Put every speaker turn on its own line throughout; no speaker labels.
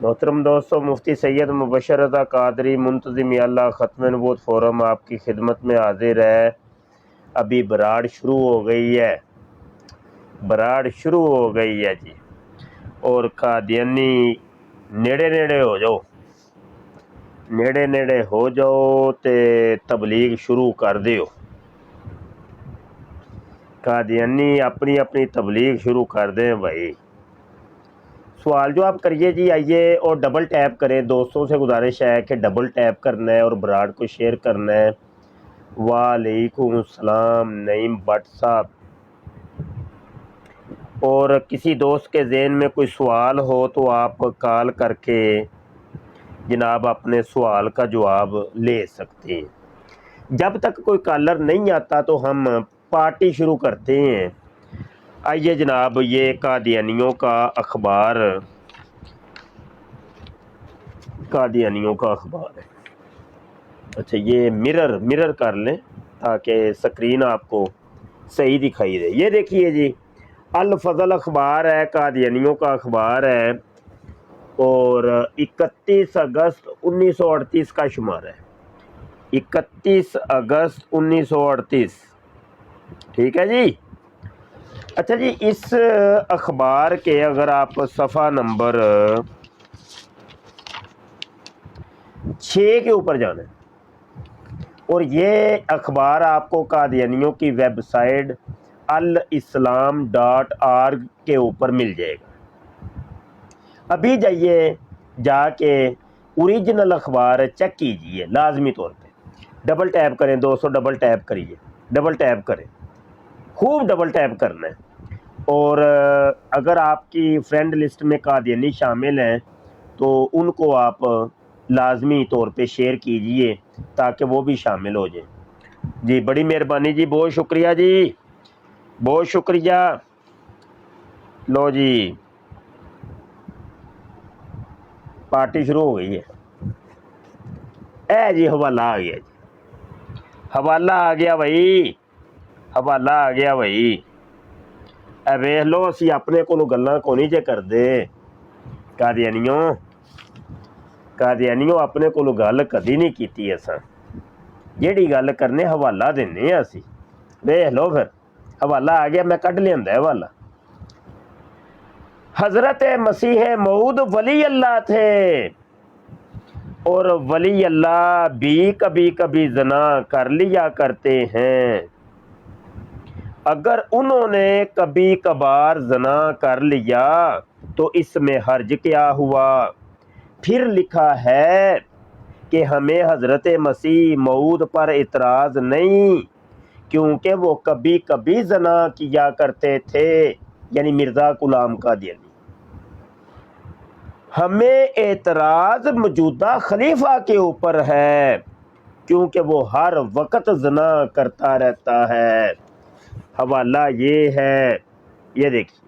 محترم دوستو، مفتی سید مبشر رضا قادری منتظم اللہ ختم نبوت فورم آپ کی خدمت میں حاضر ہے۔ ابھی براڑ شروع ہو گئی ہے، براڑ شروع ہو گئی ہے جی، اور قادیانی نیڑے نیڑے ہو جاؤ، نیڑے نیڑے ہو جاؤ تے تبلیغ شروع کر دیو۔ قادیانی اپنی اپنی تبلیغ شروع کر دیں بھائی۔ سوال جواب کریے جی، آئیے اور ڈبل ٹیپ کریں۔ دوستوں سے گزارش ہے کہ ڈبل ٹیپ کرنا ہے اور براڈ کو شیئر کرنا ہے۔ وعلیکم السلام نعیم بٹ صاحب۔ اور کسی دوست کے ذہن میں کوئی سوال ہو تو آپ کال کر کے جناب اپنے سوال کا جواب لے سکتے ہیں۔ جب تک کوئی کالر نہیں آتا تو ہم پارٹی شروع کرتے ہیں۔ آئیے جناب، یہ قادیانیوں کا اخبار، قادیانیوں کا اخبار ہے۔ اچھا، یہ مرر کر لیں تاکہ سکرین آپ کو صحیح دکھائی دے۔ یہ دیکھیے جی، الفضل اخبار ہے، قادیانیوں کا اخبار ہے، اور 31 اگست 1938 کا شمار ہے۔ 31 اگست 1938، ٹھیک ہے جی۔ اچھا جی، اس اخبار کے اگر آپ صفحہ نمبر 6 کے اوپر جانا ہے، اور یہ اخبار آپ کو قادیانیوں کی ویب سائٹ الاسلام.org کے اوپر مل جائے گا۔ ابھی جائیے، جا کے اوریجنل اخبار چیک کیجئے لازمی طور پہ۔ ڈبل ٹیپ کریں دوستو، ڈبل ٹیپ کریے، ڈبل ٹیپ کریں، خوب ڈبل ٹیپ کرنا ہے۔ اور اگر آپ کی فرینڈ لسٹ میں قادیانی شامل ہیں تو ان کو آپ لازمی طور پہ شیئر کیجئے تاکہ وہ بھی شامل ہو جائیں جی۔ بڑی مہربانی جی، بہت شکریہ جی، بہت شکریہ۔ لو جی، پارٹی شروع ہو گئی ہے۔ اے جی، حوالہ آ گیا جی، حوالہ آ گیا بھائی، حوالہ آ گیا بھائی۔ اے ویکھ لو، اسی اپنے کولوں گلاں کونی جے کردے قادیانیوں اپنے کولوں گل کدی نہیں کیتی اساں۔ جیڑی گل کرنے حوالہ دینے ہیں اسی۔ ویکھ لو پھر، حوالہ آ گیا، میں کڈ لیاندا ہے حوالہ۔ حضرت مسیح موعود ولی اللہ تھے، اور ولی اللہ بھی کبھی کبھی زنا کر لیا کرتے ہیں۔ اگر انہوں نے کبھی کبھار زنا کر لیا تو اس میں حرج کیا ہوا؟ پھر لکھا ہے کہ ہمیں حضرت مسیح موعود پر اعتراض نہیں، کیونکہ وہ کبھی کبھی زنا کیا کرتے تھے، یعنی مرزا غلام قادیانی۔ ہمیں اعتراض موجودہ خلیفہ کے اوپر ہے، کیونکہ وہ ہر وقت زنا کرتا رہتا ہے۔ حوالہ یہ ہے، یہ دیکھیے۔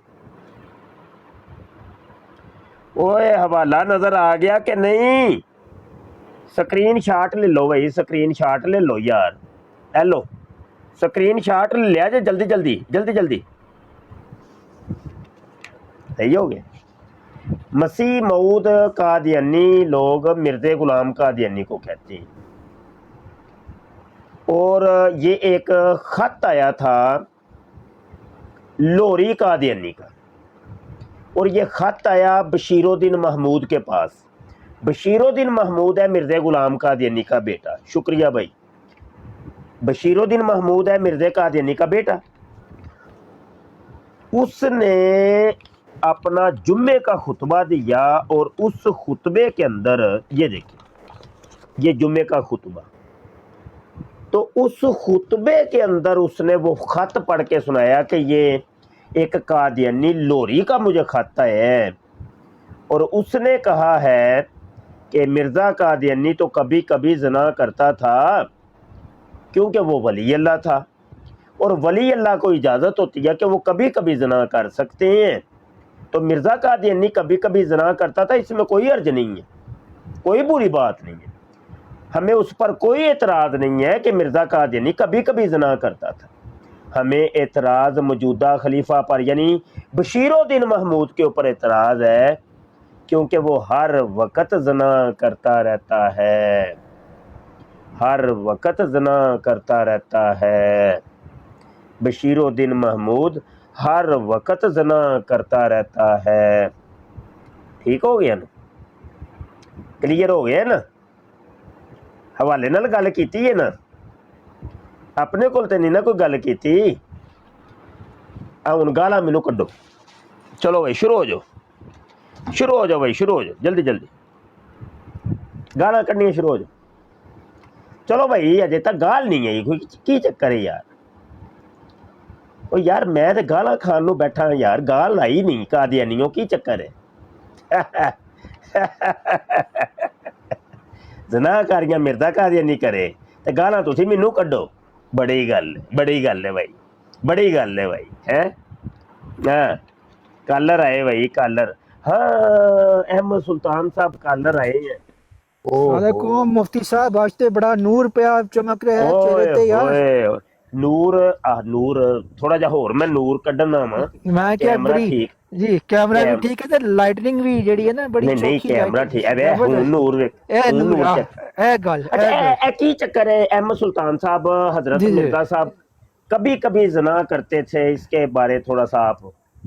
اوے حوالہ نظر آ گیا کہ نہیں؟ سکرین شاٹ لے لو بھائی، سکرین شاٹ لے لو یار، اے لو سکرین شاٹ لے لیا جی، جلدی جلدی جلدی جلدی۔ صحیح ہو گیا۔ مسیح موعود قادیانی لوگ مرزا غلام قادیانی کو کہتے ہیں، اور یہ ایک خط آیا تھا لوری قادیانی کا، اور یہ خط آیا بشیر الدین محمود کے پاس۔ بشیر الدین محمود ہے مرزا غلام قادیانی کا بیٹا، شکریہ بھائی۔ بشیر الدین محمود ہے مرزا قادیانی کا بیٹا۔ اس نے اپنا جمعے کا خطبہ دیا، اور اس خطبے کے اندر یہ دیکھیں، یہ جمعے کا خطبہ، تو اس خطبے کے اندر اس نے وہ خط پڑھ کے سنایا کہ یہ ایک قادیانی لوری کا مجھے خط ہے، اور اس نے کہا ہے کہ مرزا قادیانی تو کبھی کبھی زنا کرتا تھا کیونکہ وہ ولی اللہ تھا، اور ولی اللہ کو اجازت ہوتی ہے کہ وہ کبھی کبھی زنا کر سکتے ہیں، تو مرزا قادیانی کبھی کبھی زنا کرتا تھا، اس میں کوئی حرج نہیں ہے، کوئی بری بات نہیں ہے، ہمیں اس پر کوئی اعتراض نہیں ہے کہ مرزا قادیانی کبھی کبھی زنا کرتا تھا۔ ہمیں اعتراض موجودہ خلیفہ پر، یعنی بشیر الدین محمود کے اوپر اعتراض ہے کیونکہ وہ ہر وقت زنا کرتا رہتا ہے، ہر وقت زنا کرتا رہتا ہے۔ بشیر الدین محمود ہر وقت زنا کرتا رہتا ہے۔ ٹھیک ہو گیا نا، کلیئر ہو گیا نا، حوالے نال گل کیتی ہے نا، اپنے کول تے نہیں نا کوئی گل کیتی۔ ہن گالاں مینوں کڈو، چلو بھائی شروع ہو جاؤ، شروع ہو جاؤ بھائی، شروع ہو جاؤ جلدی جلدی، گالاں کڈنیاں شروع ہو جاؤ۔ چلو بھائی اجے تک گال نہیں آئی، کوئی کی چکر ہے یار؟ او یار میں تے گالاں کھان نو بیٹھا ہاں یار، گال آئی نہیں قادیانیوں، کی چکر ہے؟ زنا کاریاں مردا قادیانی کرے تے گالاں تسی مینوں کڈو، بڑی گل ہے، بڑی گل ہے بھائی، بڑی گل ہے بھائی، ہیں؟ ہاں کالر آئے بھائی، کالر، ہاں احمد سلطان صاحب کالر آئے ہیں۔ او ہو،
علیکم مفتی صاحب، آج تے بڑا نور پہ چمک رہا ہے چہرے
اوئے
تے یار۔
ہوئے، نور نور تھوڑا جا ہور میں نور کڈنا وا،
میں کیا
کیمرہ
بڑی،
ٹھیک،
جی کیمرہ بھی ٹھیک ہے تے لائٹننگ بھی جڑی ہے نا بڑی
نہیں نہیں
چوکھی
کیمرہ
لائٹنگ،
ٹھیک ہے، ہوں
زبردست۔
نور ویکھ،
اے
ہوں
نور
نور چیک۔
اے گل
اچھا
اے گل
اے کی چکر ہے؟ احمد سلطان صاحب، حضرت
جی جی،
مرزا صاحب کبھی کبھی زنا کرتے تھے، اس کے بارے تھوڑا سا آپ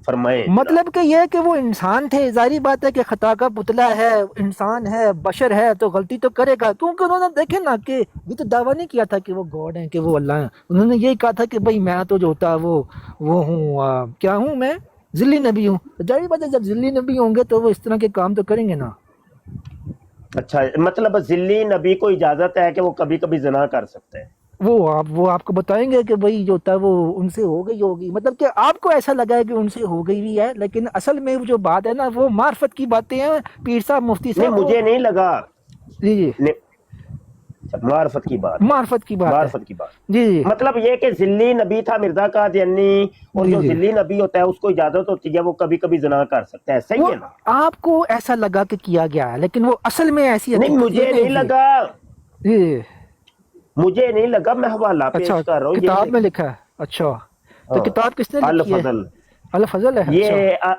فرمائیں جناب۔
مطلب کہ یہ کہ وہ انسان تھے، ظاہری بات ہے کہ خطا کا پتلا ہے، انسان ہے، بشر ہے، تو غلطی تو کرے گا، کیونکہ انہوں نے دیکھے نا کہ یہ تو دعویٰ نہیں کیا تھا کہ وہ گاڈ ہیں، کہ وہ اللہ ہیں، انہوں نے یہی کہا تھا کہ بھئی میں تو جو ہوتا ہے وہ ہوں، کیا ہوں میں، ذلی نبی ہوں۔ ظاہری بات ہے جب ذلی نبی ہوں گے تو وہ اس طرح کے کام تو کریں گے نا۔
اچھا مطلب ذلی نبی کو اجازت ہے کہ وہ کبھی کبھی زنا کر سکتے ہیں؟
وہ آپ کو بتائیں گے کہ بھئی جو ہوتا ہے وہ ان سے ہو گئی ہوگی، مطلب کہ آپ کو ایسا لگا ہے کہ ان سے ہو گئی بھی ہے، لیکن اصل میں جو بات ہے نا وہ معرفت کی باتیں ہیں پیر صاحب، مفتی
نہیں
صاحب، وہ
مجھے نہیں لگا،
جی جی
معرفت کی بات ہے،
معرفت کی بات ہے،
معرفت کی بات،
جی جی
مطلب یہ کہ ذلی نبی تھا مرزا قادیانی، اور
جی
جو
جی،
ذلی نبی ہوتا ہے اس کو اجازت ہوتی ہے وہ کبھی کبھی زنا کر سکتا ہے، صحیح
وہ
ہے نا؟
آپ کو ایسا لگا کہ کیا گیا ہے، لیکن وہ اصل میں ایسی
نہیں
حقیقت یہ
مجھے
نہیں
نہیں
تھی۔
لگا،
جی جی،
مجھے نہیں لگا، میں حوالہ
اچھا
پیش کر رہا ہوں، یہ
کتاب میں
دیکھیں۔
لکھا ہے، اچھا تو
ہاں
کتاب کس نے لکھی ہے؟
الفضل،
الفضل ہے، اچھا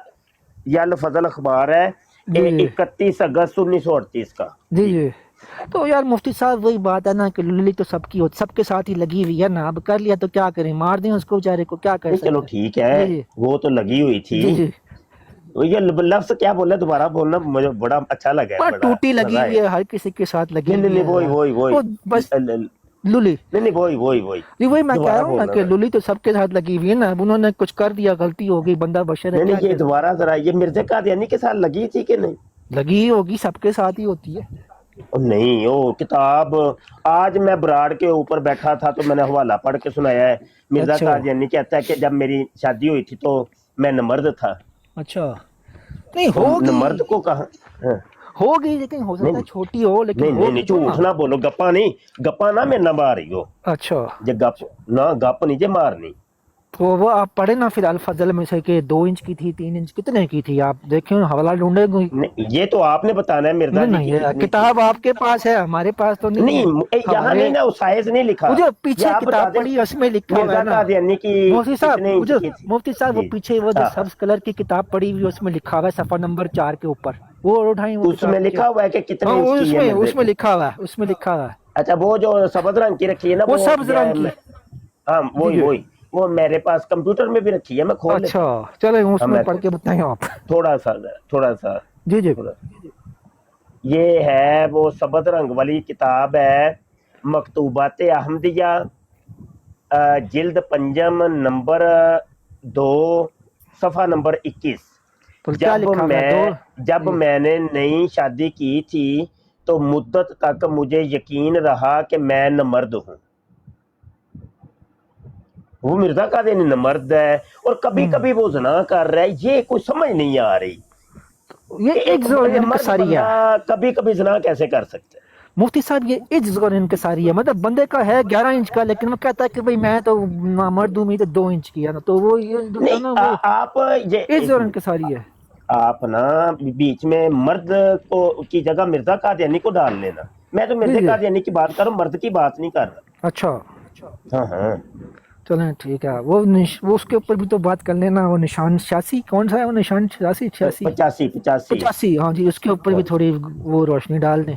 یہ الفضل اخبار ہے،
جی جی
31 اگست 1938 کا،
جی
جی۔
جی۔ تو یار مفتی صاحب وہی بات ہے نا کہ للی تو سب کی سب کے ساتھ ہی لگی ہوئی ہے نا، اب کر لیا تو کیا کریں، مار دیں اس کو بیچارے کو، کیا کر
نہیں چلو
سکتے
ٹھیک
ہیں۔
ہے،
جی جی
وہ تو لگی ہوئی تھی،
جی جی،
یہ لفظ کیا بولے دوبارہ بولنا، مجھے بڑا اچھا لگا ہے،
پر
بڑا
ٹوٹی
مزہ
لگی
آیا۔
ہوئی ہے، ہر کسی کے ساتھ لگی
نہیں نہیں
ہوئی
نہیں،
ہے
وہی
یار،
وہی وہی،
وہ بس للی،
نہیں نہیں وہی
جی وہی میں کہہ
دوبارہ
رہا ہوں نا
بولنا
کہ
ذرا،
للی تو سب کے ساتھ لگی ہوئی ہے نا، اب انہوں نے کچھ کر دیا، غلطی ہو گئی، بندہ بشر ہے،
نہیں
کیا
نہیں یہ
کر سکتے
دوبارہ ذرا، یہ مرزا قادیانی کے ساتھ لگی تھی کہ نہیں؟
ہیں، لگی ہی ہوگی، سب کے ساتھ ہی ہوتی ہے۔
نہیں وہ کتاب، آج میں براڑ کے اوپر بیٹھا تھا تو میں نے حوالہ پڑھ کے سنایا ہے، مرزا
اچھا
قادیانی کہتا ہے کہ جب میری شادی ہوئی تھی تو میں نمرد تھا،
اچھا، نہیں
تو
ہوگی،
نمرد کو کہا، ہاں،
ہوگی لیکن ہو
نہیں
سکتا ہے چھوٹی ہو، لیکن
نہیں نہیں نہیں
ہوگی تو نا۔
جھوٹ نہ بولو، گپا نہیں، گپا نہ میرے نہ مار رہی ہو،
اچھا
جے گپ نہ گپ نہیں جے مارنی۔
تو وہ آپ پڑھے نا پھر الفضل میں سے کہ 2 انچ کی تھی، 3 انچ، کتنے کی تھی، آپ دیکھیں حوالہ ڈھونڈے گئی،
نہیں یہ تو آپ نے بتانا ہے مرزا
نہیں
جی
نہیں
کی
یہ
کتنی تھی،
کتاب آپ کے پاس ہے، ہمارے پاس تو نہیں ہے
نہیں یہاں
حوالے،
نہیں نا، وہ سائز نہیں لکھا،
وہ جو
یہ
پیچھے
آپ بتا
کتاب
دیں
پڑھی ہے اس میں لکھا ہوا ہے
مرزا
نا
قادیانی کی
مفتی صاحب،
کتنے
وہ
انچ
جو
کی تھی؟
مفتی صاحب وہ
جی
پیچھے وہ جو
ہاں ہاں،
سبز کلر کی کتاب پڑھی ہوئی ہے اس میں لکھا ہوا ہے صفحہ نمبر 4 کے اوپر، وہ اٹھائیں وہ
اس
کتاب
میں
پیچھے،
لکھا ہوا ہے کہ
ہاں
کتنے انچ
وہ
کی ہے مرزے
اس میں
کی؟
لکھا ہوا ہے، اس میں لکھا ہوا ہے،
اچھا وہ جو سبز رنگ کی رکھی ہے نا
وہ
وہ
سبز رنگ کی،
ہاں
جی
وہی
جی،
وہی، وہ میرے پاس کمپیوٹر میں بھی رکھی ہے، میں کھول
اچھا
لیتا ہوں،
چلیں اس
ہاں
میں
میں
پڑھ کے بتائیں آپ،
تھوڑا سا تھوڑا سا
جی جی
تھوڑا، یہ ہے وہ سبز رنگ والی کتاب ہے، مکتوبات احمدیہ، جلد پنجم، نمبر 2، صفحہ نمبر 21۔
تو کیا لکھا ہوا ہے دو،
جب
جی
میں نے نئی شادی کی تھی تو مدت تک مجھے یقین رہا کہ میں نمرد ہوں، وہ مرزا قادیانی نمرد ہے اور کبھی
ہوں،
کبھی وہ زنا کر رہا ہے، یہ کوئی سمجھ نہیں آ رہی
یہ
کہ ایک
عجز اور
مرد
انکساری ہے
بندہ کبھی کبھی زنا کیسے کر سکتا ہے؟
مفتی صاحب، یہ عجز اور انکساری ہے، مطلب بندے کا ہے 11 انچ کا لیکن وہ کہتا ہے کہ بھئی میں تو مرد ہوں، میں تو 2 انچ کی ہے نا، تو وہ یہ جو ہوتا ہے
نہیں
نا وہ
آپ یہ
عجز
ایک
اور
منٹ،
انکساری ہے۔
آپ نا بیچ میں مرد کو کی جگہ مرزا قادیانی کو ڈال لینا، میں تو
جی
مرزا
جی،
قادیانی کی بات کر رہا ہوں، مرد کی بات نہیں کر
اچھا
رہا، ہاں ہاں
चलें ठीक है। वो उसके ऊपर भी तो बात कर लेना, वो निशान 86 कौन सा है, वो निशान 86
85 85
85, हाँ जी, उसके ऊपर भी थोड़ी वो रोशनी डाल दें।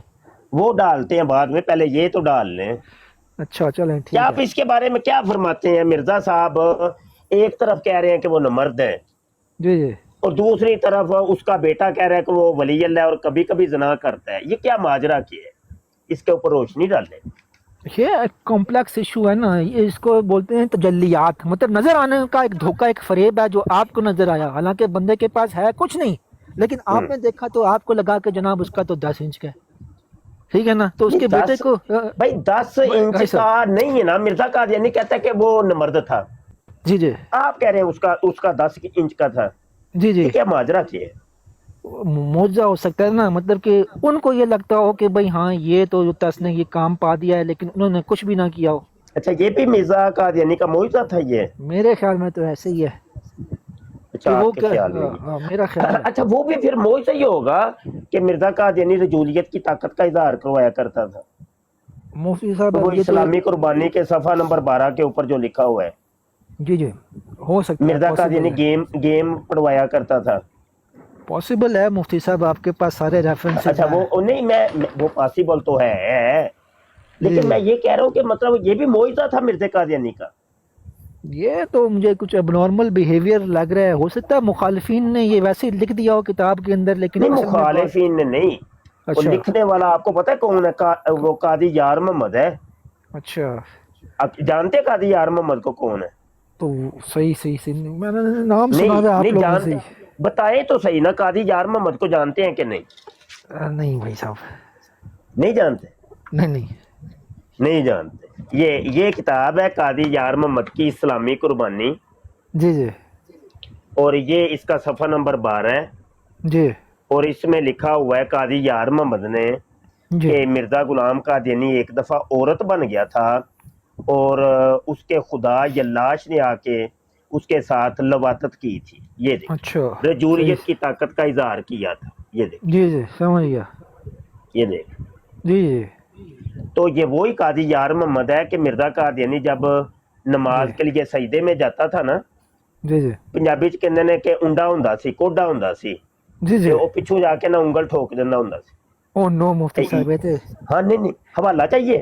वो डालते हैं बाद में, पहले ये तो डाल लें।
अच्छा चलें
क्या
ठीक
आप
है।
इसके बारे में क्या फरमाते हैं? मिर्जा साहब एक तरफ कह रहे हैं कि वो नमर्द है,
जी जी।
और दूसरी तरफ उसका बेटा कह रहा है कि वो वली अल्लाह है और कभी कभी ज़िना करता है। ये क्या माजरा की है? इसके ऊपर रोशनी डालें।
ये कॉम्प्लेक्स इशू है ना, ये इसको बोलते हैं तजल्लियात, मतलब नजर आने का एक धोखा, एक फरेब है जो आपको नजर आया, हालांकि बंदे के पास है कुछ नहीं, लेकिन आपने देखा तो आपको लगा कि जनाब उसका तो 10 इंच का है, ठीक है ना, तो
नहीं,
उसके बेटे
10
को
भाई 10 इंच
भाई साहब,
का नहीं है ना। मिर्जा कादियानी कहता है कि वो नमर्द था,
जी जी
आप कह रहे हैं उसका उसका 10 इंच का था।
जी
ये
जी,
क्या माजरा की है?
मुआवजा हो सकता है ना, मतलब कि उनको ये लगता हो कि भाई हाँ ये तो तस ने ये काम पा दिया है, लेकिन उन्होंने कुछ भी ना किया हो।
अच्छा, ये भी मिर्जा कादियानी का मुआवजा था ये?
मेरे ख्याल में तो ऐसे ही है
अच्छा,
कि वो
आपके
क्या,
ख्याल में
हाँ, मेरा ख्याल है।
अच्छा, वो भी फिर मुआवजा ही होगा कि मिर्जा कादियानी रजूलियत की ताकत का इजहार करवाया करता था।
मुफ्ती साहब
तो वो
अब ये तो,
इस्लामी कुर्बानी के सफ़ा नंबर 12 के ऊपर जो लिखा हुआ है,
जी जी, हो सकता है,
मिर्जा
पॉसिबल
कादियानी
है,
गेम पढ़वाया करता था।
पॉसिबल है मुफ्ती साहब, आपके पास सारे रेफरेंसेस
अच्छा,
हैं।
वो नहीं, वो पॉसिबल तो है,
जी
लेकिन
जी,
मैं ये कह रहा हूँ कि मतलब ये भी मुआवजा था मिर्जा कादियानी का।
ये तो मुझे कुछ एबनॉर्मल बिहेवियर लग रहा है, हो सकता है मुखालिफिन ने ये वैसे ही लिख दिया हो किताब के अंदर, लेकिन
नहीं,
असल में बात,
मुखालिफिन ने नहीं, वो
अच्छा
लिखने वाला आपको पता है कौन है? वो कादी यार मोहम्मद है।
अच्छा,
आप जानते हैं कादी यार मोहम्मद को कौन है?
तो सही सही सही, मैंने नाम सुना
नहीं
था आप
नहीं
लोगों से
जानते?
ही।
बताएं तो सही ना, कादी यार मोहम्मद को जानते हैं कि नहीं?
नहीं भाई साहब,
नहीं जानते?
नहीं नहीं,
नहीं जानते? ये किताब है कादी यार मोहम्मद की इस्लामी कुर्बानी,
जी जी
और ये इसका सफ़ा नंबर 12 है,
जी
और इसमें लिखा हुआ है कादी यार मोहम्मद ने
जी,
कि मिर्जा गुलाम कादियानी एक दफ़ा औरत बन गया था, और उसके खुदा यल्लाश ने आके उसके साथ लवातत की थी। ये देख,
अच्छा सही,
रजूलियत की ताकत का इजहार किया था। ये देख,
जी जी समझ गया,
ये देख।
जी जी
तो ये वही कादी यार मोहम्मद है कि मिर्जा कादियानी जब
जी
नमाज के लिए सजदे में जाता था ना,
जी जी
पंजाबी च कहंदे ने कि उंडा हुंदा सी, कोडा हुंदा सी,
जी
ते
जी,
ਉਹ ਪਿੱਛੋਂ ਜਾ ਕੇ ਨਾ ਉਂਗਲ ਠੋਕ ਦਿੰਦਾ ਹੁੰਦਾ ਸੀ।
ओ नो मुफ्ती साहब ये तो,
हाँ, नहीं नहीं, हवाला चाहिए?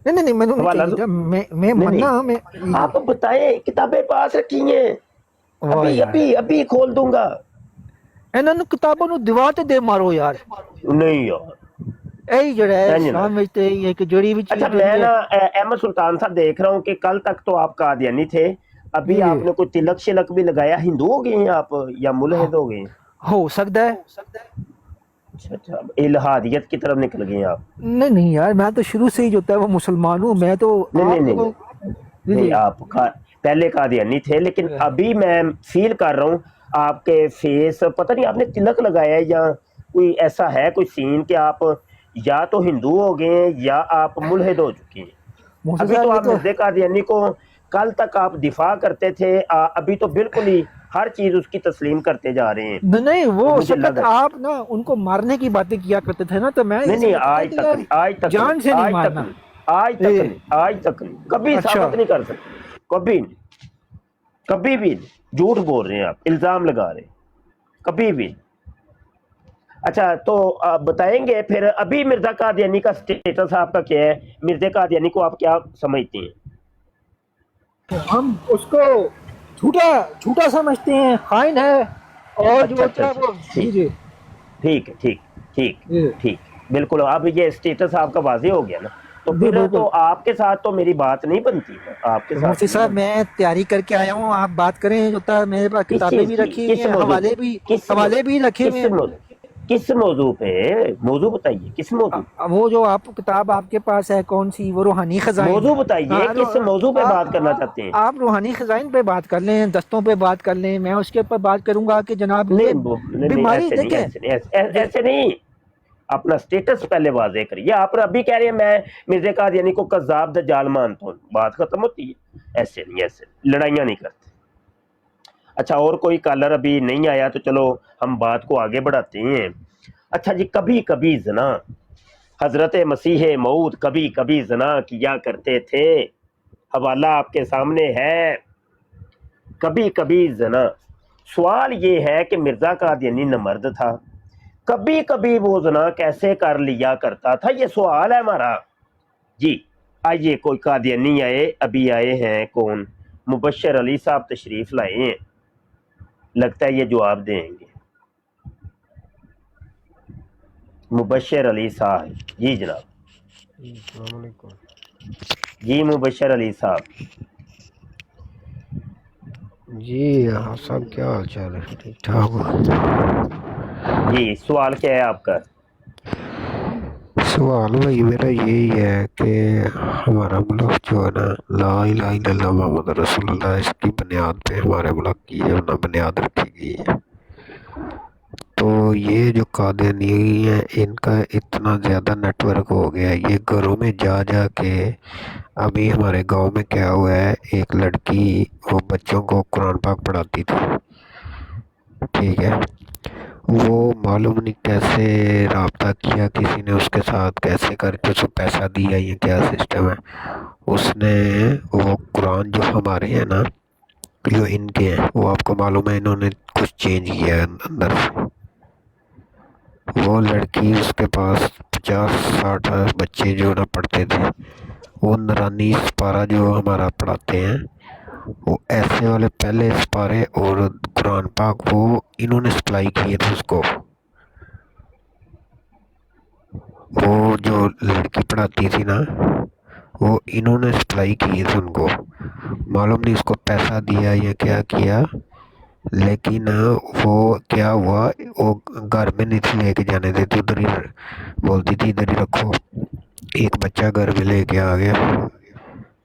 नहीं मैंने नहीं
हवाला
चाहिए
दो।
था, मैं
नहीं
मन्ना
नहीं,
मैं, जी
आप बताएं, किताबें पास रखी हैं?
वाह
अभी
यार,
अभी अभी खोल दूंगा।
ਇਹਨਾਂ ਨੂੰ ਕਿਤਾਬਾਂ ਨੂੰ ਦੀਵਾਰ ਤੇ ਦੇ ਮਾਰੋ ਯਾਰ,
नहीं यार,
ਇਹੀ ਜਿਹੜਾ ਹੈ
नहीं ना।
ਇਸਲਾਮ ਵਿੱਚ ਤੇ ਇਹ ਕਿ ਜਿਹੜੀ ਵੀ
अच्छा,
ਚੀਜ਼
मैं
ਜਿਹੜੀ
ना
है,
अहमद सुल्तान साहब देख रहा हूँ कि कल तक तो आप कादियानी थे, अभी
जी जी,
आपने कोई तिलक शिलक भी लगाया। हिंदू हो गए हैं आप या
हाँ,
मुलहिद हो गए हैं?
हो सकता है।
अच्छा अच्छा, इल्हादियत की तरफ निकल गए हैं आप?
नहीं नहीं यार, मैं तो शुरू से ही जो है वो मुसलमान हूँ, मैं तो
नहीं नहीं
आप
नहीं
लोगों,
नहीं,
जी
नहीं
जी,
आप पहले कादियानी थे, लेकिन अभी मैं फील कर रहा हूँ आपके फेस, पता नहीं आपने तिलक लगाया है या कोई ऐसा है कोई सीन कि आप या तो हिंदू हो गए हैं या आप मुल्हिद हो चुके हैं।
मोहसिन
अभी तो
साहब ये
आप
तो,
मिर्ज़ा कादियानी को कल तक आप दिफा करते थे, अभी तो बिल्कुल ही हर चीज़ उसकी तस्लीम करते जा रहे हैं।
नहीं वो
तो
उस
मुझे
वक्त
लगा,
आप ना उनको मारने की बातें किया करते थे ना, तो मैं
नहीं
ये
नहीं,
समझता था
आज
कि
तक
यार
नहीं, आज तक नहीं,
जान से नहीं
आज तक
मारना,
नहीं, आज तक
ये,
नहीं, आज तक नहीं, कभी
अच्छा,
साबित नहीं कर सकते, कभी नहीं, कभी भी नहीं। झूठ बोल रहे हैं आप, इल्जाम लगा रहे हैं, कभी भी नहीं। अच्छा, तो आप बताएंगे फिर अभी मिर्जा कादियानी का स्टेटस आपका क्या है? मिर्जा कादियानी को आप क्या समझते हैं?
हम उसको झूठा झूठा समझते हैं, खाइन है, और जो
अच्छा अच्छा
होता है
अच्छा,
वो, जी
ठीक
जी
ठीक है, ठीक ठीक
जी
ठीक, बिल्कुल। अब ये स्टेटस आपका वाजे हो गया ना, तो
जी
फिर तो
बिल्कुल।
आपके साथ तो मेरी बात नहीं बनती है, आपके
तो
साथ
मुफ्ती
नहीं
साहब
बनती।
मैं तैयारी करके आया हूँ, आप बात करें, जो होता है मेरे पास
किस
किताबें
चीज
भी
की,
रखी हुई
किस
हैं,
मौजू पे, किस
हवाले भी रखे हुए
किस
हैं।
मौजू किस मौजू पे? मौजू बताइए, किस मौजू पे?
वो जो आप किताब आपके पास है कौन सी, वो रूहानी खजाइन,
मौजू बताइए,
हाँ,
किस मौजू पे बात करना चाहते हैं?
आप रूहानी खजाइन पे बात कर लें, दस्तों पे बात कर लें, मैं उसके ऊपर बात करूंगा कि जनाब
नहीं
ये
नहीं नहीं,
बीमारी
ऐसे नहीं,
देखें,
ऐसे नहीं, ऐसे नहीं। अपना स्टेटस पहले वाजे करिए। आप अभी कह रहे हैं मैं मिर्जा कादियानी को कज़्ज़ाब दज्जाल मानता हूँ, बात खत्म होती है। ऐसे नहीं, ऐसे लड़ाइयाँ नहीं करते। अच्छा, और कोई कॉलर अभी नहीं आया तो चलो हम बात को आगे बढ़ाते हैं। अच्छा जी, कभी कभी जना, हजरत मसीह मऊद कभी कभी जना किया करते थे। حوالہ آپ کے سامنے ہے. کبھی کبھی زنا. سوال یہ ہے کہ مرزا قادیانی نمرد تھا, کبھی کبھی وہ زنا کیسے کر لیا کرتا تھا, یہ سوال ہے ہمارا. جی آئیے کوئی قادیانی آئے, ابھی آئے ہیں کون, مبشر علی صاحب تشریف لائے ہیں, لگتا ہے یہ جواب دیں گے. مبشر علی صاحب, جی جناب.
السلام علیکم.
جی مبشر علی صاحب.
جی آپ صاحب کیا حال چال ہے؟ ٹھیک ٹھاک ہو؟
جی سوال کیا ہے آپ کا؟
سوال بھائی میرا یہی ہے کہ ہمارا ملک جو ہے نا لا الہ الا اللہ محمد رسول اللہ اس کی بنیاد پہ ہمارے ملک کی ہے نا بنیاد رکھی گئی ہے. تو یہ جو قادیانی ہیں ان کا اتنا زیادہ نیٹ ورک ہو گیا ہے, یہ گھروں میں جا جا کے ابھی ہمارے گاؤں میں کیا ہوا ہے, ایک لڑکی وہ بچوں کو قرآن پاک پڑھاتی تھی, ٹھیک ہے, وہ معلوم نہیں کیسے رابطہ کیا کسی نے اس کے ساتھ, کیسے کر کے اس کو پیسہ دیا, یہ کیا سسٹم ہے, اس نے وہ قرآن جو ہمارے ہیں نا جو ان کے ہیں وہ آپ کو معلوم ہے انہوں نے کچھ چینج کیا ہے اندر سے. وہ لڑکی اس کے پاس 50-60 بچے جو نہ پڑھتے تھے, وہ نورانی سپارہ جو ہمارا پڑھاتے ہیں وہ ایسے والے پہلے سپارے اور قرآن پاک وہ انہوں نے سپلائی کیے تھے اس کو. وہ جو لڑکی پڑھاتی تھی نا وہ انہوں نے سپلائی کیے تھے ان کو, معلوم نہیں اس کو پیسہ دیا یا کیا کیا, لیکن وہ کیا ہوا وہ گھر میں نہیں تھی لے کے جانے دیتی, ادھر ہی بولتی تھی ادھر ہی رکھو. ایک بچہ گھر میں لے کے آ گیا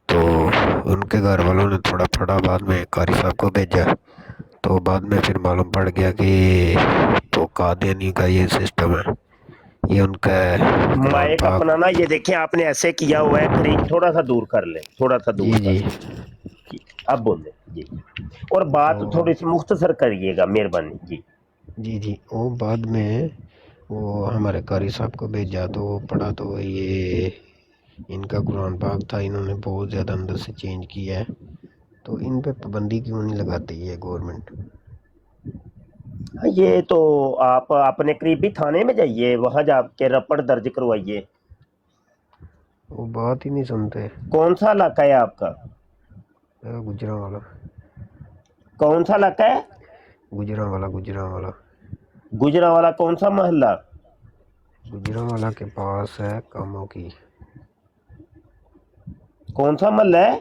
تو ان کے گھر والوں نے تھوڑا پڑھا, بعد میں قاری صاحب کو بھیجا, تو بعد میں پھر معلوم پڑ گیا کہ تو قادیانی کا یہ سسٹم ہے, یہ ان کا قرآن
مائک
پاک.
اپنا نا یہ دیکھیں آپ نے ایسے کیا ہوا ہے, قریب تھوڑا سا دور کر لیں, تھوڑا سا
جی
دور کر
جی
لیں. جی اب بول دیں جی, اور بات
تو
تھوڑی سی مختصر کریے گا مہربانی. جی
جی وہ بعد میں وہ ہمارے قاری صاحب کو بھیجا تو وہ پڑھا تو یہ ان کا قرآن پاک تھا, انہوں نے بہت زیادہ اندر سے چینج کیا ہے. تو ان پہ پابندی کیوں نہیں لگاتی ہے گورنمنٹ؟
یہ تو آپ اپنے قریبی تھانے میں جائیے, وہاں جا کے رپٹ درج کروائیے.
وہ بات ہی نہیں سنتے.
کون سا علاقہ ہے آپ کا؟
گجراں والا.
کون سا علاقہ ہے؟
گجراں والا. گجراں والا.
گجرا والا کون سا محلہ؟
گجراں والا کے پاس ہے کاموں کی.
کون سا محلہ ہے؟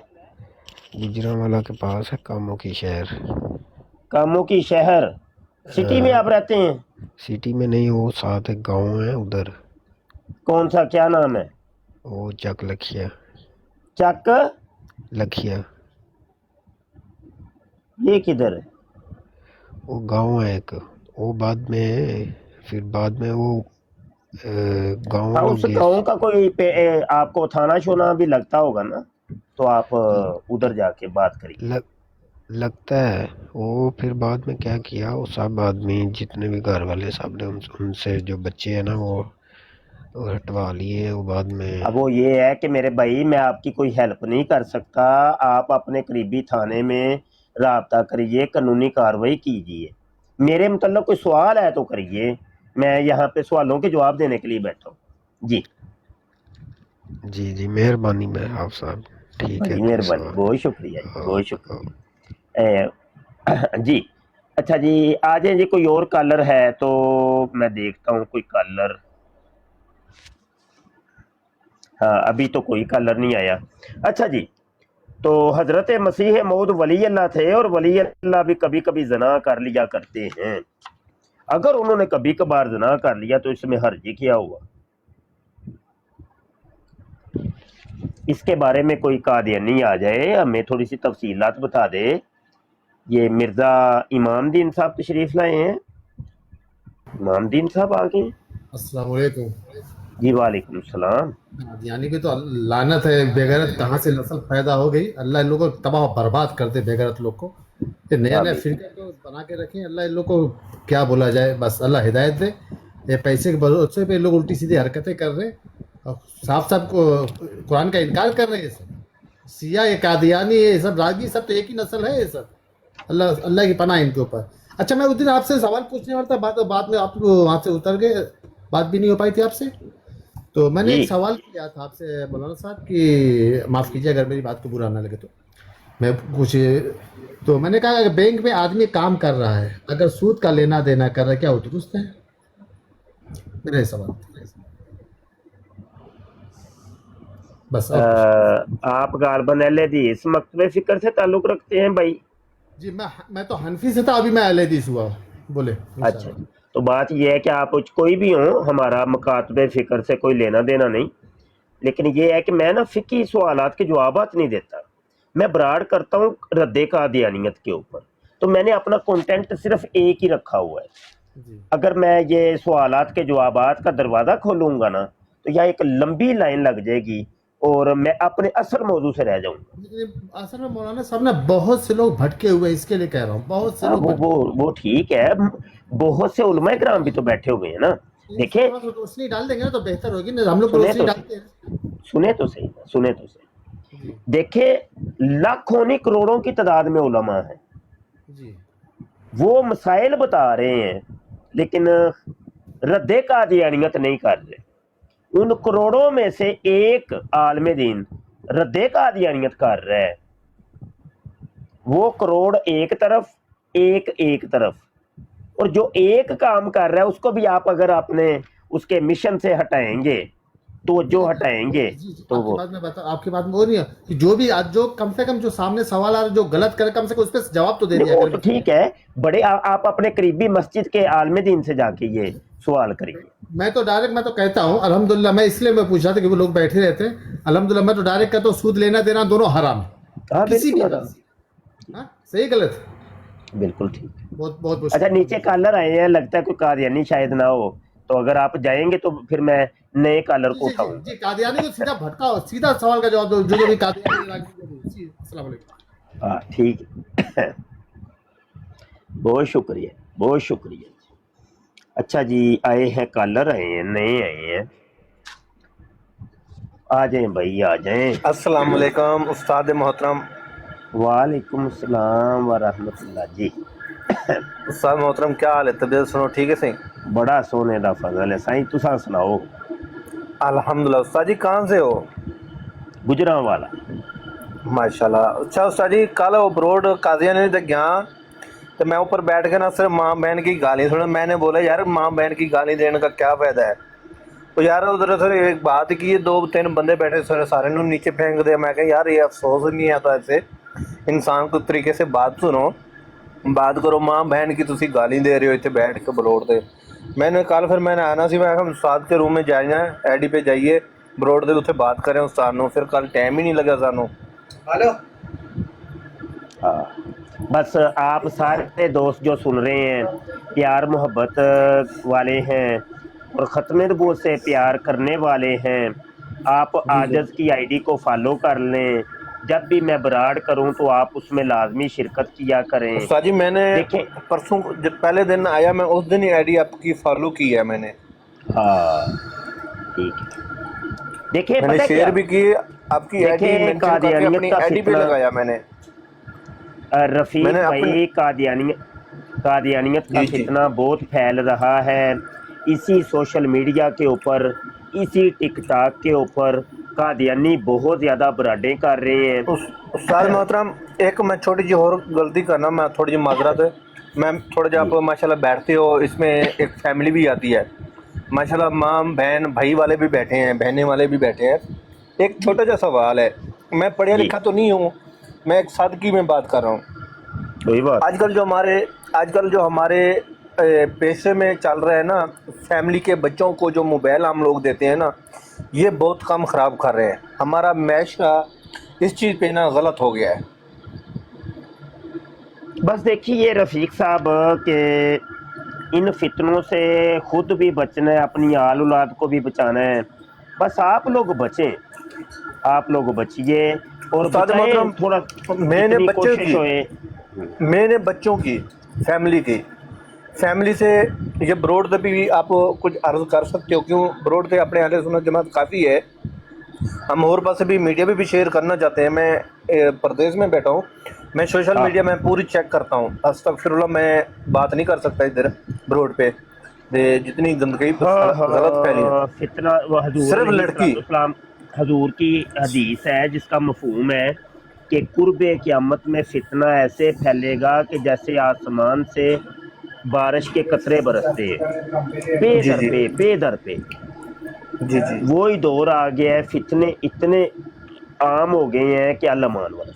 گجراں والا کے پاس ہے کاموں کی شہر.
کاموں کی شہر سٹی میں آپ رہتے ہیں؟
سٹی میں نہیں, وہ ساتھ ایک گاؤں ہے ادھر.
کون سا, کیا نام ہے؟
وہ چک لکھیا.
چک
لکھیا
یہ کدھر ہے؟
وہ گاؤں ہے ایک. وہ بعد میں پھر بعد میں وہ گاؤں
ہاں
والوں
اس
گیس
گاؤں کا کوئی آپ کو تھانہ شونا بھی لگتا ہوگا نا, تو آپ ادھر جا کے بات کریے.
لگتا ہے. وہ پھر بعد میں کیا کیا, وہ سب آدمی جتنے بھی گھر والے سب نے ان سے جو بچے ہیں نا وہ ہٹوا لیے. وہ بعد میں
اب وہ یہ ہے کہ میرے بھائی میں آپ کی کوئی ہیلپ نہیں کر سکتا, آپ اپنے قریبی تھانے میں رابطہ کریے, قانونی کارروائی کیجیے. میرے متعلق کوئی سوال ہے تو کریے, میں یہاں پہ سوالوں کے جواب دینے کے لیے بیٹھا ہوں. جی
جی جی مہربانی میں آپ صاحب. ٹھیک ہے
بڑی
کوئی
مہربانی,
سوال.
بہت شکریہ جی, بہت شکریہ. جی اچھا جی, آ جائیں جی. کوئی اور کالر ہے تو میں دیکھتا ہوں کوئی کالر. ہاں ابھی تو کوئی کالر نہیں آیا. اچھا جی, تو حضرت مسیح موعود ولی اللہ تھے, اور ولی اللہ بھی کبھی کبھی زنا کر لیا کرتے ہیں. اگر انہوں نے کبھی کبھار زنا کر لیا تو اس میں حرج کیا ہوا؟ اس کے بارے میں کوئی قادیانی آ جائے, ہمیں تھوڑی سی تفصیلات بتا دے. یہ مرزا امام دین صاحب تشریف لائے ہیں. امام دین صاحب آ گئے.
السلام علیکم.
جی وعلیکم السلام.
یعنی کہ تو لعنت ہے, بےغیرت کہاں سے نسل پیدا ہو گئی, اللہ ان لوگوں کو تباہ و برباد کر دے بےغیرت لوگ کو. یہ نیا نیا
آمین.
فرقہ کو بنا کے رکھیں, اللہ ان لوگ کو کیا بولا جائے, بس اللہ ہدایت دے. یہ پیسے کے بھروسے پہ لوگ الٹی سیدھی حرکتیں کر رہے ہیں, اور صاف صاف کو قرآن کا انکار کر رہے ہیں. सिया, ये कादियानी, ये सब रागी, सब तो एक ही नस्ल है ये सब। अल्लाह अल्लाह की पनाह इनके ऊपर। अच्छा, मैं उस दिन आपसे सवाल पूछने वाला था, बाद में आप वहाँ से उतर गए, बात भी नहीं हो पाई थी आपसे। तो मैंने
जी
एक सवाल किया था आपसे मौलाना साहब कि माफ़ कीजिए अगर मेरी बात को बुरा ना लगे तो, मैं कुछ, तो मैंने कहा अगर बैंक में आदमी काम कर रहा है, अगर सूद का लेना देना कर रहा है, क्या वो दुरुस्त है? मेरा ये सवाल था। बस और कुछ।
आप गालबन अहले हदीस मकतबे फिक्र से ताल्लुक़ रखते हैं भाई?
जी, मैं तो हनफी से था, अभी मैं अहले हदीस हुआ। बोले
अच्छा
इंशाल्लाह।
जी, तो बात यह है कि आप कोई भी हो, हमारा मकातबे फ़िक्र से कोई लेना देना नहीं, लेकिन ये है कि मैं ना फ़िकी सवालात के जवाबात नहीं देता, मैं बराड़ करता हूँ रद्द कादियानियत के ऊपर। तो मैंने अपना कंटेंट सिर्फ एक ही रखा हुआ है।
जी
अगर मैं ये सवालात के जवाबात का दरवाज़ा खोलूँगा ना, तो यहाँ एक लंबी लाइन लग जाएगी और मैं अपने असल मौजू से रह जाऊँगा।
लेकिन असल में मौलाना साहब ना बहुत से लोग भटके हुए हैं, इसके लिए कह रहा हूँ, बहुत से
हाँ,
लोग भटके।
वो ठीक है, बहुत से उलमा किराम भी तो बैठे हुए हैं ना। देखिए,
थोड़ा सा रोशनी डाल देंगे ना तो बेहतर होगी ना, हम लोग तो
सुने
रोशनी
तो
डालते हैं।
सुने तो सही, सुने तो सही।
जी
देखिए, लाखों नहीं करोड़ों की तादाद में उलमा है,
जी
वो मसाइल बता रहे हैं, लेकिन रद्द कादियानियत नहीं कर रहे। उन करोड़ों में से एक आलम दीन रद्द कादियानियत कर रहा है, वो करोड़ एक तरफ, एक तरफ, और जो एक काम कर रहा है उसको भी आप अगर अपने उसके मिशन से हटाएंगे, तो जो हटाएंगे,
जी जी,
तो
आपकी
वो
बात में बता, आपकी बात में वो नहीं है कि जो भी आज जो कम से कम जो सामने सवाल आ रहा है, जो गलत करे कम से कम उस पर जवाब तो दे
नहीं,
दिया
वो
करें।
तो ठीक है। बड़े आप अपने करीबी मस्जिद के आलम दीन से जाके ये सवाल करिए।
मैं तो कहता हूँ अल्हम्दुलिल्लाह, मैं इसलिए मैं पूछ रहा था कि वो लोग बैठे रहते हैं, अल्हम्दुलिल्लाह मैं तो डायरेक्ट कहता हूँ सूद लेना देना दोनों हराम है,
हाँ
किसी भी
बिल्कुल
हालत से। हाँ, सही गलत?
बिल्कुल ठीक।
बहुत बहुत बहुत
अच्छा,
शुक्रिया।
नीचे कॉलर आए हैं, लगता है कोई कादियानी शायद ना हो, तो अगर आप जाएंगे तो फिर मैं नए कॉलर
जी
को
जी जी
उठाऊंगा।
जी, कादियानी को सीधा भटकाओ, सीधा सवाल का जवाब दो, जो जो भी कादियानी रागी जी, अस्सलाम वालेकुम।
हाँ ठीक है। बहुत शुक्रिया, बहुत शुक्रिया। अच्छा जी, आए हैं कॉलर, आए हैं, नए आए हैं, आ जाएं भाई, आ जाएं।
अस्सलाम वालेकुम उस्ताद मोहतरम।
वालेकुम अस्सलाम व रहमतुल्लाह जी।
उस्ताद मोहतरम क्या हाल है, तबीयत सुनो ठीक है सही?
बड़ा सोने दा फजल है साईं, तुसा सुनाओ।
अल्हम्दुलिल्लाह। उस्ताद जी कहाँ से हो?
गुजरांवाला।
माशाल्लाह। अच्छा उस्ताद जी, कल वो ब्रोड कादियानी तक गया तो मैं ऊपर बैठ के ना सिर्फ माँ बहन की गाली सुना। मैंने बोला यार माँ बहन की गाली देने का क्या फ़ायदा है? तो यार उधर सर एक बात की, दो तीन बंदे बैठे सर, सारे ने नीचे फेंक दिया। मैं कहा यार ये अफसोस नहीं आता ऐसे इंसान को तरीके से बात सुनो, बात करो। माँ बहन की तुसी गाली दे रहे हो इतने बैठ के बरोड़ दे। मैंने कल फिर मैंने आना सी, मैं कहा उस्ताद के रूम में जाइए, एडी पे जाइए, बरोड़ दे उत्थे बात करें उस्ताद नो। फिर कल टाइम ही नहीं लगा सानू। हेलो
हाँ, बस आप सारे दोस्त जो सुन रहे हैं, प्यार मोहब्बत वाले हैं और ख़त्म नबूवत से प्यार करने वाले हैं, आप आजज़ की आईडी को फॉलो कर लें। जब भी मैं बराड़ करूं तो आप उसमें लाजमी शिरकत किया करें।
उस्ताद जी मैंने
देखें,
परसों जब पहले दिन आया मैं उस दिन ही आईडी आपकी फॉलो की है मैंने।
हाँ ठीक है। देखिए
मैंने
पता है
शेयर
क्या,
भी की आपकी आईडी
देखें
मेंशन करके
कादियानियत
अपनी
का
आईडी पे
फितना,
लगाया मैंने।
रफ़ीक
मैंने अपनी
भाई, कादियानियत का
जी जी
फितना बहुत फैल रहा है। इसी सोशल मीडिया के ऊपर, इसी टिकटॉक के ऊपर कादियानी बहुत ज़्यादा बराडें कर रहे हैं।
उस्ताद मोहतरम एक मैं छोटी जी और गलती करना, मैं थोड़ी जी माजरत है। मैं थोड़ा जब
जी
आप माशाल्लाह बैठते हो, इसमें एक फैमिली भी आती है माशाल्लाह, माँ बहन भाई वाले भी बैठे हैं, बहने वाले भी बैठे हैं। एक
जी
छोटा सा सवाल है, मैं पढ़ा
जी,
लिखा तो नहीं हूँ, मैं एक सादगी में बात कर रहा हूँ।
कोई बात
आजकल जो हमारे पैसे में चल रहा है ना, फैमिली के बच्चों को जो मोबाइल हम लोग देते हैं ना, ये बहुत कम ख़राब कर रहे हैं। हमारा मैशा इस चीज़ पे ना गलत हो गया है।
बस देखिए रफ़ीक साहब के इन फितनों से खुद भी बचना है, अपनी आल औलाद को भी बचाना है। बस आप लोग बचें, आप लोग बचिए और
उस्ताद
बचाएं,
मोहतरम
थोड़ा
मैंने
जितनी
बच्चों
कोशिश
की
होए।
मैंने बच्चों की फैमिली से ये ब्रोड पे भी आप कुछ अर्ज कर सकते हो? क्यों ब्रोड पे अपने अहले सुन्नत जमात काफ़ी है, ہم اور پاس بھی میڈیا بھی شیئر کرنا چاہتے ہیں. میں پردیس میں بیٹھا ہوں, میں سوشل میڈیا میں پوری چیک کرتا ہوں. استغفراللہ میں بات نہیں کر سکتا ادھر بروڈ پہ, جتنی گندگی
ہاں
غلط پھیلی ہے.
ہاں فتنہ وہ حضور
صرف
علیہ
لڑکی,
السلام حضور کی حدیث ہے جس کا مفہوم ہے کہ قرب قیامت میں فتنہ ایسے پھیلے گا کہ جیسے آسمان سے بارش کے قطرے برستے ہیں, پے
جی
در
جی
پہ پے در پہ.
جی جی
وہی دور آ گیا ہے, فتنے اتنے عام ہو گئے ہیں کہ اللہ مان والا.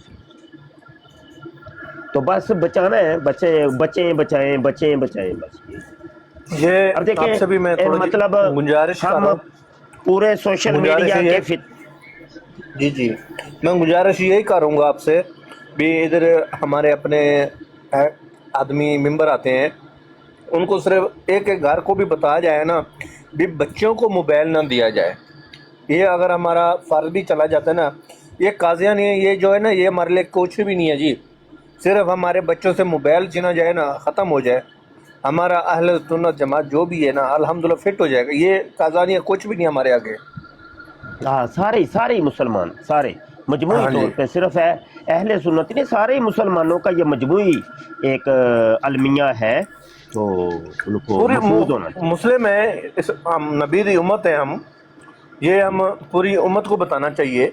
تو بس بچانا ہے, بچیں بچائیں بس.
یہ
اب
آپ سے بھی میں
دیکھیں
تھوڑا جی
مطلب
گنجائش کر
ہم
رہا ہوں.
پورے سوشل
گنجائش
میڈیا
یہ,
کے
جی جی میں گزارش یہی کروں گا آپ سے بھی, ادھر ہمارے اپنے آدمی ممبر آتے ہیں, ان کو صرف ایک ایک گھر کو بھی بتایا جائے نا بھی بچوں کو موبائل نہ دیا جائے. یہ اگر ہمارا فرض بھی چلا جاتا ہے نا, یہ قاضیان یہ جو ہے نا یہ ہمارے لیے کچھ بھی نہیں ہے جی. صرف ہمارے بچوں سے موبائل چھینا جائے نا, ختم ہو جائے, ہمارا اہل سنت جماعت جو بھی ہے نا الحمدللہ فٹ ہو جائے گا. یہ قاضیان کچھ بھی نہیں ہمارے آگے.
ہاں سارے مسلمان سارے مجموعی
ہاں
طور
جی,
پہ, صرف ہے اہل سنت نہیں, سارے مسلمانوں کا یہ مجموعی ایک المیہ ہے, تو ان کو
پوری
مفروض ہونا چاہیے.
مسلم ہے, اس ہم نبی دی امت ہے, یہ ہم پوری امت کو بتانا چاہیے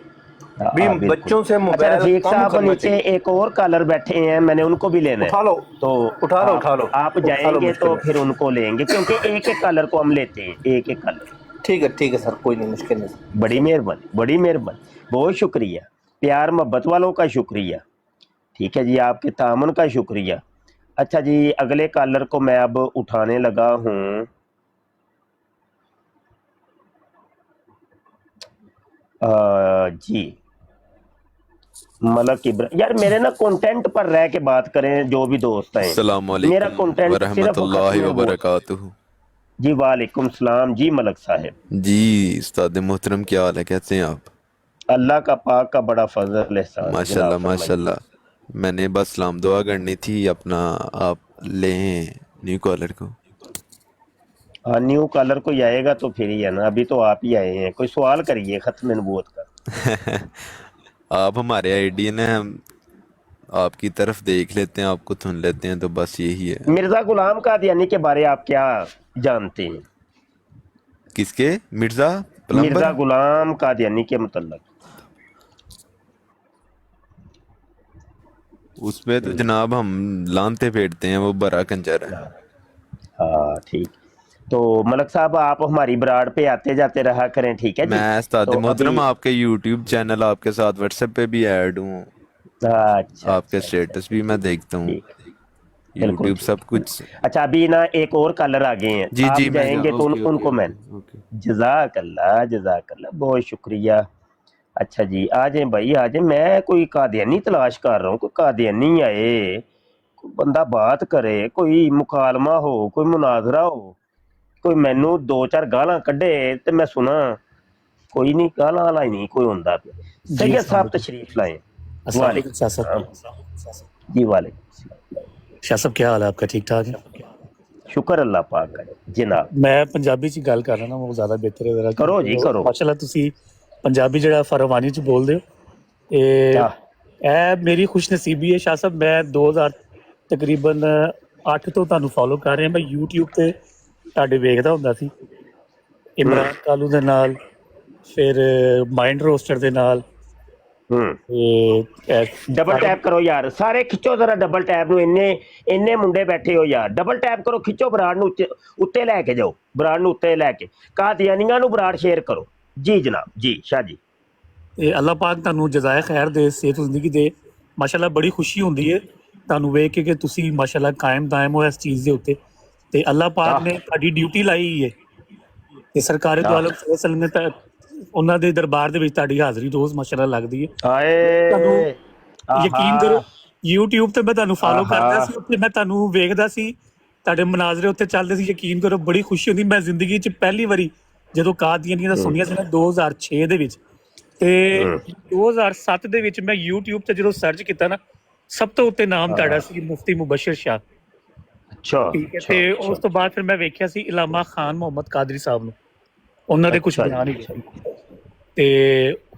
بھی
ہاں بالکل.
بچوں سے
اچھا
موبائل
رفیق
کم
صاحب,
کرنا
نیچے
چاہیے.
ایک اور کالر بیٹھے ہیں, میں نے ان کو بھی لینا ہے,
اٹھا لو
تو
اٹھا لو اٹھا لو
آپ
اٹھا
جائیں
لو
گے
مشکل
تو
نہیں.
پھر ان کو لیں گے, کیونکہ ایک ایک کالر کو ہم لیتے ہیں, ایک ایک کالر.
ٹھیک ہے سر, کوئی نہیں, مشکل نہیں.
بڑی مہربانی, بڑی مہربانی, بہت شکریہ, پیار محبت والوں کا شکریہ. ٹھیک ہے جی, آپ کے تعاون کا شکریہ. اچھا جی, اگلے کالر کو میں اب اٹھانے لگا ہوں. جی ملک یار میرے نا کنٹینٹ پر رہ کے بات کریں جو بھی دوست ہیں,
السلام
میرا
علیکم
کنٹینٹ
ورحمۃ
صرف
اللہ
ختم نبوت.
وبرکاتہ.
جی وعلیکم السلام جی ملک صاحب.
جی استاد محترم, کیا حال ہے, کیسے ہیں آپ؟
اللہ کا پاک کا بڑا فضل احسان ہے
ماشاء اللہ
جناب,
ماشاء
فرمائیے.
اللہ. میں نے بس سلام دعا کرنی تھی اپنا, آپ لیں نیو کالر کو.
ہاں نیو کالر کوئی آئے گا تو پھر ہی ہے نا, ابھی تو آپ ہی آئے ہیں. کوئی سوال کریے ختم نبوت کا.
آپ ہمارے آئیڈین ہیں, ہم آپ کی طرف دیکھ لیتے ہیں, آپ کو سن لیتے ہیں, تو بس یہی ہے.
مرزا غلام قادیانی کے بارے آپ کیا جانتے ہیں؟
کس کے؟ مرزا پلمبر.
مرزا غلام قادیانی کے متعلق.
اس پہ تو جناب ہم لانتے پھیرتے ہیں, وہ بڑا کنجر ہے.
ہاں ٹھیک, تو ملک صاحب آپ ہماری براڈ پہ آتے جاتے رہا کریں, ٹھیک ہے جی.
میں استاد
تو ابھی
محترم آپ کے یوٹیوب چینل آپ کے ساتھ واٹس ایپ پہ بھی ایڈ ہوں,
اچھا
آپ کے
اچھا اچھا
اسٹیٹس بھی میں دیکھتا ہوں,
ٹھیک, بالکل
یوٹیوب سب
ٹھیک.
کچھ.
اچھا ابھی نا ایک اور کالر آ گئے ہیں,
جی
آپ
جی میں
جائیں گے تو
اوکے
ان
اوکے
کو میں,
اوکے اوکے.
جزاک اللہ بہت شکریہ. اچھا جی آ جائیں بھائی آ جائیں, میں کوئی قادیانی تلاش کر رہا ہوں, کوئی قادیانی آئے, کوئی بندہ بات کرے, کوئی مکالمہ ہو, کوئی مناظرہ ہو, کوئی مینو دو چار گالاں کڈے تے میں سنا. کوئی نہیں, گالاں والا ہی نہیں کوئی ہوندا پیا.
جی
سید
السلام
صاحب
علیکم.
تشریف لائیں.
السلام علیکم
وعلیکم
شاہ صاحب.
السلام جی وعلیکم السلام.
شاہ صاحب کیا حال ہے آپ کا, ٹھیک ٹھاک ہے؟
شکر اللہ پاک کا جناب.
ਮੈਂ ਪੰਜਾਬੀ 'ਚ ਗੱਲ ਕਰ ਲੈਣਾ, ਉਹ ਜ਼ਿਆਦਾ ਬਿਹਤਰ ਹੈ ਜ਼ਰਾ,
ਕਰੋ ਜੀ ਕਰੋ.
ਮਾਸ਼ਾਅੱਲਾ ਤੁਸੀਂ ਪੰਜਾਬੀ ਜਿਹੜਾ ਫਰਵਾਨੀ 'ਚ ਬੋਲਦੇ ਹੋ, ਤੇ
ਆਹ
ਇਹ ਮੇਰੀ ਖੁਸ਼ਨਸੀਬੀ ਹੈ ਸ਼ਾਹ ਸਾਹਿਬ. ਮੈਂ 2000 ਤਕਰੀਬਨ 8 ਤੋਂ ਤੁਹਾਨੂੰ ਫੋਲੋ ਕਰ ਰਿਹਾ. ਮੈਂ YouTube ਤੇ ਤੁਹਾਡੇ ਵੇਖਦਾ ਹੁੰਦਾ ਸੀ, ਇਮਰਾਨ ਕਾਲੂ ਦੇ ਨਾਲ, ਫਿਰ ਮਾਈਂਡ ਰੋਸਟਰ ਦੇ ਨਾਲ, ਤੇ
ਡਬਲ ਟੈਪ ਕਰੋ ਯਾਰ, ਸਾਰੇ ਖਿੱਚੋ ਜ਼ਰਾ ਡਬਲ ਟੈਪ ਨੂੰ. ਇੰਨੇ ਮੁੰਡੇ ਬੈਠੇ ਹੋ ਯਾਰ, ਡਬਲ ਟੈਪ ਕਰੋ, ਖਿੱਚੋ ਬਰਾੜ ਨੂੰ ਉੱਤੇ ਲੈ ਕੇ ਜਾਓ, ਬਰਾੜ ਨੂੰ ਉੱਤੇ ਲੈ ਕੇ, ਕਾਦੀਆਨੀਆਂ ਨੂੰ ਬਰਾੜ ਸ਼ੇਅਰ ਕਰੋ. ਜੀ ਜਨਾਬ, ਜੀ ਸ਼ਾਹ ਜੀ.
ਤੇ ਅੱਲਾਹ ਪਾਕ ਤੁਹਾਨੂੰ ਜਜ਼ਾਏ ਖੈਰ ਦੇ, ਸਿਹਤ ਜ਼ਿੰਦਗੀ ਦੇ. ਮਾਸ਼ਾਅੱਲਾ ਬੜੀ ਖੁਸ਼ੀ ਹੁੰਦੀ ਹੈ ਤੁਹਾਨੂੰ ਵੇਖ ਕੇ ਕਿ ਤੁਸੀਂ ਮਾਸ਼ਾਅੱਲਾ ਕਾਇਮ ਦਾਇਮ ਹੋ ਇਸ ਚੀਜ਼ ਦੇ ਉੱਤੇ, ਤੇ ਅੱਲਾਹ ਪਾਕ ਨੇ ਤੁਹਾਡੀ ਡਿਊਟੀ ਲਾਈ ਹੋਈ ਹੈ, ਤੇ ਸਰਕਾਰੇ ਦੋ ਆਲਮ ਸੱਲੱਲਾਹੁ ਅਲੈਹਿ ਵਸੱਲਮ ਨੇ ਤਾਂ ਉਹਨਾਂ ਦੇ ਦਰਬਾਰ ਦੇ ਵਿੱਚ ਤੁਹਾਡੀ ਹਾਜ਼ਰੀ ਰੋਜ਼ ਮਾਸ਼ਾਅੱਲਾ ਲੱਗਦੀ ਹੈ. ਤੁਹਾਨੂੰ
ਹਾਏ
ਯਕੀਨ ਕਰੋ, YouTube ਤੇ ਮੈਂ ਤੁਹਾਨੂੰ ਫਾਲੋ ਕਰਦਾ
ਆਹਾ
ਸੀ, ਉੱਥੇ ਮੈਂ ਤੁਹਾਨੂੰ ਵੇਖਦਾ ਸੀ, ਤੁਹਾਡੇ ਮਨਾਜ਼ਰੇ ਉੱਤੇ ਚੱਲਦੇ ਸੀ. ਯਕੀਨ ਕਰੋ ਬੜੀ ਖੁਸ਼ੀ ਹੁੰਦੀ. ਮੈਂ ਜ਼ਿੰਦਗੀ 'ਚ ਪਹਿਲੀ ਵਾਰੀ ਜਦੋਂ ਕਾਦੀਆਨੀਆਂ ਦਾ ਸੁਣਿਆ ਸੀ ਨਾ 2006 ਦੇ ਵਿੱਚ, ਤੇ 2007 ਦੇ ਵਿੱਚ ਮੈਂ YouTube ਤੇ ਜਦੋਂ ਸਰਚ ਕੀਤਾ ਨਾ, ਸਭ ਤੋਂ ਉੱਤੇ ਨਾਮ ਤੁਹਾਡਾ ਸੀ, ਮੁਫਤੀ ਮੁਬਸ਼ਰ ਸ਼ਾਹ.
ਅੱਛਾ
ਠੀਕ ਹੈ, ਤੇ ਉਸ ਤੋਂ ਬਾਅਦ ਫਿਰ ਮੈਂ ਵੇਖਿਆ ਸੀ ਇਲਾਮਾ ਖਾਨ ਮੁਹੰਮਦ ਕਾਦਰੀ ਸਾਹਿਬ ਨੂੰ, ਉਹਨਾਂ ਦੇ ਕੁਝ ਬਿਆਨ ਹੀ ਸੀ. ਤੇ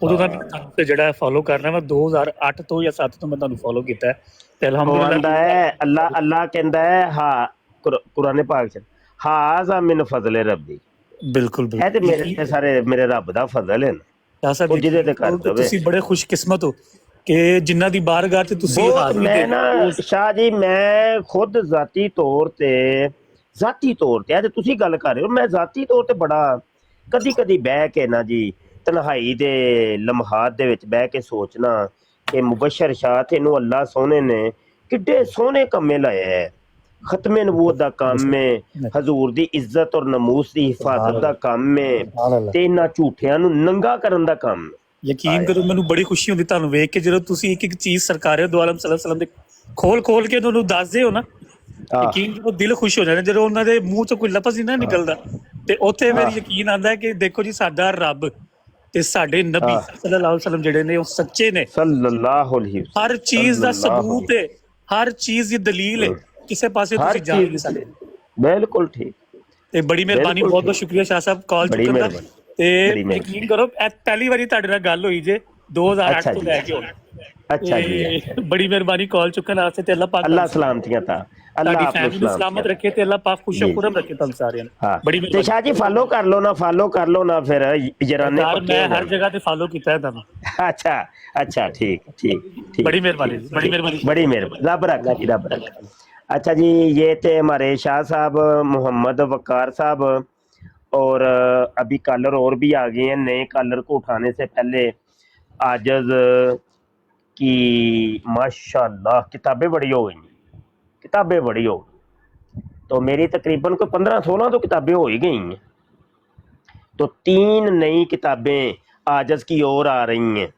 ਉਦੋਂ ਦਾ ਮੈਂ ਤੁਹਾਨੂੰ ਤੇ ਜਿਹੜਾ ਫੋਲੋ ਕਰ ਰਿਹਾ ਮੈਂ 2008 ਤੋਂ ਜਾਂ 7 ਤੋਂ ਮੈਂ ਤੁਹਾਨੂੰ ਫੋਲੋ ਕੀਤਾ ਹੈ ਤੇ
ਉਹ
ਅਲਹਮਦੁਲਿਲਾ
ਆਂਦਾ ਹੈ ਅੱਲਾ ਕਹਿੰਦਾ ਹੈ ਹਾਂ ਕੁਰਾਨ ਪਾਕ ਚ ਹਾਜ਼ਾ ਮਿਨ ਫਜ਼ਲ ਰੱਬੀ
ਬਿਲਕੁਲ
ਹੈ ਤੇ ਮੇਰੇ
ਬਿਲਕੁਲ
ਤੇ ਸਾਰੇ ਮੇਰੇ ਰੱਬ ਦਾ ਫਜ਼ਲ ਹੈ ਨਾ
ਸ਼ਾਹ ਸਾਹਿਬ
ਉਹ ਜਿਹਦੇ ਤੇ ਕਰ
ਯਕੀਨ ਕਰੋ
ਦਵੇ
ਤੁਸੀਂ ਬੜੇ ਖੁਸ਼ਕਿਸਮਤ ਹੋ ਕਿ ਜਿਨ੍ਹਾਂ ਦੀ ਬਾਰਗਾਹ ਤੇ ਤੁਸੀਂ
ਬਹੁਤ
ਹਾਜ਼ਰੀ
ਮੈਂ
ਦੇ
ਨਾ
ਰਹੇ ਹੋ
ਸ਼ਾਹ ਜੀ ਮੈਂ ਖੁਦ ਜ਼ਾਤੀ ਤੌਰ ਤੇ ਤੇ ਤੁਸੀਂ ਗੱਲ ਕਰ ਰਹੇ ਹੋ ਮੈਂ ਜ਼ਾਤੀ ਤੌਰ ਤੇ ਬੜਾ ਕਦੀ ਬਹਿ ਕੇ ਨਾ ਜੀ ਤਨਹਾਈ ਦੇ ਲਮਹਾਤ ਦੇ ਵਿੱਚ ਬਹਿ ਕੇ ਸੋਚਣਾ ਕਿ ਮੁਬਸ਼ਰ ਸ਼ਾਹ ਤੇ ਇਹਨੂੰ ਅੱਲਾ ਸੋਹਣੇ ਨੇ ਕਿੱਡੇ ਸੋਹਣੇ ਕੰਮੇ ਲਾਏ ਹੈ ਖਤਮੇ ਨਬੂਵਤ ਦਾ ਕੰਮ ਹੈ ਹਜ਼ੂਰ ਦੀ ਇੱਜ਼ਤ ਔਰ ਨਮੂਸ ਦੀ ਹਿਫਾਜ਼ਤ ਦਾ ਕੰਮ ਹੈ ਤੇ ਇਹਨਾਂ ਝੂਠਿਆਂ ਨੂੰ ਨੰਗਾ ਕਰਨ ਦਾ ਕੰਮ ਹੈ
ਯਕੀਨ ਕਰੋ ਮੈਨੂੰ ਬੜੀ ਖੁਸ਼ੀ ਹੁੰਦੀ ਤੁਹਾਨੂੰ ਵੇਖ ਕੇ ਜਦੋਂ ਤੁਸੀਂ ਇੱਕ ਚੀਜ਼ ਸਰਕਾਰੇ ਦੋ ਆਲਮ ਸੱਲੱਲਾਹੁ ਅਲੈਹਿ ਵਸੱਲਮ ਦੇ ਖੋਲ ਕੇ ਤੁਹਾਨੂੰ ਦੱਸਦੇ ਹੋ ਨਾ ਯਕੀਨ ਕਰੋ ਦਿਲ ਖੁਸ਼ ਹੋ ਜਾਂਦਾ ਜਦੋਂ ਉਹਨਾਂ ਦੇ ਮੂੰਹ ਤੋਂ ਕੋਈ ਲਫ਼ਜ਼ ਨਹੀਂ ਨਾ ਨਿਕਲਦਾ ਤੇ ਉੱਥੇ ਮੇਰੀ ਯਕੀਨ ਆਉਂਦਾ ਹੈ ਕਿ ਦੇਖੋ ਜੀ ਸਾਡਾ ਰੱਬ ਤੇ ਸਾਡੇ ਨਬੀ ਸੱਲੱਲਾਹੁ ਅਲੈਹਿ ਵਸੱਲਮ ਜਿਹੜੇ ਨੇ ਉਹ ਸੱਚੇ ਨੇ
ਸੱਲੱਲਾਹੁ ਅਲੈਹਿ ਵਸੱਲਮ
ਹਰ ਚੀਜ਼ ਦਾ ਸਬੂਤ ਹੈ ਹਰ ਚੀਜ਼ ਦੀ ਦਲੀਲ ਹੈ ਕਿਸੇ ਪਾਸੇ ਤੁਸੀਂ ਜਾ ਨਹੀਂ ਸਕਦੇ
ਬਿਲਕੁਲ ਠੀਕ
ਤੇ ਬੜੀ ਮਿਹਰਬਾਨੀ ਬਹੁਤ ਬਹੁਤ ਸ਼ੁਕਰੀਆ ਸ਼ਾਹ ਸਾਹਿਬ ਕਾਲ ਚੁੱਕਣ ਦਾ ਤੇ ਯਕੀਨ ਕਰੋ ਇਹ ਪਹਿਲੀ ਵਾਰੀ ਤੁਹਾਡੇ ਨਾਲ ਗੱਲ ਹੋਈ ਜੇ 2008 ਤੋਂ ਲੈ ਕੇ ਹੁਣ
ਅੱਛਾ ਜੀ
ਬੜੀ ਮਿਹਰਬਾਨੀ ਕਾਲ ਚੁੱਕਣ ਵਾਸਤੇ ਤੇ ਅੱਲਾਹ ਪਾਕ
ਅੱਲਾਹ ਸਲਾਮਤੀਆਂ ਤਾਂ ਅੱਲਾਹ
ਤੁਹਾਡੀ
ਆਪ ਨੂੰ
ਫੈਮਿਲੀ ਸਲਾਮਤ ਰੱਖੇ ਤੇ ਅੱਲਾਹ ਪਾਕ ਖੁਸ਼ਖੁਰਮ ਰੱਖੇ ਤੁਹਾਨੂੰ ਸਾਰਿਆਂ ਨੂੰ
ਹਾਂ
ਬੜੀ
ਤੇ
ਮਿਹਰਬਾਨੀ
ਸ਼ਾਹ ਜੀ ਫਾਲੋ ਕਰ ਲਓ ਨਾ ਫਿਰ ਜਰਾਨੇ
ਯਾਰ
ਪੱਕੇ
ਮੈਂ
ਹੋ
ਹਰ ਜਗ੍ਹਾ ਤੇ ਫਾਲੋ ਕੀਤਾ ਹੈ ਤੁਹਾਨੂੰ
अच्छा ठीक
बड़ी मेहरबानी
बड़ी मेहरबानी रब रखा जी रब रखा अच्छा जी ये थे हमारे शाह साहब मोहम्मद वकार साहब और अभी कॉलर और भी आ गए हैं नए कॉलर को उठाने से पहले आजज की माशाल्लाह किताबें बड़ी हो गई तो मेरी तकरीबन कोई 15-16 तो किताबें हो ही गई हैं तो 3 नई किताबें आजज की ओर आ रही हैं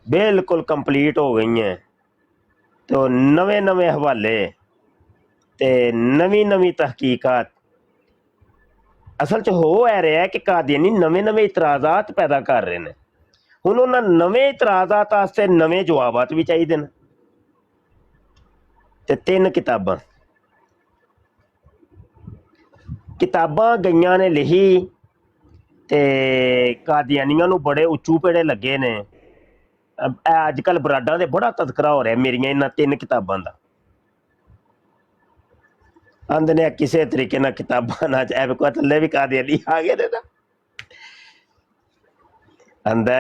बिल्कुल कंप्लीट हो गई हैं तो नवे हवाले ते नवी तहकीकात असल च हो रहा है कि कादियानी नवे इतराज़ात पैदा कर रहे हैं हुण उन्हां नवे इतराज़ात वास्ते नवे जवाबात भी चाहिए ने ते 3 किताबां गईयां ने लिखी ते कादियानियां नूं बड़े उच्चू पेड़े लगे ने अजकल बराडां दे बड़ा तज़करा हो रहा है मेरियां इन्हां 3 किताबां दा आंदे ने किसी तरीके नाल किताबां ना चाहे कोई थल्ले भी कादियानी आ गए ने ना आंदा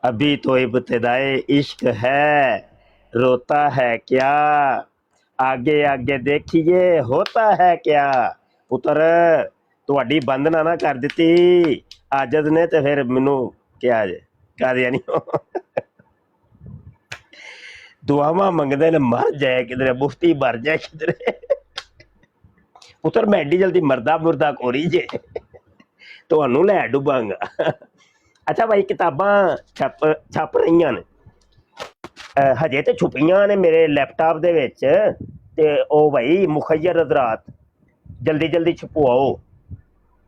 अभी तो इब्तिदाए इश्क है रोता है क्या आगे आगे देखिए होता है क्या पुत्र ਤੁਹਾਡੀ ਬੰਦ ਨਾ ਕਰ ਦਿੱਤੀ ਆਜਜ਼ ਨੇ ਤੇ ਫਿਰ ਮੈਨੂੰ ਕਿਹਾ ਜੇ ਕਾਦੀਆਨੀ ਦੁਆਵਾਂ ਮੰਗਦੇ ਨੇ ਮਰ ਜਾਏ ਕਿਧਰੇ ਮੁਫਤੀ ਮਰ ਜਾਏ ਕਿਧਰੇ ਪੁੱਤਰ ਮੈਂ ਐਡੀ ਜਲਦੀ ਮਰਦਾ ਕੋਰੀ ਜੇ ਤੁਹਾਨੂੰ ਲੈ ਡੁੱਬਾਂਗਾ ਅੱਛਾ ਭਾਈ ਕਿਤਾਬਾਂ ਛਪ ਰਹੀਆਂ ਨੇ ਹਜੇ ਤੇ ਛੁਪੀਆਂ ਨੇ ਮੇਰੇ ਲੈਪਟਾਪ ਦੇ ਵਿੱਚ ਤੇ ਉਹ ਭਾਈ ਮੁਖੱਯਰ ਹਜ਼ਰਾਤ ਜਲਦੀ ਛਪਵਾਓ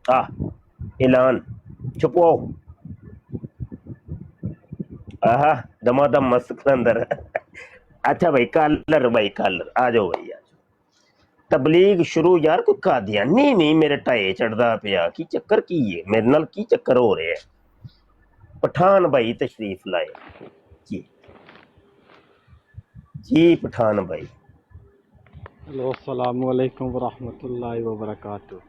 ऐलान छुपवाओ दमादम मस्त अंदर अच्छा भाई कलर आ जाओ भाई तबलीग शुरू यार कोई कादियानी नहीं मेरे टाए चढ़दा पिया की चक्कर की है मेरे नाल की चक्कर हो रहा है पठान भाई तशरीफ लाए जी पठान भाई
हेलो अस्सलाम वालेकुम वरहमतुल्लाहि वबरकातुहू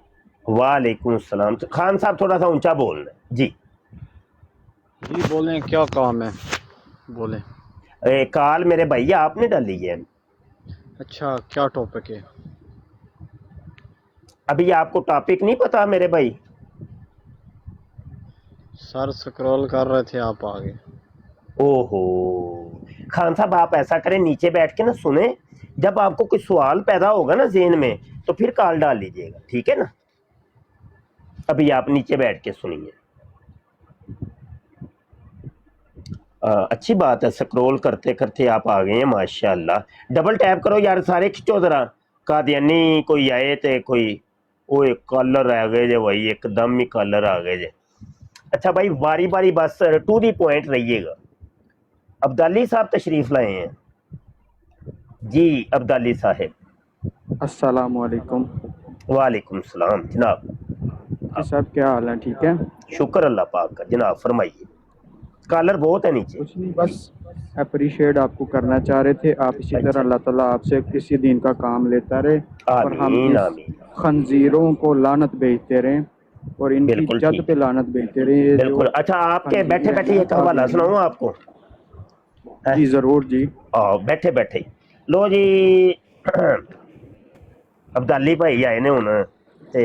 वालेकुम सलाम खान साहब थोड़ा सा ऊंचा बोलना जी
बोलें क्या काम है बोलें
कॉल मेरे भैया आपने डाली है
अच्छा क्या टॉपिक है
अभी आपको टॉपिक नहीं पता मेरे भाई
सर स्क्रॉल कर रहे थे आप आगे
ओहो खान साहब आप ऐसा करें नीचे बैठ के ना सुने जब आपको कोई सवाल पैदा होगा ना ज़हन में तो फिर कॉल डाल लीजिएगा ठीक है ना अभी आप नीचे बैठ के सुनिए अच्छी बात है स्क्रॉल करते करते आप आ गए हैं माशाल्लाह डबल टैप करो यार सारे खिंचो जरा कादियानी कोई आए तो कोई ओए कॉलर आ गए जे भाई एकदम ही कॉलर आ गए जे अच्छा भाई बारी बारी बस टू दी पॉइंट रहिएगा अब्दाली साहब तशरीफ लाए हैं जी अब्दाली साहब
अस्सलाम वालेकुम
वालेकुम सलाम जनाब
मुफ्ती साहब क्या हाल है? ठीक है?
शुक्र अल्लाह पाक का। जनाब फरमाइए, कॉलर बहुत है नीचे।
कुछ नहीं, बस अप्रिशिएट आपको करना चाह रहे थे। आप इसी तरह अल्लाह ताला आपसे किसी दिन का काम लेता रहे और हम
आमीन
इस
आमीन।
खंजीरों को लानत भेजते रहें और इनकी
बिल्कुल
जद
ठीक,
पे लानत भेजते रहें। ये
बिल्कुल।
जो
अच्छा, आपके
खंजीर
बैठे
है
बैठे
ना
एक हवाला
कादियानी,
सुनाऊं आपको? हैं?
जी ज़रूर जी।
बैठे बैठे लो जी। अब्दाली भाई आए ने हुण ते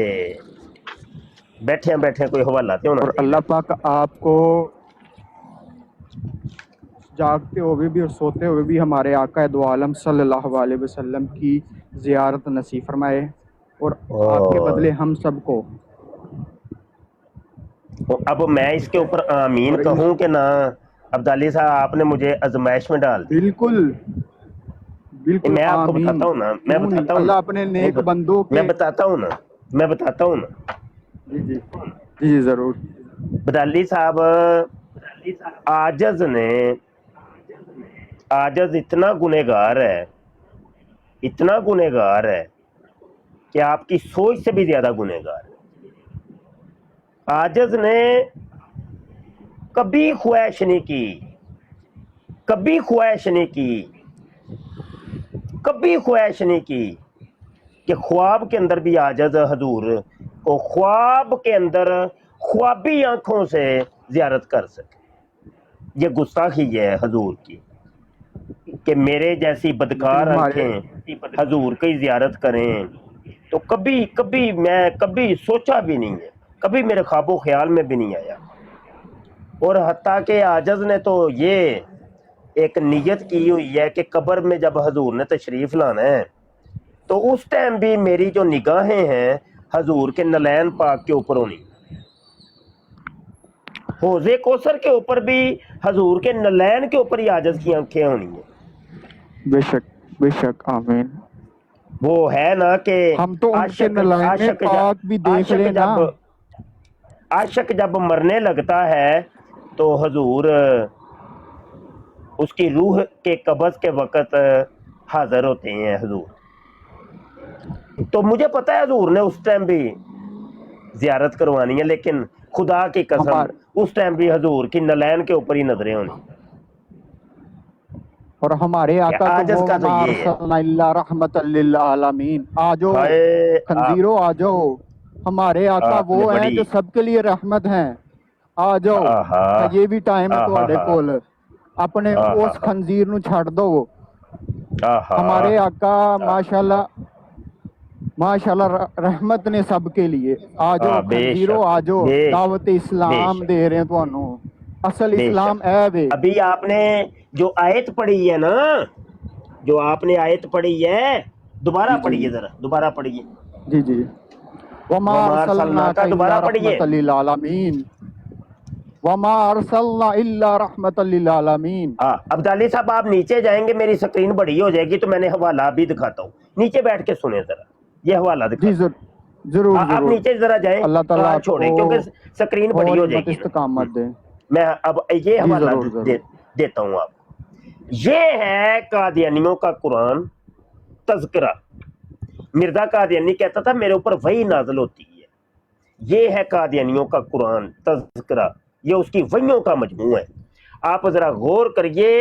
बैठे बैठे कोई हवाला ते होना
और
चाहिए।
अल्लाह पाक आपको जागते हुए भी और सोते हुए भी हमारे आका दो आलम सल्लल्लाहु अलैहि वसल्लम की ज़ियारत नसीब फरमाए और आपके
और
बदले हम सबको।
अब मैं इसके ऊपर आमीन
और
कहूं कि ना? अब्दाली साहब, आपने मुझे आजमाइश में डाल दिया।
बिल्कुल बिल्कुल
मैं आपको
आमीन,
बताता हूँ ना, मैं
क्यों नहीं?
बताता हूँ ना,
अल्लाह अपने
नहीं
नेक बंदों के।
मैं बताता हूँ ना, मैं बताता हूँ ना।
जी जी जी जी ज़रूर।
बदाली साहब, आजज इतना गुनहगार है, इतना गुनहगार है कि आपकी सोच से भी ज्यादा गुनहगार है। आजज ने कभी ख्वाहिश नहीं की, कभी ख्वाहिश नहीं की, कभी ख्वाहिश नहीं की कि ख्वाब के अंदर भी आजज हजूर को ख्वाब के अंदर ख्वाबी आंखों से जियारत कर सके। ये गुस्ताखी है हजूर की कि मेरे जैसी
लेकिन
बदकार
हमारे
आंखें हजूर की जियारत करें। तो कभी कभी मैं कभी सोचा भी नहीं है, कभी मेरे ख्वाबो ख्याल में भी नहीं आया। और हत्ता के आजज ने तो ये एक नियत की हुई है कि कब्र में जब हजूर ने तशरीफ लाना है तो उस टाइम भी मेरी जो निगाहें हैं हजूर के नलैन पाक के ऊपर होनी, हौजे कौसर के ऊपर भी हजूर के नलैन के ऊपर ही आजज की आंखें होनी है।
बेशक आमीन।
वो है ना कि
हम तो उनके
आशिक
नलायने
आशिक
पाक भी देख
आशिक
लेना।
आशिक जब मरने लगता है तो हजूर उसकी रूह के कब्ज़ के वक़्त हाजिर होते हैं हजूर। तो मुझे पता है हजूर ने उस टाइम भी जियारत करवानी है, लेकिन खुदा की कसम
हमारे
उस टाइम भी हजूर की नलैन के ऊपर ही नजरें होनी।
और हमारे
क्या
आका तो
आजज
वो
का तो
वमा
ये है।
अरसलना इल्ला रहमतल लिल आलमीन। आ जाओ
हाय,
खंजीरों, आ जाओ। हमारे आका
आपने
वो हैं
बड़ी
जो सबके लिए रहमत हैं। आ जाओ,
आहा
ये भी टाइम है
आहा
ਤੁਹਾਡੇ ਕੋਲ। अपने
आहा
उस खंजीर ਨੂੰ ਛੱਡ दो।
आहा
हमारे आका माशाल्लाह माशाल्लाह रहमत ने सबके लिए। आ जाओ खंजीरों, आ जाओ। दावत इस्लाम
बेशक
दे रहे हैं ਤੁਹਾਨੂੰ। असल
बेशक।
इस्लाम है वे।
अभी आपने जो आयत पढ़ी है ना, जो आपने आयत पढ़ी है, दोबारा
जी जी
पढ़िए, जरा दोबारा पढ़िए।
जी जी। वमा
वमा
अरसलना
अरसलना का
का
दोबारा
इल्ला
पढ़िए।
रहमतल लिल आलमीन। वमा अरसलना इल्ला रहमतल लिल आलमीन।
हाँ, अब्दाली साहब आप नीचे जाएंगे, मेरी स्क्रीन बड़ी हो जाएगी तो मैंने हवाला भी दिखाता हूँ। नीचे बैठ के सुने जरा, ये हवाला
जी
दिखा।
जरूर
आप
जरूर।
नीचे जरा जाएं,
अल्लाह ताला
कान छोड़ें
आपको
क्योंकि स्क्रीन बड़ी
और
हो
हिम्मत
जाएगी ना।
इस्तकामत दे।
मैं अब ये
जी
हवाला
जरूर जरूर।
देता हूँ आपको। ये है कादियानियों का कुरान तज़किरा। मिर्जा कादियानी कहता था मेरे ऊपर वही नाज़िल होती है। ये है कादियानियों का कुरान तज़किरा, ये उसकी वहियों का मजमू है। आप जरा गौर करिए,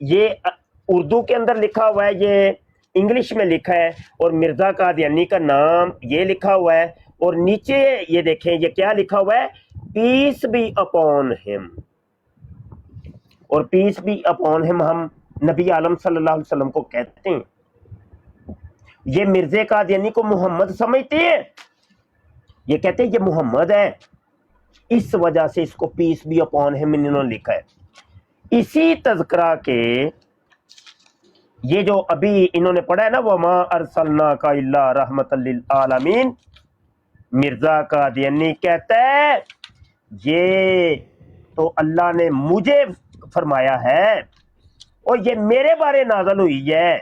ये उर्दू के अंदर लिखा हुआ है, ये इंग्लिश में लिखा है, और मिर्जा कादियानी का नाम ये लिखा हुआ है, और नीचे ये देखें ये क्या लिखा हुआ है, पीस बी अपॉन हिम। और पीस बी अपॉन हिम हम नबी आलम सल्लल्लाहु अलैहि वसल्लम को कहते हैं। ये मिर्जे कादियानी को मोहम्मद समझते हैं, ये कहते हैं ये मोहम्मद है, इस वजह से इसको पीस बी अपॉन हिम इन्होंने लिखा है। इसी तज़किरा के ये जो अभी इन्होंने पढ़ा है ना, वमा अरसलना का इल्ला रहमतल लिल आलमीन, मिर्जा कादियानी कहता है ये तो अल्लाह ने मुझे फरमाया है और ये मेरे बारे नाज़िल हुई है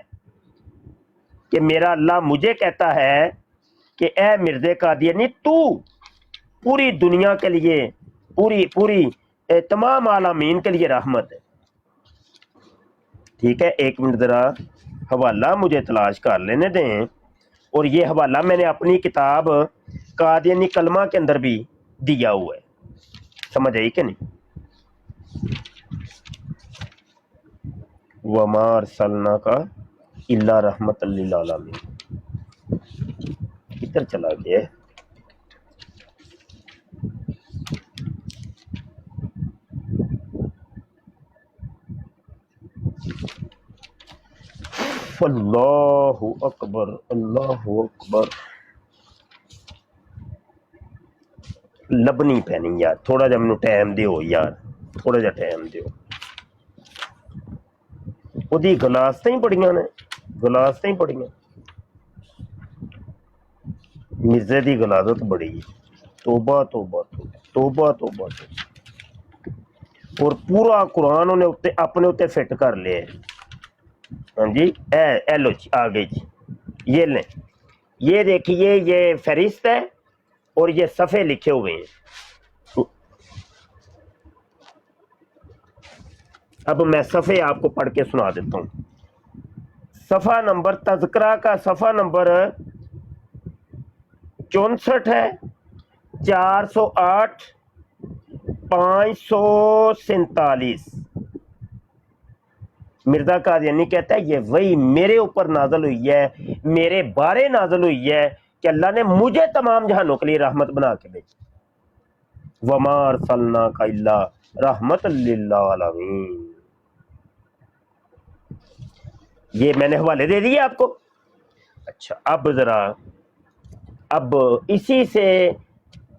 कि मेरा अल्लाह मुझे कहता है कि ए मिर्जे कादियानी, तू पूरी दुनिया के लिए, पूरी तमाम आलमीन के लिए रहमत है। ठीक है, एक मिनट ज़रा हवाला मुझे तलाश कर लेने दें। और ये हवाला मैंने अपनी किताब कादियानी कलमा के अंदर भी दिया हुआ है। समझ आई कि नहीं? वमा अरसलना का इल्ला रहमतल लिल आलमीन। किधर चला गया है? अल्लाहु अकबर, अल्लाहु अकबर। लबनी पैनी यार, थोड़ा जा मैनू टाइम दिओ यार, थोड़ा जा टाइम दिओ। ਉਹਦੀ ਗਲਾਸਾਂ ਹੀ ਬੜੀਆਂ ਨੇ, ਗਲਾਸਾਂ ਹੀ ਬੜੀਆਂ। ਮਿਰਜ਼ੇ ਦੀ ਗਲਾਜ਼ਤ ਬੜੀ ਹੈ। ਤੋਬਾ ਤੋਬਾ ਤੋਬਾ ਤੋਬਾ। और पूरा कुरान उन्हें उत्ते अपने उत्ते फिट कर लिया है। हाँ जी, ए लो जी, आ गई जी, ये लें, ये देखिए, ये फहरिस्त है और ये सफ़े लिखे हुए हैं। अब मैं सफ़े आपको पढ़ के सुना देता हूँ। सफ़ा नंबर तज़किरा का सफ़ा नंबर 64 है, 408, 547। मिर्जा कादियानी कहता है ये वही मेरे ऊपर नाजल हुई है, मेरे बारे नाजल हुई है कि अल्लाह ने मुझे तमाम जहानों के लिए रहमत बना के भेजी। वमा अरसलना का इल्ला रहमतल लिल आलमीन। ये मैंने हवाले दे दिए आपको। अच्छा, अब जरा अब इसी से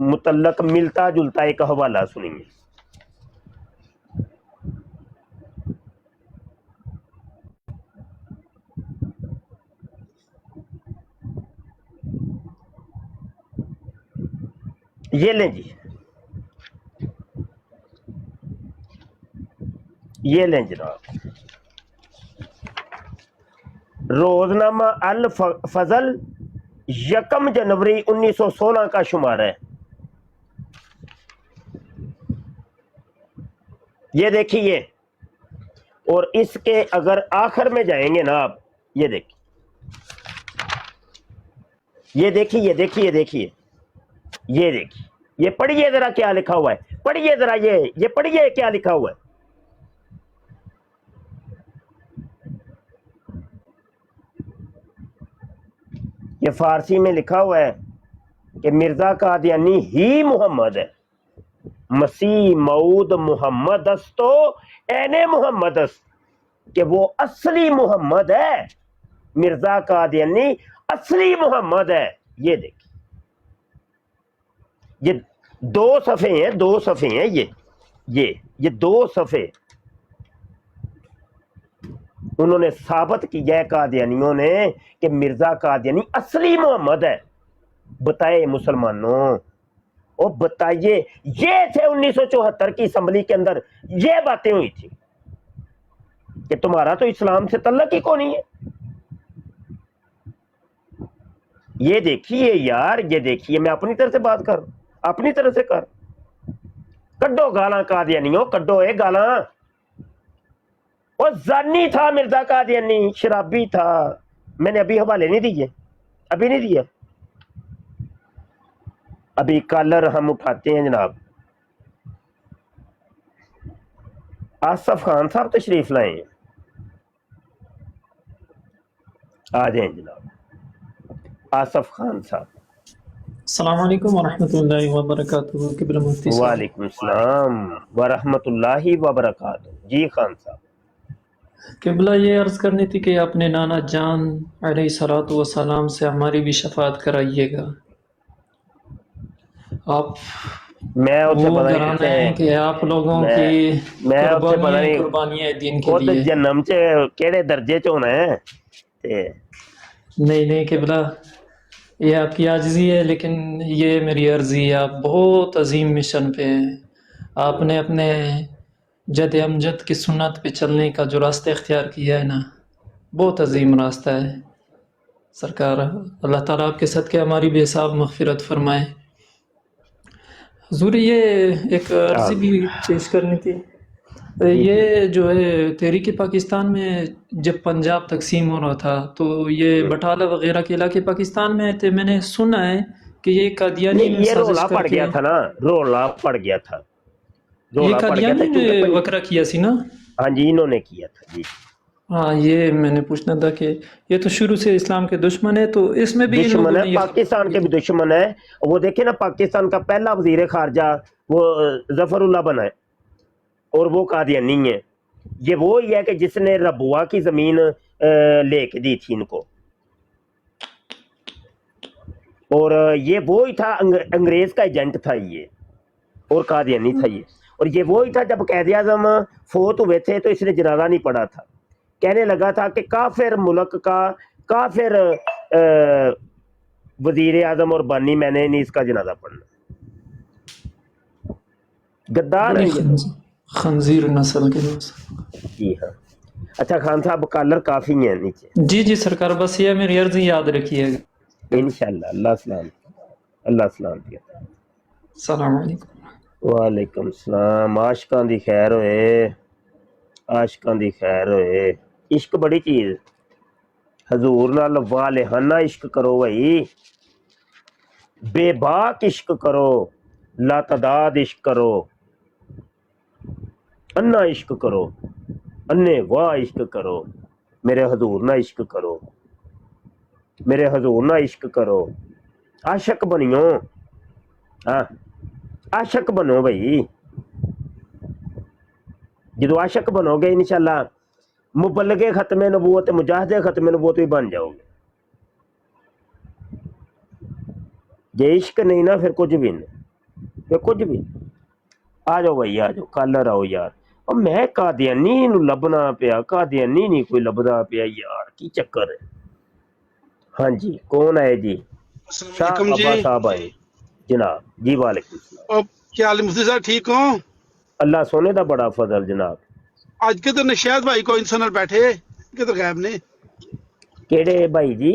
मुतल्लक मिलता जुलता एक हवाला सुनिए। ये लें जी, ये लें जनाब, रोजनामा अल फजल 1 जनवरी 1916 का शुमार है। ये देखिए, और इसके अगर आखिर में जाएंगे ना आप, ये देखिए, ये देखिए, ये देखिए, देखिए, ये देखिए, ये पढ़िए जरा क्या लिखा हुआ है, पढ़िए जरा, ये पढ़िए क्या लिखा हुआ है। ये फारसी में लिखा हुआ है कि मिर्जा कादियानी ही मोहम्मद है। मसीह मऊद मोहम्मद तो एने मोहम्मद, कि वो असली मोहम्मद है। मिर्जा कादियानी असली मोहम्मद है। ये देखिए, ये 2 सफ़े हैं, 2 सफ़े हैं, ये 2 सफ़े उन्होंने साबित किया है कादियानियों ने कि मिर्जा कादियानी असली मोहम्मद है। बताए मुसलमानों, और बताइए, ये थे 1974 की असम्बली के अंदर ये बातें हुई थी कि तुम्हारा तो इस्लाम से तल्लक ही कौन नहीं है। ये देखिए यार, ये देखिए, मैं अपनी तरफ से बात कर, अपनी तरफ से कर। कड्डो गाला कादियानियों, कड्डो ए गाला। और जानी था मिर्जा कादियानी, शराबी था। मैंने अभी हवाले नहीं दिए, अभी नहीं दिया, अभी कॉलर हम उठाते हैं जनाब। आसफ खान साहब तशरीफ लाए, आ जाए जनाब, आसफ खान साहब।
अस्सलाम वालेकुम वरहमतुल्लाहि वबरकातुहू। किबला मुफ्ती साहब।
वालेकुम सलाम वरहमतुल्लाहि वबरकातुहू। जी खान साहब।
किबला, ये अर्ज़ करनी थी कि अपने नाना जान अलैहिस्सलातु वस्सलाम से हमारी भी शफाअत कराइएगा। आप
मैं उससे
वो
पता नहीं
घराना
कितने
है कि आप लोगों
मैं
की
मैं उससे पता नहीं
कुर्बानियाँ दीन के
खुद
लिए।
जन्म च केड़े दर्जे च होना है ते
नहीं किबला, ये आपकी आजिज़ी है, लेकिन ये मेरी अर्ज़ी है। आप बहुत अजीम मिशन पे हैं। आपने अपने जद अमजद की सुन्नत पे चलने का जो रास्ता इख्तियार किया है ना, बहुत अजीम रास्ता है सरकार। अल्लाह ताला आपके सदक़े हमारी बेहिसाब मग़फ़िरत फरमाए। हुज़ूर, ये एक अर्ज़ी भी पेश करनी थी। ये जो है तहरीक पाकिस्तान में जब पंजाब तकसीम हो रहा था, तो ये बटाला वगैरह के इलाके पाकिस्तान में आए थे। मैंने सुना है کہ یہ قادیانی
نہیں یہ
سازش
رولا
کر
پڑ
کے
گیا تھا نا، رولا پڑ گیا تھا،
یہ
رولا پڑ گیا تھا
قادیانی نے
کیونکہ
وکرہ کیا سی نا.
ہاں جی انہوں نے کیا تھا جی،
ہاں یہ میں نے پوچھنا تھا کہ یہ تو شروع سے اسلام کے دشمن ہے، تو اس میں بھی ان
دشمن
لوگوں
ہے،
نے یہ
پاکستان کے بھی دشمن ہے. وہ دیکھیں نا پاکستان کا پہلا وزیر خارجہ وہ ظفر اللہ بنا ہے اور وہ قادیانی ہے. یہ وہی ہے کہ جس نے ربوا کی زمین لے کے دی تھی ان کو، اور یہ وہی تھا انگریز کا ایجنٹ تھا یہ، اور قادیانی تھا یہ. اور یہ وہی تھا جب قائد اعظم فوت ہوئے تھے تو اس نے جنازہ نہیں پڑھا تھا، کہنے لگا تھا کہ کافر ملک کا کافر وزیر اعظم اور بانی، میں نے نہیں اس کا جنازہ پڑھنا. غدار ہے یہ.
خنزیر نسل کے لوگ.
جی ہاں. اچھا خان صاحب کالر کافی ہیں نیچے.
جی سرکار، بس یہ میری عرضی یاد رکھیے گا.
انشاءاللہ. اللہ سلام، اللہ سلام کیا.
السلام علیکم.
وعلیکم السلام. عاشقاں دی خیر ہوئے، عاشقاں دی خیر ہوئے. عشق بڑی چیز، حضور نال والہانہ عشق کرو بھائی، بے باک عشق کرو، لاتعداد عشق کرو، انا عشق کرو، انے واہ عشق کرو. میرے حضور نہ عشق کرو، میرے حضور نہ عشق کرو. عاشق بنیو، ہاں عاشق بنو بھائی. جدو عاشق بنو گے انشاءاللہ مبلغ ختم نبوت، مجاہد ختم نبوت بھی بن جاؤ گے. جے عشق نہیں نا پھر کچھ بھی نہیں، پھر کچھ بھی. آ جاؤ بھائی آ جاؤ، کالر آؤ یار. اور میں قادیانی نو لبنا پیا، قادیانی نہیں کوئی لبدا پیا یار، کی چکر ہے. ہاں جی کون آئے جی؟ شاہ بابا صاحب آئے جناب. جی وعلیکم السلام.
کیا حال مفتی صاحب ٹھیک ہوں؟
اللہ سونے دا بڑا فضل جناب.
آج کدھر نے شاید بھائی کو انسان بیٹھے کدھر غائب نے؟
کیڑے بھائی جی؟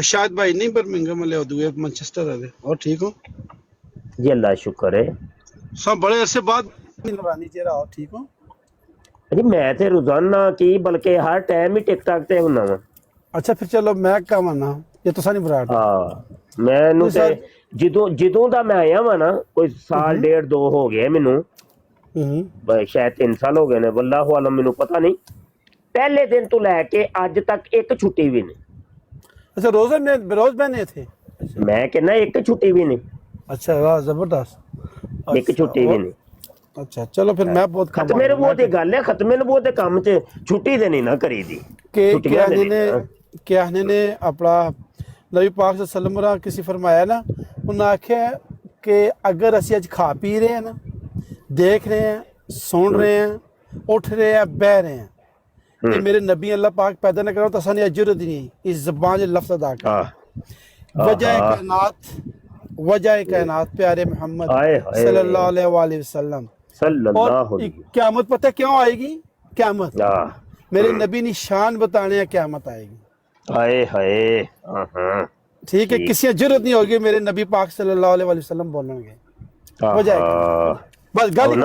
شاید بھائی نہیں برمنگم والے دوئے مانچسٹر والے. اور ٹھیک ہو
جی اللہ شکر ہے.
سب بڑے عرصے بعد نورانی چہرہ. اور ٹھیک ہو؟
جی میں تے روزانہ کی بلکہ ہر ٹائم ہی ٹک ٹاک تے ہوں وا.
اچھا پھر چلو میں کیا ماننا یہ تو سانی براٹ.
ہاں میں تے جدوں دا میں آیا وا نا کوئی سال ڈیڑھ دو ہو گئے مینوں، شاید 3 سال ہو گئے نے، واللہ عالم مینوں پتہ نہیں. پہلے دن تو لے کے اج تک ایک چھٹی بھی نہیں.
اچھا روز بہنے تھے؟
میں کہنا ایک چھٹی بھی نہیں.
اچھا واہ زبردست.
ایک چھٹی بھی نہیں.
اچھا چلو پھر میں بہت
ختم نبوت دی گل ہے، ختم نبوت دے کام چ چھٹی تے نہیں نہ کری دی.
کہ نے اپنا نبی پاک صلی اللہ علیہ وسلم را کسی فرمایا نا، انہوں نے آکھیا کہ اگر اسی اج کھا پی رہے ہیں نا، دیکھ رہے ہیں، سن رہے ہیں، اٹھ رہے ہیں، بہ رہے ہیں، کہ میرے نبی اللہ پاک پیدا نہ کرو تو اسانی اجرت ہی نہیں اس زبان سے لفظ ادا کر. وجہ کائنات پیارے محمد صلی اللہ علیہ وآلہ وسلم. اور قیامت پتہ کیوں آئے گی؟ قیامت میرے نبی نے شان بتانے ہیں، قیامت آئے گی. ٹھیک ہے، کسی جرت نہیں ہوگی میرے نبی پاک صلی اللہ علیہ وسلم بولیں گے. وجہ بس گل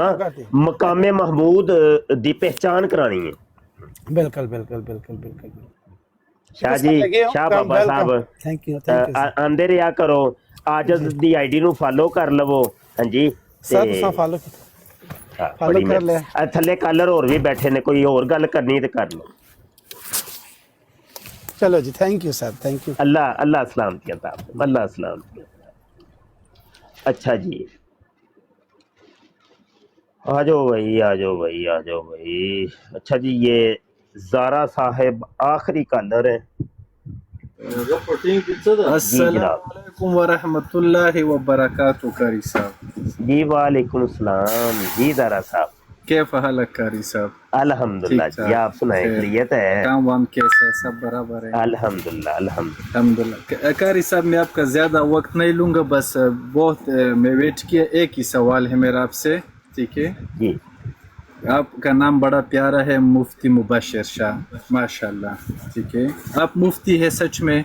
مقام محمود دی پہچان کرانی ہے.
بالکل بالکل بالکل بالکل.
شاہ جی، شاہ بابا صاحب آندے رہا کرو، آجز دی آئی ڈی نو فالو کر لو. ہاں جی
فالو
کر لے. تھلے کالر اور بھی بیٹھے نے، کوئی اور گل کرنی تو کر لو.
چلو جی thank you sir, thank you.
Allah سلام کیا تھا، اللہ سلام کیا. اچھا جی آ جاؤ بھائی، آ جاؤ بھائی، آ جاؤ بھائی. اچھا جی یہ زارا صاحب آخری کالر ہے.
السلام علیکم ورحمۃ اللہ وبرکاتہ قاری صاحب.
جی وعلیکم السلام. جی زارا صاحب
کیف حالک قاری صاحب؟
الحمدللہ جی آپ سنائیں خیریت ہے؟
کام وام کیسا ہے؟ سب برابر ہے؟
الحمدللہ الحمدللہ
الحمدللہ. قاری صاحب میں آپ کا زیادہ وقت نہیں لوں گا، بس بہت میں ویٹ کیا. ایک ہی سوال ہے میرا آپ سے، ٹھیک ہے
جی؟
آپ کا نام بڑا پیارا ہے، مفتی مبشر شاہ، ماشاءاللہ. ٹھیک ہے، آپ مفتی ہے سچ میں؟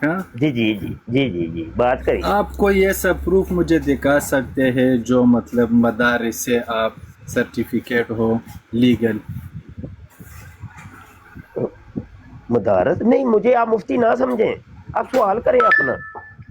ہاں
جی جی جی جی جی جی بات کریے.
آپ کوئی ایسا پروف مجھے دکھا سکتے ہیں جو مطلب مدارس سے آپ سرٹیفکیٹ ہو لیگل؟
مدارس نہیں، مجھے آپ مفتی نہ سمجھیں. आप सवाल करें अपना।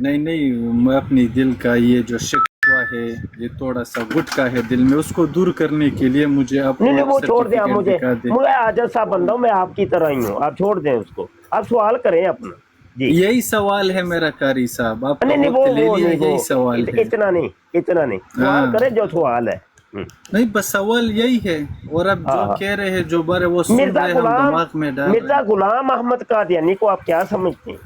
नहीं नहीं, मैं अपनी दिल का ये जो शिकवा है, ये थोड़ा सा गुटका है दिल में, उसको दूर करने के लिए मुझे आप
नहीं वो छोड़ दें आप, मुझे
दिखा दें।
मैं आजाद सा बंदा हूँ, मैं आपकी तरह ही हूँ, आप छोड़ दें उसको, आप सवाल करें अपना जी।
यही सवाल है मेरा कारी साहब, आप
नहीं नहीं वो
ले लिया,
नहीं,
यही सवाल है।
इतना नहीं सवाल
हाँ।
करें जो सवाल है।
नहीं बस सवाल यही है, और अब जो
हाँ।
कह रहे हैं जो बारे वो सुन
मिर्जा
रहे हैं, हम
गुलाम
दिमाग में डाल रहे हैं।
मिर्जा गुलाम अहमद कादियानी को आप क्या समझते हैं?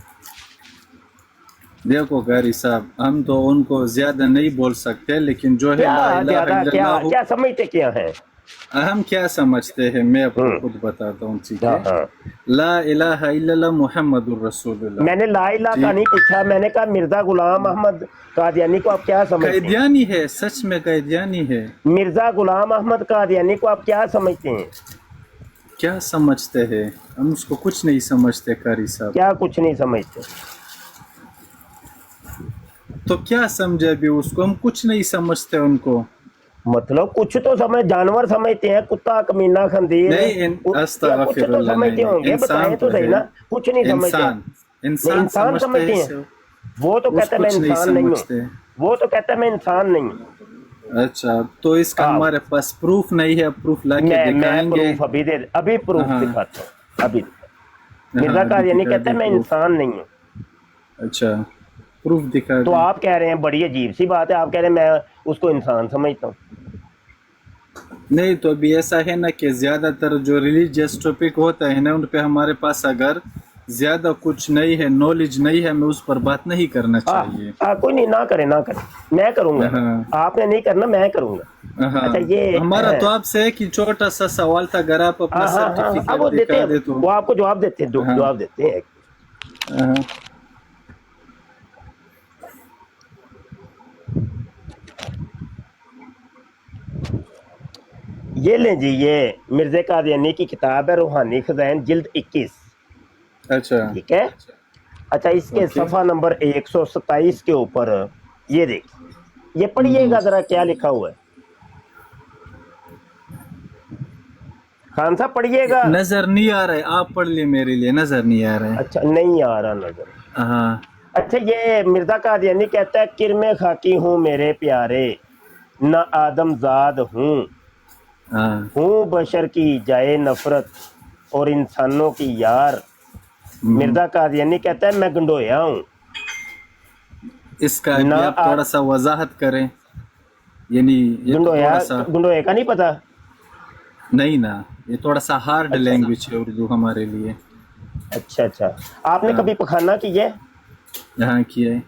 देखो कारी साहब, हम तो उनको ज्यादा नहीं बोल सकते, लेकिन जो है
क्या
ला इलाहा
ज्यादा
इल्लल्लाह,
क्या समझते क्या है?
हम क्या समझते हैं मैं आपको खुद बताता हूँ, ठीक है।
हाँ।
ला इलाहा इल्लल्लाह मुहम्मदुर रसूलुल्लाह।
मैंने ला इलाहा का नहीं पूछा, मैंने कहा मिर्जा गुलाम अहमद कादियानी को आप क्या समझते हैं?
कैदियानी है, सच में कैदियानी है।
मिर्जा गुलाम अहमद कादियानी को आप क्या समझते हैं?
क्या समझते हैं? हम उसको कुछ नहीं समझते कारी साहब।
क्या कुछ नहीं समझते?
तो क्या समझे अभी उसको, हम कुछ नहीं समझते उनको।
मतलब कुछ तो समझ, जानवर समझते हैं, कुत्ता कमीना खंजीर
नहीं,
कुछ तो समझते होंगे, बताएं तो सही ना, कुछ नहीं समझते। इंसान समझते हैं, वो तो कहता है मैं इंसान नहीं हूँ, वो तो कहता है मैं इंसान नहीं हूँ।
अच्छा, तो इसका हमारे पास प्रूफ नहीं है, प्रूफ लाके
मैं
दिखाएंगे।
प्रूफ अभी प्रूफ
हाँ।
दिखाता हूँ अभी। मिर्जा कादियानी कहता है मैं इंसान नहीं हूँ।
अच्छा, प्रूफ दिखा
तो
दो।
आप कह रहे हैं, बड़ी अजीब सी बात है, आप कह रहे हैं मैं उसको इंसान समझता हूँ।
नहीं तो अभी ऐसा है ना कि ज्यादातर जो रिलीजियस टॉपिक होता है ना, उन पे हमारे पास अगर ज्यादा कुछ नहीं है, नॉलेज नहीं है, हमें उस पर बात नहीं करना चाहिए।
कोई नहीं, ना करे, मैं करूंगा।
हाँ।
आपने नहीं करना, मैं करूंगा।
हाँ।
अच्छा, ये
हमारा तो आपसे है कि छोटा सा सवाल था, अगर आप अपना
हाँ, वो
सर्टिफिकेट
देते
दिखा दे
हैं,
तो।
वो आपको जवाब देते हैं,
हाँ।
जवाब देते हैं।
हाँ।
ये लें जी, ये मिर्जा कादियानी की किताब है, रूहानी खजाइन, जिल्द 21।
अच्छा,
ठीक है। अच्छा, इसके सफा नंबर 127 के ऊपर ये देखिए, ये पढ़िएगा जरा क्या लिखा हुआ है। खान साहब पढ़िएगा।
नजर नहीं आ रहा है, आप पढ़ लिए, मेरे लिए नजर नहीं आ रहा है।
अच्छा, नहीं आ रहा नजर।
हाँ।
अच्छा, ये मिर्जा कादियानी कहता है, किरमे खाकी हूँ मेरे प्यारे, न आदमजाद हूँ, हूँ बशर की जाए नफरत और इंसानों की यार। मिर्जा कादियानी कहता है मैं गंडोया हूँ।
इसका भी आप थोड़ा सा वजाहत करें, यानी ये तो थोड़ा सा
गंडोया का नहीं पता?
नहीं ना, ये थोड़ा सा हार्ड लैंग्वेज है उर्दू हमारे लिए।
अच्छा, आपने कभी पखाना किया है?
यहाँ किया है।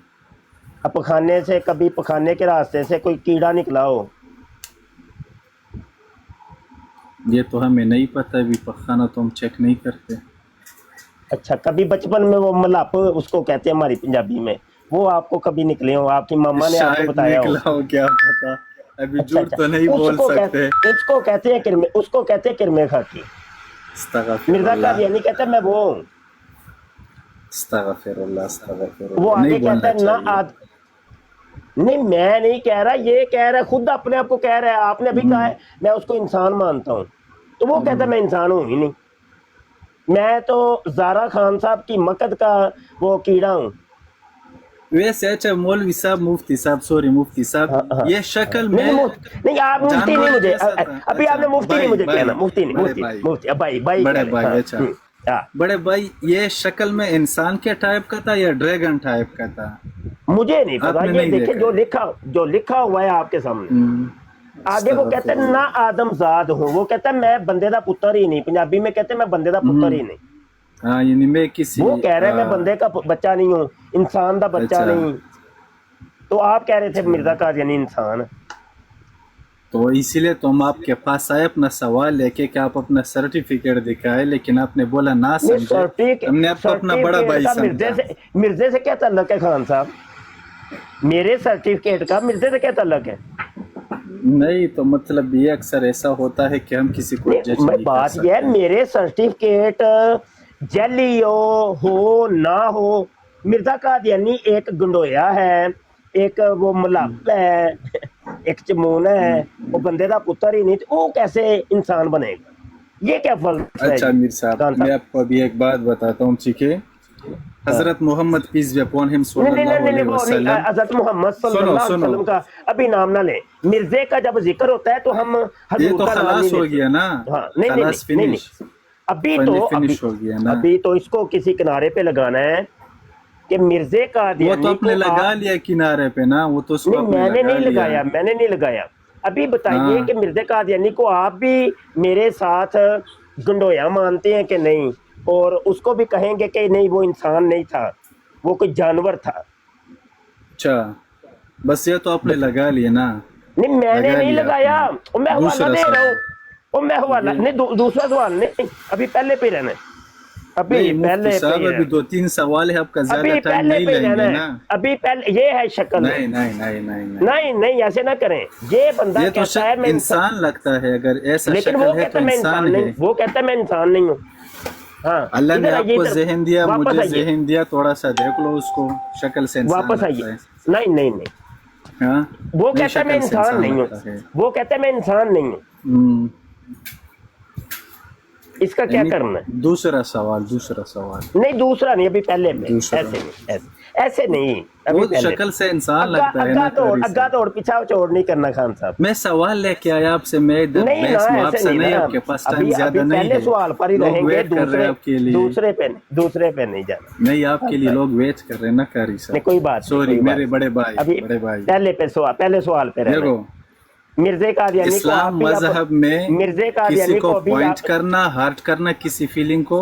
अब पखाने से, कभी पखाने के रास्ते से कोई कीड़ा निकला हो?
ये तो हमें नहीं पता, अभी पखाना तो हम चेक नहीं करते।
अच्छा, कभी बचपन में वो मलाप उसको कहते हैं हमारी पंजाबी में, वो आपको कभी निकले हो, आपकी मम्मा ने आपको बताया
हो? क्या पता, अभी झूठ तो नहीं बोल सकते।
उसको कहते हैं किरमे, उसको कहते हैं किरमे खाकी। मिर्जा कादियानी कहता है मैं वो हूँ। वो आगे कहता है ना नहीं, मैं नहीं कह रहा, ये कह रहा है, खुद अपने आप को कह रहा है। आपने अभी कहा है मैं उसको इंसान मानता हूँ, तो वो कहता है मैं इंसान हूँ ही नहीं, मैं तो ज़ारा खान साहब की मकद का वो कीड़ा हूँ।
वैसे अच्छा मौलवी साहब, मुफ्ती साहब, सॉरी मुफ्ती साहब, ये शक्ल में
नहीं, आप मुफ्ती नहीं मुझे, अभी आपने मुफ्ती नहीं मुझे कहना, मुफ्ती नहीं, मुफ्ती भाई
बड़े भाई। अच्छा, बड़े भाई, ये शक्ल में इंसान के टाइप का था या ड्रैगन टाइप का था?
मुझे नहीं पता, ये देखे जो लिखा हुआ है आपके सामने। आगे वो कहते हैं ना आदमजाद हूँ, वो कहता है मैं बंदे दा पुत्र ही नहीं, पंजाबी में कहते हैं मैं बंदे दा पुत्र ही नहीं।
हाँ, यानी मैं किसी,
वो कह रहे हैं मैं बंदे का बच्चा नहीं हूँ, इंसान का बच्चा नहीं। तो आप कह रहे थे मिर्जा कादियानी इंसान,
तो इसीलिए तो हम आपके पास आए अपना सवाल लेके कि आप अपना सर्टिफिकेट दिखाए, लेकिन आपने बोला ना समझे, हमने आपको अपना बड़ा भाई समझा।
मिर्जे से क्या ताल्लुक है खान साहब? मेरे सर्टिफिकेट का मिर्जे से क्या ताल्लुक है?
नहीं तो मतलब ये अक्सर ऐसा होता है कि हम किसी को जज नहीं
बात
कर सकते।
यह है, मेरे सर्टिफिकेट जली हो ना हो, मिर्जा कादियानी एक गंडोया है, एक वो मलाप है, एक चमून है, वो बंदे का पुत्र ही नहीं, तो वो कैसे इंसान बनेगा? ये क्या फर्क है?
अच्छा मीर साहब, मैं आपको अभी एक बात बताता हूँ, ठीक है। حضرت محمد پیس بی اپون ہم صلی
نہیں
اللہ علیہ
وہ نہیں،
وسلم.
حضرت محمد صلی
سنو
اللہ علیہ
سنو
وسلم کا ابھی نام نہ لیں. مرزے کا جب ذکر ہوتا ہے تو ہم
یہ
حضور
تو
کا نام
خلاص
نہیں
ہو
لیتے.
گیا نا,
ہاں نہیں
خلاص فنش
ابھی
فنش ہو گیا نا.
ابھی تو اس کو کسی کنارے پہ لگانا ہے کہ مرزے
وہ تو
قادیانی
آپ نے
کو
لگا
آپ،
لیا کنارے پہ نا, وہ تو اس کو
نہیں
آپ
میں نے نہیں
لیا.
لگایا، میں نے نہیں لگایا. ابھی بتائیے
ہاں.
کہ مرزا قادیانی کو آپ بھی میرے ساتھ گنڈویا مانتے ہیں کہ نہیں؟ اور اس کو بھی کہیں گے کہ نہیں وہ انسان نہیں تھا، وہ کوئی جانور تھا.
اچھا بس یہ تو آپ نے لگا لیا نا.
نہیں میں نے
لگا
نہیں
لیا آپ
لگایا،
نے.
میں حوالہ
دوسرا
دے رہا ہوں.
سوال
میں حوالہ
یہ-
نہیں، دوسرا سوال نہیں، ابھی پہلے پہ رہنا ہے. ابھی
نہیں
پہلے
مفتی
پہ
صاحب
ہی
ابھی
رہنا.
2-3 سوال ہے, آپ کا زیادہ
ابھی
ٹائم
پہلے
نہیں
پہ
لیں
رہنا
گے
ہے.
نا.
ابھی پہلے یہ ہے شکل.
نہیں نہیں نہیں نہیں نہیں,
نہیں ایسے نہ کریں. یہ بندہ
یہ تو
کہتا ہے میں
انسان لگتا ہے, اگر ایسا
لیکن
شکل
وہ
ہے
کہتا
تو
ہے میں
انسان
انسان
ہے.
نہیں، وہ کہتا ہے میں انسان نہیں ہوں. ہاں
اللہ نے
ادھر
آپ
آئیے،
کو
ادھر
ذہن دیا,
واپس
مجھے
آئیے،
ذہن دیا, تھوڑا سا دیکھ لو اس کو, شکل سے انسان
واپس
لگتا
آئیے.
ہے.
نہیں
ہاں
وہ
نہیں,
کہتا ہے میں
شکل سے
انسان نہیں ہوں،
لگتا ہے.
وہ کہتا ہے میں انسان نہیں ہوں. اس کا کیا کرنا ہے؟
دوسرا سوال
نہیں دوسرا نہیں، ابھی پہلے میں.
دوسرا.
ایسے نہیں ابھی
وہ
پہلے.
شکل سے انسان لگتا ہے نا.
اگا توڑ پیچھا چوڑ نہیں کرنا خان صاحب.
میں سوال لے کے آیا آپ سے, میں ادھر
نہیں نا
بحث
ایسے
محابسہ
نہیں
نہیں,
نا.
آپ کے پاس ٹائم
ابھی
زیادہ نہیں
پہلے
ہے.
سوال پر ہی
لوگ
رہیں گے،
ویٹ کر رہے ہیں آپ کے لیے.
دوسرے پہ نہیں جانا.
نہیں آپ کے لیے لوگ ویٹ کر رہے ہیں نا کاری صاحب.
نہیں کوئی بات نہیں،
سوری
کوئی بات
میرے بڑے بھائی,
ابھی
بڑے بھائی.
پہلے سوال پہ رہنا.
دیکھو
مرزا قادیانی کو آپ
اسلام
بھی
مذہب میں
مرزا
کسی
قادیانی
کو
کو بھی
پوائنٹ
آپ
کرنا, ہارٹ کرنا کسی فیلنگ کو,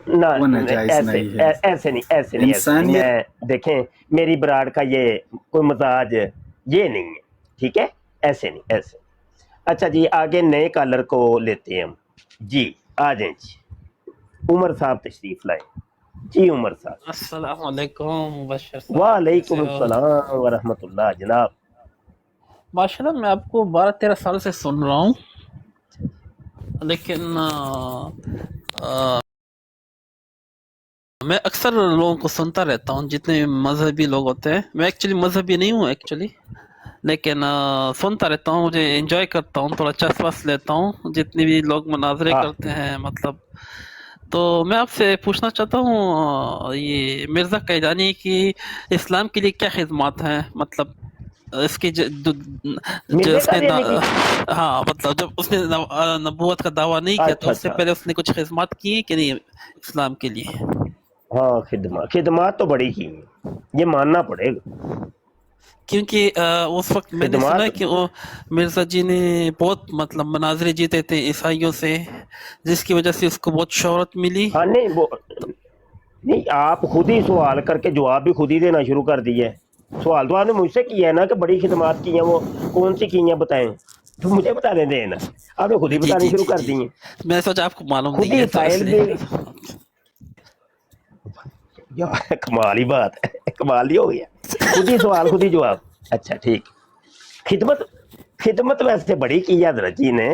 وہ ناجائز نہیں ہے.
ایسے نہیں.
انسانیت
میں دیکھیں میری براڑ کا یہ کوئی مزاج یہ نہیں ہے، ٹھیک ہے؟ ایسے نہیں ایسے. اچھا جی آگے نئے کالر کو لیتے ہیں ہم. جی آ جائیں جی، عمر صاحب تشریف لائیں. جی عمر صاحب.
السلام علیکم مبشر صاحب.
وعلیکم
کیسے ہو؟
السلام ورحمۃ اللہ جناب.
ماشاءاللہ میں آپ کو 12-13 سال سے سن رہا ہوں، لیکن میں اکثر لوگوں کو سنتا رہتا ہوں، جتنے مذہبی لوگ ہوتے ہیں. میں ایکچولی مذہبی نہیں ہوں ایکچولی، لیکن سنتا رہتا ہوں، مجھے انجوائے کرتا ہوں، تھوڑا چسپس لیتا ہوں جتنے بھی لوگ مناظرے کرتے ہیں مطلب. تو میں آپ سے پوچھنا چاہتا ہوں یہ مرزا قادیانی کی اسلام کے لیے کیا خدمات ہیں؟ مطلب اس کی جو اس نے ہاں مطلب جب اس نے نبوت کا دعویٰ نہیں کیا تو اس سے پہلے اس نے کچھ خدمات کی کہ نہیں اسلام کے لیے؟
ہاں خدمات تو بڑی کی ہیں، یہ ماننا پڑے گا.
کیونکہ اس وقت میں نے سنا کہ وہ مرزا جی نے بہت مطلب مناظرے جیتے تھے عیسائیوں سے، جس کی وجہ سے اس کو بہت شہرت ملی.
ہاں نہیں آپ خود ہی سوال کر کے جواب بھی خود ہی دینا شروع کر دیے. سوال تو آپ نے مجھ سے کیا ہے نا کہ بڑی خدمات کی ہیں، وہ کون سی کی ہیں بتائیں، تو مجھے بتانے دیں نا. آپ نے خود ہی بتانے شروع کر دی ہیں.
میں سوچا آپ کو معلوم
خود
نہیں
ہی
ہے.
سائل بھی کمال ہی بات ہے، کمال ہی ہو گیا. خود ہی سوال خود ہی جواب. اچھا ٹھیک. خدمت ویسے بڑی کی ہے حضرت جی نے.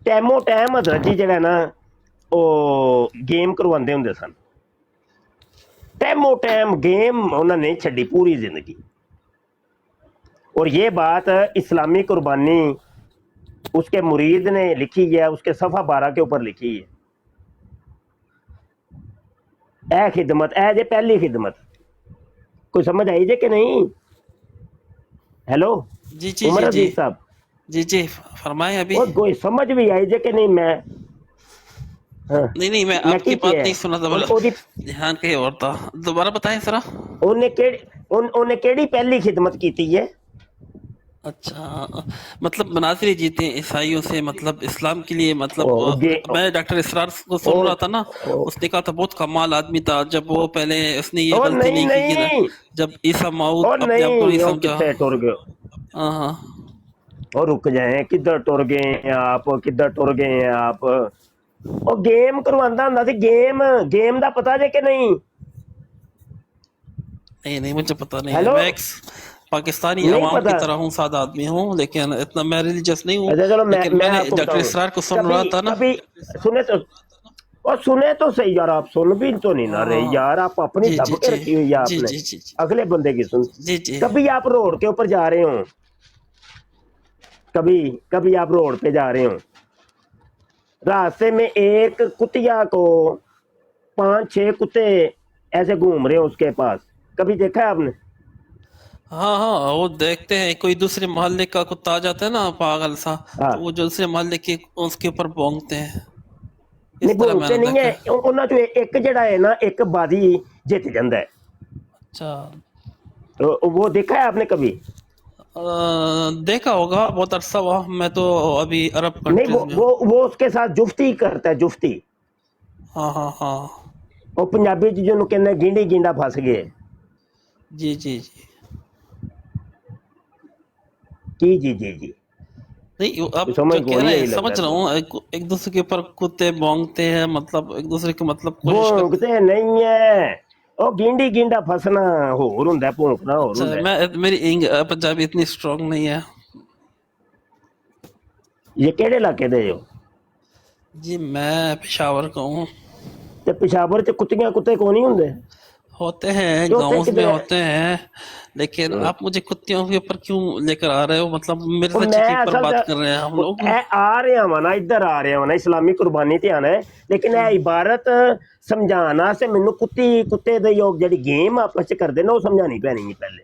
ٹائمو ٹائم حضرت جی جڑا نا وہ گیم کرواندے ہوندے سن. ٹائمو ٹائم گیم انہوں نے چھڈی پوری زندگی. اور یہ بات اسلامی قربانی اس کے مرید نے لکھی ہے، اس کے صفحہ 12 کے اوپر لکھی ہے. اے خدمت، اے جے پہلی خدمت. کوئی سمجھ آئی جے کہ نہیں؟ ہیلو
جی
عمر عزیز صاحب.
جی فرمائیں. ابھی
کوئی سمجھ بھی آئی جے کہ نہیں؟
نہیں میں آپ کی بات نہیں سنا تھا، دھیان کہیں اور تھا. دوبارہ بتائیں ذرا.
انہیں کیڑی پہلی خدمت کیتی ہے؟
اچھا مطلب مناظرے جیتے ہیں عیسائیوں سے، مطلب اسلام کے لیے. مطلب میں ڈاکٹر اسرار کو سن رہا تھا نا، اس نے کہا تھا بہت کمال آدمی تھا. جب وہ پہلے اس نے یہ غلطی نہیں کی نا، جب عیسیٰ موعود اپنے آپ کو نہیں سمجھا. ہاں
اور رک جائیں، کدھر ٹر گئے ہیں آپ، کدھر ٹر گئے ہیں آپ. وہ گیم کروانا ہوندا سی. گیم دا پتا جے کہ نہیں؟
نہیں مجھے پتا نہیں ہے. میں ایک پاکستانی عوام کی طرح ہوں، سادہ آدمی ہوں، لیکن اتنا میں ریلیجس نہیں ہوں. لیکن میں نے ڈاکٹر اسرار کو سن رہا تھا نا.
سنے تو صحیح یار، آپ سن بھی تو نہیں نہ رہے یار. آپ اپنی دب کے رکھی ہوئی ہے آپ نے، اگلے بندے کی سن. کبھی آپ روڈ کے اوپر جا رہے ہوں، کبھی آپ روڈ پہ جا رہے ہوں، راستے میں ایک کتیا کو 5-6 کتے ऐसे घूम रहे हो उसके पास, कभी देखा है आपने?
हाँ हाँ, वो देखते हैं कोई दूसरे मोहल्ले का कुत्ता आ जाता है ना पागल सा,
हाँ।
तो वो जो दूसरे मोहल्ले के उसके ऊपर भौंकते हैं।
नहीं
इस तरह
भूलते
मैंने
नहीं
देखा
है,
है।
ਉਹਨਾਂ ਚੋਂ ਇੱਕ ਜਿਹੜਾ है ना, एक बाजी जीत ਜਾਂਦਾ है।
अच्छा,
तो वो देखा है आपने कभी?
देखा होगा, बहुत अरसा हुआ, मैं तो अभी अरब
नहीं
कंट्रीज में हूँ।
वो उसके साथ जुफ्ती करता है, जुफ्ती।
हाँ हाँ हाँ,
ਉਹ ਪੰਜਾਬੀ ਚ ਜਿਹਨੂੰ ਕਹਿੰਦੇ ਗਿੰਡੀ ਗਿੰਡਾ ਫਸ ਗਏ।
जी जी जी।
ਕੀ ਜੀ ਜੀ ਜੀ?
नहीं, अब
समझ
जो
को
कह
नहीं
रहे
यही
हैं
लगता
समझ रहा
है।
हूँ, एक दूसरे के ऊपर कुत्ते भौंकते हैं, मतलब एक दूसरे के मतलब कोशिश करते।
ਭੌਂਕਦੇ ਨਹੀਂ ਹੈ, ਉਹ ਗਿੰਡੀ ਗਿੰਡਾ ਫਸਣਾ ਹੋਰ ਹੁੰਦਾ, ਭੌਂਕਣਾ ਹੋਰ
अच्छा,
ਹੁੰਦਾ।
मैं मेरी पंजाबी इतनी स्ट्रांग नहीं है
ਇਹ ਕਿਹੜੇ ਇਲਾਕੇ ਦੇ ਹੋ?
जी। मैं पेशावर का हूँ।
ਤੇ ਪਿਸ਼ਾਵਰ ਚ ਕੁੱਤੀਆਂ ਕੁੱਤੇ ਕੋ ਨਹੀਂ ਹੁੰਦੇ?
होते हैं,
तो
गाँव में
किधर है?
होते हैं, लेकिन आप मुझे कुत्तियों के ऊपर क्यों लेकर आ रहे हो? मतलब मेरे
ਉਹ
से
ਮੈਂ
अच्छे के ऊपर
ਅਸਲ
बात कर रहे हैं हम लोग।
ਇਹ ਆ ਰਿਹਾ ਵਾ ਨਾ, ਇੱਧਰ ਆ ਰਿਹਾ ਵਾ ਨਾ, ਇਸਲਾਮੀ ਕੁਰਬਾਨੀ ਤੇ ਆਣਾ ਹੈ, ਲੇਕਿਨ ਇਹ ਇਬਾਰਤ ਸਮਝਾਉਣ ਵਾਸਤੇ ਮੈਨੂੰ ਕੁੱਤੇ ਦੇ ਯੋਗ ਜਿਹੜੀ ਗੇਮ ਆਪਸ ਚ ਕਰਦੇ ਨੇ ਉਹ ਸਮਝਾਣੀ ਪੈਣੀ ਹੈ ਪਹਿਲੇ,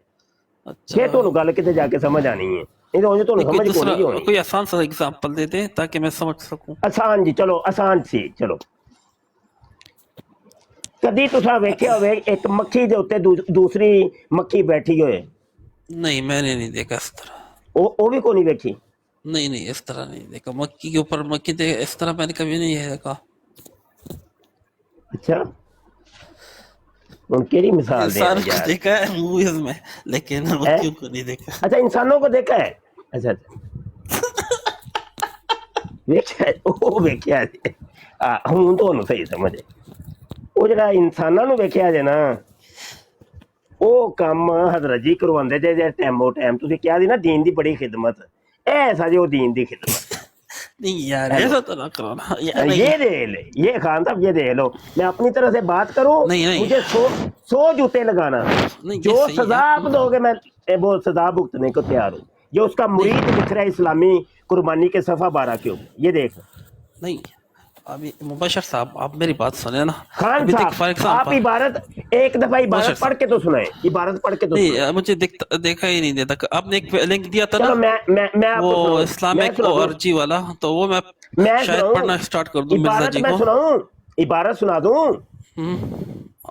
अच्छा,
ਫਿਰ ਤੁਹਾਨੂੰ ਗੱਲ ਕਿਤੇ ਜਾ ਕੇ ਸਮਝ ਆਣੀ ਹੈ, ਨਹੀਂ ਤਾਂ ਉਹ ਤੁਹਾਨੂੰ
कोई
ਸਮਝ
दूसरा
ਕੋਈ नहीं होनी।
कोई आसान सा एग्जांपल दे दे ताकि मैं समझ सकूं।
ਆਸਾਨ ਜੀ, ਚਲੋ ਆਸਾਨ ਸੀ, ਚਲੋ ਕਦੀ ਤੁਸੀਂ ਵੇਖਿਆ ਹੋਵੇ ਇੱਕ ਮੱਖੀ ਦੇ ਉੱਤੇ ਦੂਸਰੀ ਮੱਖੀ ਬੈਠੀ ਹੋਏ?
नहीं, मैंने नहीं देखा इस तरह।
ਉਹ ਵੀ ਕੋਈ ਨਹੀਂ ਵੇਖੀ?
नहीं नहीं, इस तरह नहीं देखा, मक्की के ऊपर मक्की दे, इस तरह मैंने कभी नहीं देखा।
अच्छा, ਹੁਣ ਕਿਹੜੀ ਮਿਸਾਲ ਦੇ
इंसान को
यार?
देखा है मूवीज में, लेकिन मक्खियों को नहीं देखा।
अच्छा, इंसानों को देखा है? अच्छा ਵੇਖਿਆ, ਉਹ ਵੇਖਿਆ ਜੀ। ਹੁਣ ਤੁਹਾਨੂੰ ਸਹੀ ਸਮਝੇ, ਉਹ ਜਿਹੜਾ ਇਨਸਾਨਾਂ ਨੂੰ ਵੇਖਿਆ ਜੇ ਨਾ, ਉਹ ਕੰਮ ਹਜ਼ਰਤ ਜੀ ਕਰਵਾਉਂਦੇ ਜੇ ਟਾਈਮੋ ਟਾਈਮ। ਤੁਸੀਂ ਕਿਹਾ ਸੀ ਨਾ ਦੀਨ ਦੀ ਬੜੀ ਖਿਦਮਤ, ਐਸਾ ਜੇ ਉਹ ਦੀਨ ਦੀ ਖਿਦਮਤ।
नहीं यार, ऐसा तो ना करो ना यार।
ये देख ले, ये खान साहब ये देख लो, मैं अपनी तरह से बात करूं,
नहीं।
मुझे 100 जूते लगाना,
नहीं,
जो
ये सही
सजा
है।
आप दोगे मैं वो सजा भुगतने को तैयार हूँ। जो उसका मुरीद लिख रहा है इस्लामी कुर्बानी के सफ़ा 12 के ऊपर, ये देख।
नहीं, अभी मुबशर साहब आप मेरी बात सुने ना।
खान
अभी तक फॉर
साहब आप
एग्जांपल,
इबारत एक दफा इबारत
मुबशर
पढ़ के तो सुनाए, इबारत पढ़ के तो सुनाए।
नहीं, मुझे देखा ही नहीं देता। आपने एक लिंक दिया था
चलो
ना,
मैं आपको
वो
सुनाऊं, मैं
इस्लामिक
सुनाऊं,
ओआरजी वाला, तो वो मैं शायद
सुनाऊं,
पढ़ना स्टार्ट कर दूं मिर्जा
इबारत
जी
मैं
को।
सुनाऊं, इबारत सुना दूं,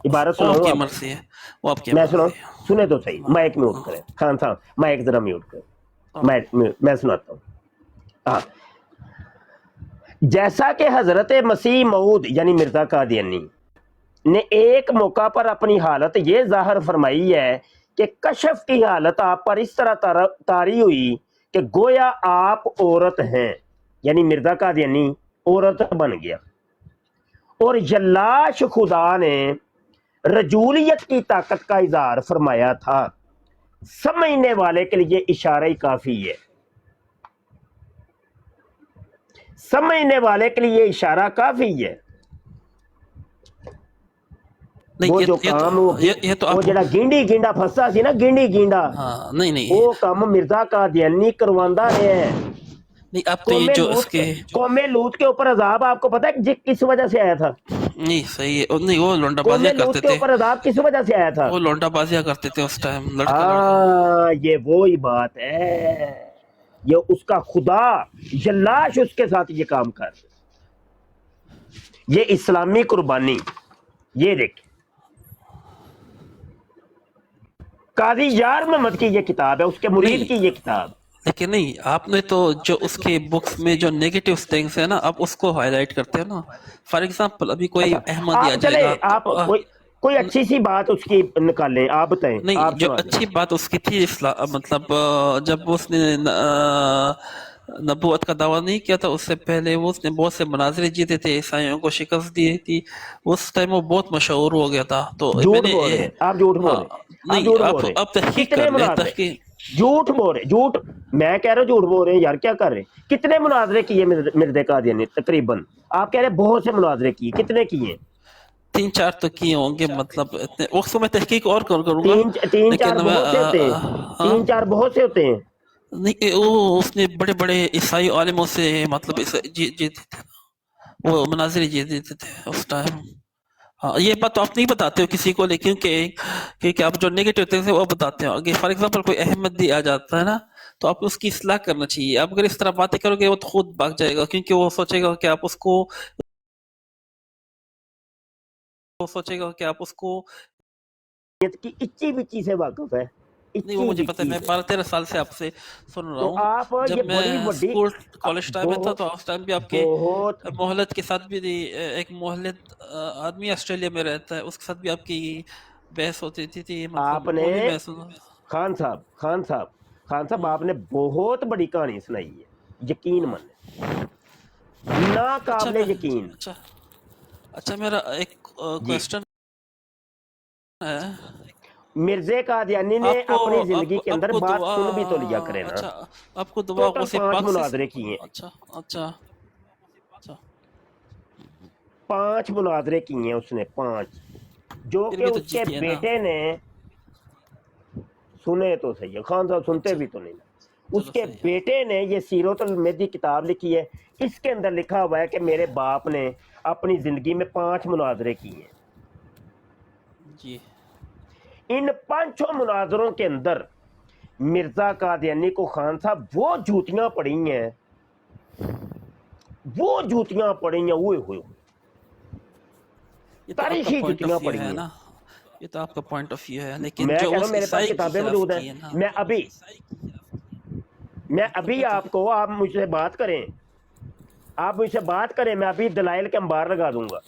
इबारत
वो
सुनाऊं
आपकी
आपको?
मर्जी है, वो आपकी
मैं
मर्जी
सुनाऊं,
है।
सुने तो सही, माइक म्यूट करें खान साहब, माइक जरा म्यूट करें, मैं सुनाता हूँ। हाँ, जैसा कि हजरत मसीह मऊद यानी मिर्जा कादियानी ने एक मौका पर अपनी हालत ये जाहिर फरमाई है कि कशफ की हालत आप पर इस तरह तारी हुई कि गोया आप औरत हैं, यानी मिर्जा कादियानी औरत बन गया, और यल्लाश खुदा ने रजूलियत की ताकत का इजहार फरमाया था। समझने वाले के लिए इशारा ही काफी है, समझने वाले के लिए इशारा काफी है।
नहीं,
वो जो काम
ये तो
वो
आप,
जड़ा गिंडी गिंडा फसा सी ना, गिंडी गिंडा,
हाँ, नहीं
वो काम मिर्जा कादियानी करवांदा है।
नहीं, आप तो ये जो इसके
कौमे लूत के ऊपर अजाब आपको पता है किस वजह से आया था?
नहीं सही है, नहीं वो
कौमे
लौंडाबाजियां
लूत
करते
के
थे,
ऊपर अजाब किस वजह से आया था?
वो लौंडाबाजियां करते थे उस टाइम, लड़का
हाँ, ये वो ही बात है, ये उसका खुदा यल्लाश उसके साथ ये काम कर, ये इस्लामी कुर्बानी, ये देख काजी यार मोहम्मद की ये किताब है, उसके मुरीद की ये किताब।
लेकिन नहीं, आपने तो जो उसके बुक्स में जो नेगेटिव थिंग्स है ना, आप उसको हाईलाइट करते हैं ना। फॉर एग्जांपल अभी कोई अहमदी आ
आप चले,
जाएगा,
आप कोई अच्छी सी बात उसकी निकालें, आप बताएं।
नहीं,
आप
जो
सुना दें।
अच्छी बात उसकी थी मतलब जब उसने नबूवत का दावा नहीं किया था, उससे पहले वो उसने बहुत से मनाजरे जीते थे, ईसाइयों को शिकस्त दी थी, उस टाइम वो बहुत मशहूर हो गया था। तो
झूठ बोल रहे हैं आप, झूठ बोल रहे हैं,
नहीं,
झूठ बोल
आप
रहे हैं।
तहकीक
कितने
कर लें,
मुनाजरे?
तहकीक।
झूठ बोल रहे, झूठ, मैं कह रहा हूँ झूठ बोल रहे हैं यार, क्या कर रहे हैं? कितने मुनाजरे किए मिर्जा कादियानी? तकरीबन आप कह रहे हैं बहुत से मुनाजरे किए, कितने किए?
3-4 तो किए होंगे, मतलब इतने वक्त में तहकीक और करूंगा।
तीन चार बहुत से होते हैं, 3-4 बहुत से होते हैं।
नहीं, वो उसने बड़े बड़े ईसाई आलिमों से मतलब जीते थे, वो मनाजिर जीते थे उस टाइम। हाँ, ये बात तो आप नहीं बताते हो किसी को, लेकिन क्योंकि आप जो नेगेटिव थिंग्स है वो बताते हो। अगर फॉर एग्जांपल कोई अहमदी आ जाता है ना, तो आप उसकी इस्लाह करना चाहिए। आप अगर इस तरह बातें करोगे वो तो खुद भाग जाएगा, क्योंकि वो सोचेगा कि आप उसको
की इच्ची बिच्ची से वाकिफ है।
नहीं, वो मुझे पता है, मैं 12-13 साल से आपसे सुन रहा
तो
हूँ।
आप ये
जब
बड़ी
मैं
बड़ी
स्कूल कॉलेज टाइम में था तो उस टाइम भी आपके
बहुत
मोहल्लत के साथ भी एक मोहल्लत आदमी ऑस्ट्रेलिया में रहता है, उसके साथ भी आपकी बहस होती थी, मतलब
आपने
वो भी मैं सुना।
खान साहब आपने बहुत बड़ी कहानी सुनाई है, यकीन माने ना काबिले यकीन।
अच्छा, मेरा एक
जी।
क्वेश्चन है।
मिर्जे कादियानी ने अपनी जिंदगी के अंदर बात सुन भी तो लिया करे ना।
अच्छा, आपको दुआ
टोटल 5 मुनाजरे किए।
अच्छा
5 मुनाजरे किए उसने, 5, जो
फिर
कि
भी तो
उसके
जीती है ना।
बेटे ने सुने तो सही है, खान साहब सुनते भी तो नहीं ना। उसके बेटे ने ये सीरतुल मेहदी किताब लिखी है, इसके अंदर लिखा हुआ है कि मेरे बाप ने अपनी जिंदगी में 5 मुनाजरे किए।
जी।
इन 5 मुनाजरों के अंदर मिर्जा कादियानी को खान साहब वो जूतियां पड़ी हैं, ओए होए तारीखी जूतियां पड़ी हैं
ना। ये तो आपका पॉइंट ऑफ व्यू है, लेकिन
मैं
जो
कह रहा
उस
हूं मेरे पास
ईसाई की
किताबें
खिलाफ
मौजूद
की है ना,
हैं। मैं अभी आपको, आप मुझसे बात करें, मैं अभी दलाइल के अंबार लगा दूंगा।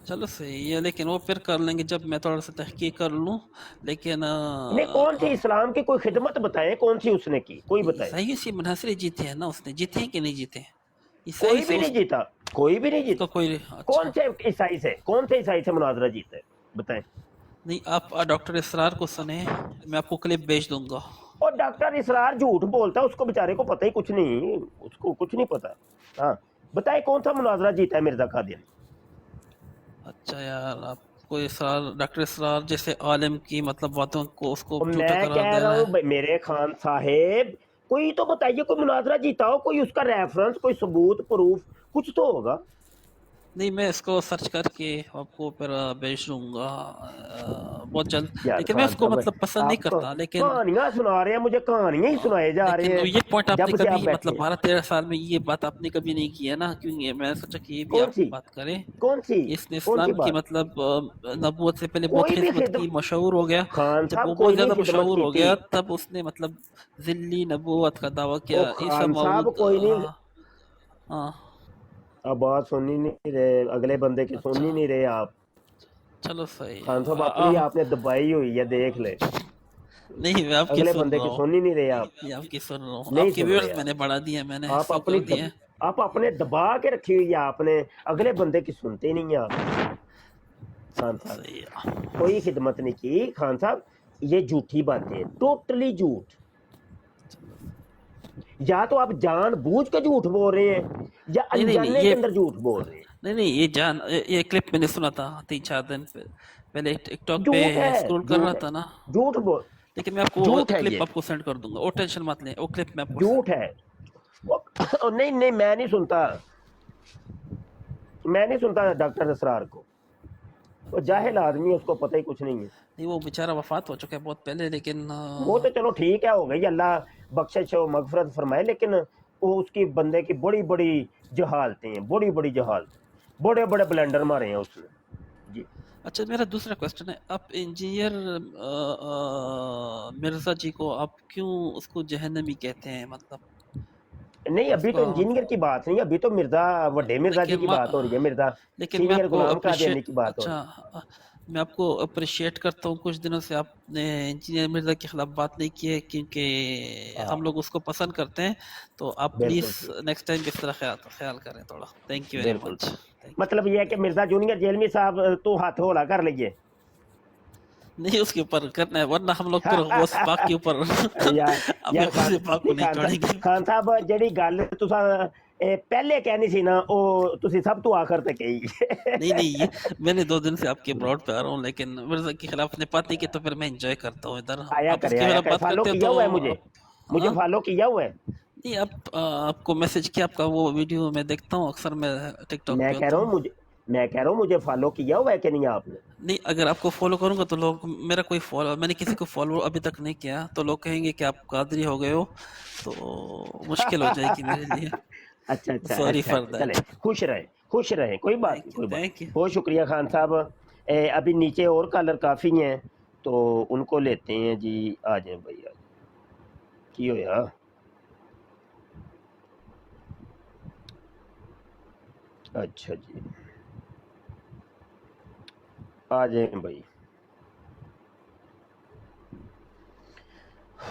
चलो सही है, लेकिन वो फिर कर लेंगे जब मैं थोड़ा सा तहकीक कर लूं। लेकिन
नहीं, कौन सी इस्लाम की कोई खिदमत बताएं, कौन सी उसने की, कोई बताए।
ईसाई से मुनासिर जीते हैं ना, उसने जीते हैं कि नहीं जीते?
कोई भी नहीं जीता, कोई भी नहीं जीता।
कोई
कौन से ईसाई से मुनाजरा जीते, बताएं।
नहीं, आप डॉक्टर इसरार को सुने, मैं आपको क्लिप भेज दूंगा।
और डॉक्टर इसरार झूठ बोलता है, उसको बेचारे को पता ही कुछ नहीं, उसको कुछ नहीं पता। हाँ बताए कौन सा मुनाजरा जीता है मिर्जा कादियानी?
अच्छा यार, आपको इसरार, डॉक्टर इसरार जैसे आलिम की मतलब बातों को उसको झूठा
मैं
करार
कह
दे
रहा
रहा
हूँ मेरे खान साहेब, कोई तो बताइए, कोई मुनाजरा जीता हो, कोई उसका रेफरेंस, कोई सबूत, प्रूफ कुछ तो होगा।
नहीं, मैं इसको सर्च करके आपको फिर भेज दूंगा बहुत जल्द। लेकिन मैं उसको मतलब पसंद नहीं करता, लेकिन
कहानियां सुना रहे हैं मुझे, कहानियां ही सुनाए जा रहे हैं।
ये पॉइंट आपने
जब से आप
कभी
बैठे
मतलब 12-13 साल में ये बात आपने कभी नहीं की है ना, क्योंकि मैं सोचा कि ये भी आप बात करें।
कौन सी
इसने इस्लाम की मतलब नबूवत से पहले बहुत
कोई भी
खिदमत की, मशहूर हो गया।
खान
जब
साहब
वो
कोई
बहुत ज्यादा
नहीं खिदमत
मशहूर हो
की
गया,
थी।
तब उसने मतलब जिल्ली नबूवत का दावा किया।
खान साहब कोई नहीं।
हाँ,
अब बात सुननी नहीं रहे, अगले बंदे की सुननी नहीं रहे आप।
चलो सही है।
खान साहब अपनी आपने दबाई हुई है, देख ले।
नहीं, मैं आपकी
अगले
सुन
बंदे
रहा
की
हूँ।
सुन ही नहीं रहे आप।
ये आपकी सुन रहा हूँ,
नहीं
आपके
सुन
व्यूअर्स
रहे
मैंने बढ़ा दिए, मैंने
आप
100
अपनी
कर दिए।
आप अपने दबा के रखी हुई है आपने, अगले बंदे की सुनते ही नहीं है आप। खान साहब कोई खिदमत नहीं की खान साहब, ये झूठी बातें, टोटली झूठ। या तो आप जानबूझ के झूठ बोल रहे हैं या अनजाने के अंदर झूठ बोल रहे हैं।
नहीं, ये क्लिप मैंने सुना था 3-4 दिन पहले टिकटॉक पे
झूठ है,
स्क्रॉल कर रहा था ना।
झूठ बोल,
लेकिन मैं आपको
झूठ है
क्लिप
ये।
आपको सेंड कर दूंगा, वो टेंशन मत लें, वो क्लिप मैं आपको
झूठ है। नहीं मैं नहीं सुनता डॉक्टर असरार को, वो जाहिल आदमी है, उसको पता ही कुछ नहीं है।
नहीं, वो बेचारा वफात हो चुका है बहुत पहले, लेकिन
वो तो चलो ठीक है, हो गई, अल्लाह बख्शिश और मगफरत फरमाए, लेकिन वो उसकी बंदे की बड़ी बड़ी जहालतें हैं, बड़ी जहालत, बड़े ब्लेंडर मारे हैं उसने जी।
अच्छा, मेरा दूसरा क्वेश्चन है, आप इंजीनियर मिर्जा जी को आप क्यों उसको जहन्नमी कहते हैं? मतलब
नहीं, अभी तो इंजीनियर की बात नहीं, अभी तो मिर्जा वड्डे मिर्जा जी की बात हो रही है, मिर्जा सीनियर गुलाम कादियानी की बात हो रही है।
अच्छा, मैं आपको अप्रिशिएट करता हूँ, कुछ दिनों से आपने इंजीनियर मिर्जा के खिलाफ बात नहीं की है, क्योंकि हम लोग उसको पसंद करते हैं। तो आप प्लीज नेक्स्ट टाइम इस तरह ख्याल करें थोड़ा। Thank you very much.
मतलब ये है कि मिर्जा जूनियर जेलमी साहब तो हाथ होला कर लीजिए,
नहीं उसके ऊपर करना है, वरना हम लोग फिर उस पाक के ऊपर
खान साहब जेडी गल तुसा पहले कहनी सी ना, ओ तुसी सब तो आखिर तक कही।
नहीं, मैंने 2 दिन से आपके ब्रॉड पे आ रहा हूँ, लेकिन मिर्जा के खिलाफ ने बात नहीं की, तो फिर मैं एंजॉय करता हूँ इधर।
आया करे, फॉलो किया हुआ है मुझे फॉलो किया हुआ है।
नहीं, आपको मैसेज किया, आपका वो वीडियो मैं देखता हूँ अक्सर, मैं टिकटॉक पे।
मैं कह रहा हूँ मैं कह रहा हूँ मुझे फॉलो किया हुआ है कि नहीं आपने?
नहीं, अगर आपको फॉलो करूंगा तो लोग मेरा कोई फॉलो, मैंने किसी को फॉलो अभी तक नहीं किया, तो लोग कहेंगे कि आप कादरी हो गए हो, तो मुश्किल हो जाएगी मेरे लिए।
अच्छा अच्छा
सॉरी
अच्छा
फॉर
अच्छा, चले
दैट।
खुश रहें, कोई बात नहीं, कोई बात
थैंक यू।
बहुत शुक्रिया खान साहब। अभी नीचे और कॉलर काफ़ी हैं तो उनको लेते हैं जी। आ जाए भैया, की होया? अच्छा जी, आ जाए भाई।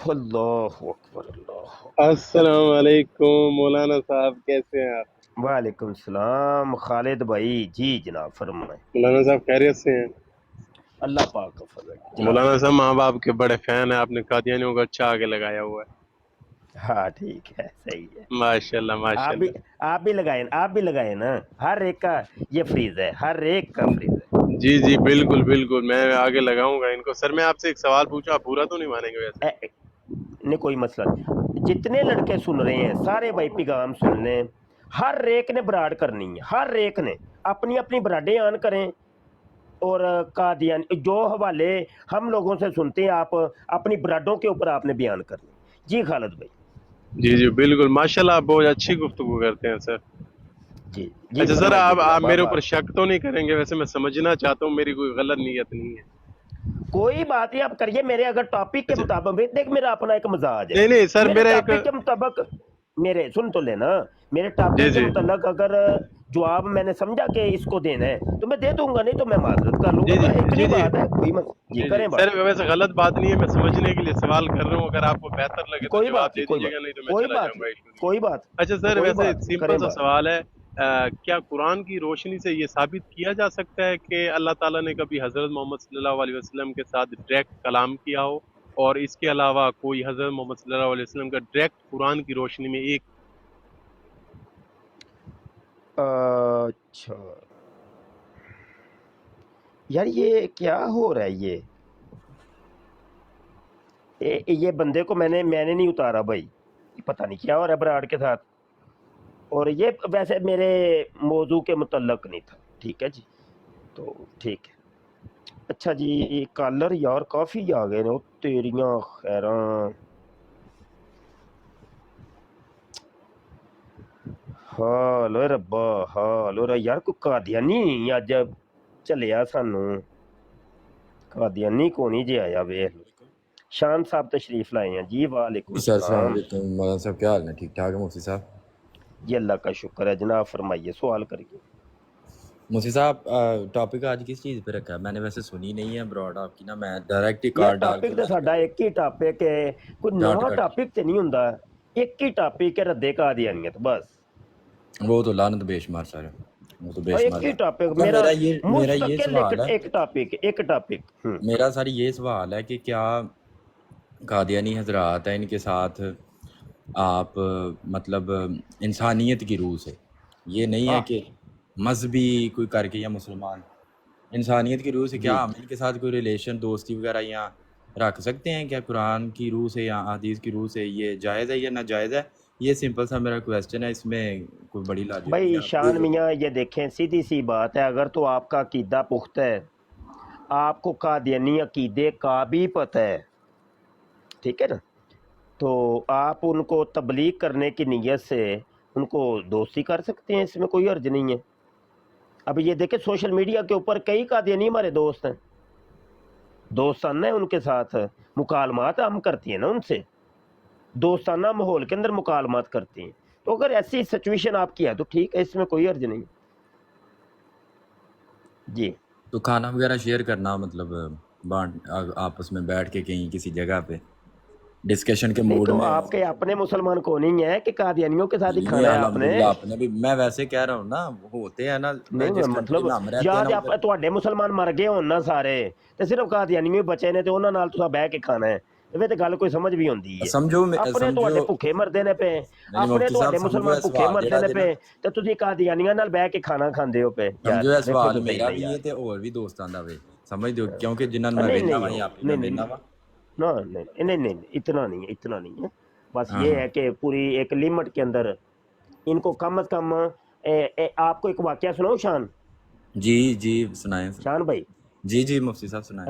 अल्लाह अकबर, अल्लाह।
अस्सलाम वालेकुम मौलाना साहब, कैसे हैं आप?
वालेकुम सलाम खालिद भाई। जी जनाब फरमाएं।
मौलाना साहब खैरियत से हैं?
अल्लाह पाक का फजल जनाब।
मौलाना साहब माँ बाप के बड़े फैन हैं, आपने कादियानियों को अच्छा आगे लगाया हुआ है।
हाँ ठीक है, सही है।
माशाल्लाह माशाल्लाह।
आप भी लगाए ना, हर एक का ये फ्रीज है, हर एक का फ्रीज है।
जी जी बिल्कुल बिल्कुल, मैं आगे लगाऊंगा इनको। सर मैं आपसे एक सवाल पूछूं, आप बुरा तो नहीं मानेंगे वैसे?
नहीं कोई मसला नहीं, जितने लड़के सुन रहे हैं सारे भाई पैगाम सुन लें। हर एक ने बराड करनी है, हर एक ने अपनी अपनी बराडें ऑन करें। और कादियान जो हवाले हम लोगों से सुनते हैं, आप अपनी बराडों के ऊपर आपने बयान करने। जी खालिद भाई।
जी जी बिल्कुल, माशाल्लाह आप बहुत अच्छी गुफ्तगू करते हैं सर।
जी
अच्छा सर,
फरमाइए
आप
जनाब,
मेरे
आप
ऊपर शक तो नहीं करेंगे? वैसे मैं समझना चाहता हूँ मेरी कोई गलत नीयत नहीं है।
कोई बात नहीं, आप करिए। मेरे अगर टॉपिक के मुताबिक, देख मेरा अपना एक मजाज है।
नहीं नहीं सर,
मेरे
मेरा
टॉपिक
एक
के मुताबिक, मेरे सुन तो लेना, मेरे
जी
टॉपिक के
जी
मुताबिक अगर जवाब मैंने समझा कि इसको देना है तो मैं दे दूंगा, नहीं तो मैं माजरत कर लूंगा।
जी जी
बस
जी
इतनी
जी
बात है, कोई जी
जी
करें
जी
बात।
सर, वैसे गलत बात नहीं है, मैं समझने के लिए सवाल कर रहा हूँ। अगर आपको बेहतर लगे तो
कोई
जवाब
बात
दे
नहीं, कोई बात
दीजिएगा, नहीं तो मैं
कोई
चला
बात
जाऊंगा।
नहीं,
इशू नहीं
कोई
है।
बात
अच्छा सर,
कोई
वैसे
बात
सिंपल
करें
सा
बात।
सवाल है, क्या कुरान की रोशनी से ये साबित किया जा सकता है कि अल्लाह ताला ने कभी हज़रत मोहम्मद सल्लल्लाहु अलैहि वसल्लम के साथ डायरेक्ट कलाम किया हो? और इसके अलावा कोई हज़रत मोहम्मद सल्लल्लाहु अलैहि वसल्लम का डायरेक्ट कुरान की रोशनी में एक
अच्छा यार, ये क्या हो रहा है? ये बंदे को मैंने नहीं उतारा भाई, पता नहीं क्या हो रहा है बराड़ के साथ। और ये वैसे मेरे मौजू के मुतल्लक नहीं था, ठीक है जी, तो ठीक है। अच्छा जी, कॉलर यार काफ़ी आ गए ने, तेरियां खैरां। हाल ओए रब्बा, हाल हो रहा यार। कोई कादियानी अज चलिया सानू, कादियानी को नहीं जे आया। वेख लो, शान साहब तशरीफ लाए हैं जी। वालेकुम
सर अस्सलाम
सलाम
वालेकुम मौलाना साहब, क्या हाल है? ठीक ठाक है मुफ्ती साहब?
जी, अल्लाह का शुक्र है जनाब। फरमाइए, सवाल करिए।
मुफ्ती साहब, टॉपिक आज किस चीज़ पे रखा है? मैंने वैसे सुनी नहीं है ब्रॉड आपकी ना, मैं डायरेक्ट ही
यार
कार्ड डाल
टॉपिक
के
तो साडा एक ही टॉपिक है, कोई
डांट
नवा
कट।
टॉपिक तो नहीं हुंदा। एक ही टॉपिक है, रद्दे कादियानियत, बस।
वो तो लानत बेशुमार सर, वो तो
और
बेशुमार
एक ही
है।
टॉपिक
अच्छा
मेरा
मेरा ये
मुस्तकिल
सवाल है,
एक टॉपिक।
मेरा सर ये सवाल है कि क्या कादियानी हजरात है, इनके साथ आप मतलब इंसानियत की रूह से, ये नहीं है
हाँ
कि मजहबी कोई करके या मुसलमान, इंसानियत की रूह से क्या
जी,
हम इनके साथ कोई रिलेशन दोस्ती वगैरह यहाँ रख सकते हैं क्या? कुरान की रूह से या हदीस की रूह से ये जायज़ है या नाजायज़ है? ये सिंपल सा मेरा क्वेश्चन है, इसमें कोई बड़ी लॉजिक नहीं
भाई
है।
शान मियाँ, ये देखें, सीधी सी बात है। अगर तो आपका अकीदा पुख्ता है, आपको कादियानी अकीदे का भी पता है, ठीक है ना, तो आप उनको तबलीग करने की नीयत से उनको दोस्ती कर सकते हैं, इसमें कोई अर्ज नहीं है। अब ये देखें, सोशल मीडिया के ऊपर कई कादियानी हमारे दोस्त हैं, दोस्ताना है उनके साथ मुकालमात हम करती हैं ना उनसे, दोस्ताना माहौल के अंदर मुकालमात करती हैं। तो अगर ऐसी सिचुएशन आपकी है तो ठीक है, इसमें कोई अर्ज नहीं जी।
तो खाना वगैरह शेयर करना मतलब बांट आपस में बैठ के कहीं किसी जगह पे डिस्कशन के
नहीं
मूड
तो
में।
आपके अपने मुसलमान को नहीं है कि कादियानियों के साथ ही
नहीं
खाना है आपने?
अल्हम्दुलिल्लाह, आपने भी, मैं वैसे कह रहा हूँ ना, वो होते हैं ना
नहीं
जिस कंट्री
मतलब
में हम रहते हैं
याद
ना
आप
उधर।
ਤੁਹਾਡੇ ਮੁਸਲਮਾਨ ਮਰ ਗਏ ਹੋਣ ਨਾ ਸਾਰੇ, ਤੇ ਸਿਰਫ ਕਾਦੀਆਨੀ ਬਚੇ ਨੇ, ਤੇ ਉਹਨਾਂ ਨਾਲ ਤੁਸੀਂ ਬਹਿ ਕੇ ਖਾਣਾ ਹੈ। ਇਹ ਤੇ ਗੱਲ ਕੋਈ ਸਮਝ ਵੀ ਹੁੰਦੀ ਹੈ। ਆਪਣੇ ਤੁਹਾਡੇ ਭੁੱਖੇ ਮਰਦੇ ਨੇ ਪਏ, ਆਪਣੇ ਤੁਹਾਡੇ ਮੁਸਲਮਾਨ ਭੁੱਖੇ ਮਰਦੇ ਨੇ ਪਏ, ਤੇ ਤੁਸੀਂ ਕਾਦੀਆਨੀਆਂ ਨਾਲ ਬਹਿ ਕੇ ਖਾਣਾ ਖਾਂਦੇ ਹੋ ਪਏ। ਯਾਰ
ਸਮਝੋ ਇਹ
ਦੇਖੋ
ਸਵਾਲ
ਤਾਂ ਸਹੀ
ਮੇਰਾ
ਨਹੀਂ
ਵੀ
ਯਾਰ।
ਹੈ ਤੇ ਹੋਰ ਵੀ ਦੋਸਤਾਂ ਦਾ ਵੇ, ਸਮਝਦੇ ਹੋ? ਕਿਉਂਕਿ ਜਿਨ੍ਹਾਂ ਨੂੰ ਮੈਂ
नहीं
ਵੇਖਣਾ ਵਾ
नहीं
ਜਾਂ ਆਪੇ ਮੈਂ
नहीं
ਵੇਖਣਾ
नहीं
ਵਾ।
नहीं, इतना नहीं है। बस
हाँ
ये
हाँ
है कि पूरी एक लिमिट के अंदर इनको कम से कम आपको एक वाकया सुनाऊं शान?
जी सुनाएं सर।
शान भाई
जी मुफ्ती साहब सुनाएं।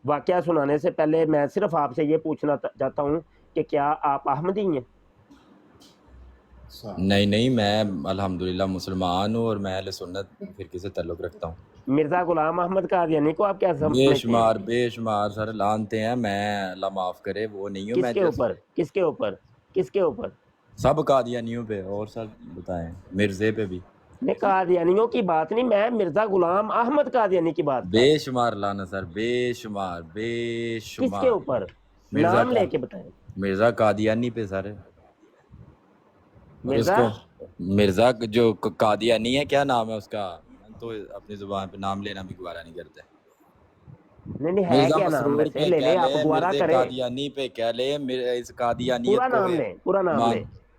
वाकया सुनाने से पहले मैं सिर्फ आपसे ये पूछना चाहता हूँ कि क्या आप अहमदी हैं?
नहीं, मैं अल्हम्दुलिल्लाह मुसलमान हूँ और मैं अहले सुन्नत फिरके से ताल्लुक़ रखता हूँ।
मिर्ज़ा गुलाम अहमद कादियानी को आप क्या समझते हैं?
बेशुमार सर लानते हैं, मैं अल्लाह माफ़ करे वो नहीं हूँ। मैं
किसके ऊपर?
सब कादियानियों पे, और सर बताएं मिर्ज़े पे भी।
नहीं, कादियानियों की बात नहीं, मैं मिर्ज़ा गुलाम अहमद कादियानी की बात।
बेशुमार लाना सर, बेशुमार।
किसके ऊपर? नाम लेके बताएं।
मिर्ज़ा कादियानी पे सर।
मिर्ज़ा
जो कादियानी है, क्या नाम है उसका? तो अपनी जुबान पे नाम लेना भी गवारा नहीं करते।
नहीं है क्या नाम? वैसे ले ले, आप गवारा करें।
कादियानी पे कह ले, इस कादियानी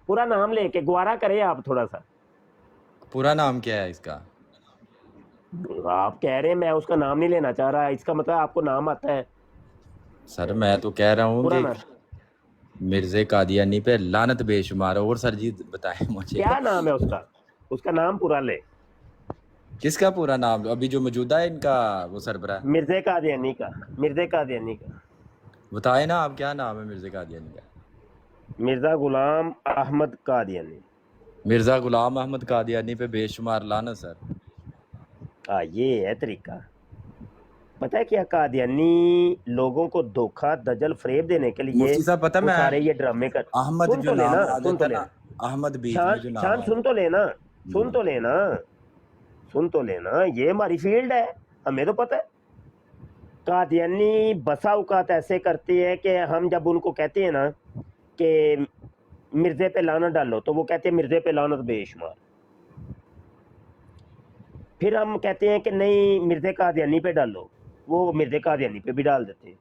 पूरा नाम ले के गवारा करें आप थोड़ा सा।
पूरा नाम क्या है इसका?
आप कह रहे हैं मैं उसका नाम नहीं लेना चाह रहा, इसका मतलब आपको नाम आता है।
सर मैं तो कह रहा हूँ कि मिर्ज़े कादियानी पे लानत बेशुमार। और सर जी बताएं मुझे
क्या नाम है उसका नाम पूरा ले।
किसका पूरा नाम? अभी जो मौजूदा है इनका वो सरबरा
मिर्ज़े कादियानी का
बताए ना आप, क्या नाम है मिर्ज़े कादियानी का?
मिर्ज़ा गुलाम अहमद कादियानी।
मिर्ज़ा गुलाम अहमद कादियानी पे बेशुमार लानत सर।
ये है तरीका। पता है क्या, कादियानी लोगों को धोखा दजल फरेब देने के लिए
मुफ्ती साहब पता मैं
सारे ये ड्रामे कर।
अहमद जो नाम आ जाता है ना, अहमद बीच में जो नाम
शान सुन तो लेना, ये हमारी फील्ड है, हमें तो पता है। कादियानी बसा औकात ऐसे करते हैं कि हम जब उनको कहते हैं ना कि मिर्ज़े पे लानत डालो, तो वो कहते हैं मिर्ज़े पे लानत बेशुमार। फिर हम कहते हैं कि नहीं मिर्ज़े कादियानी पे डालो, वो मिर्ज़े कादियानी पे भी डाल देते हैं।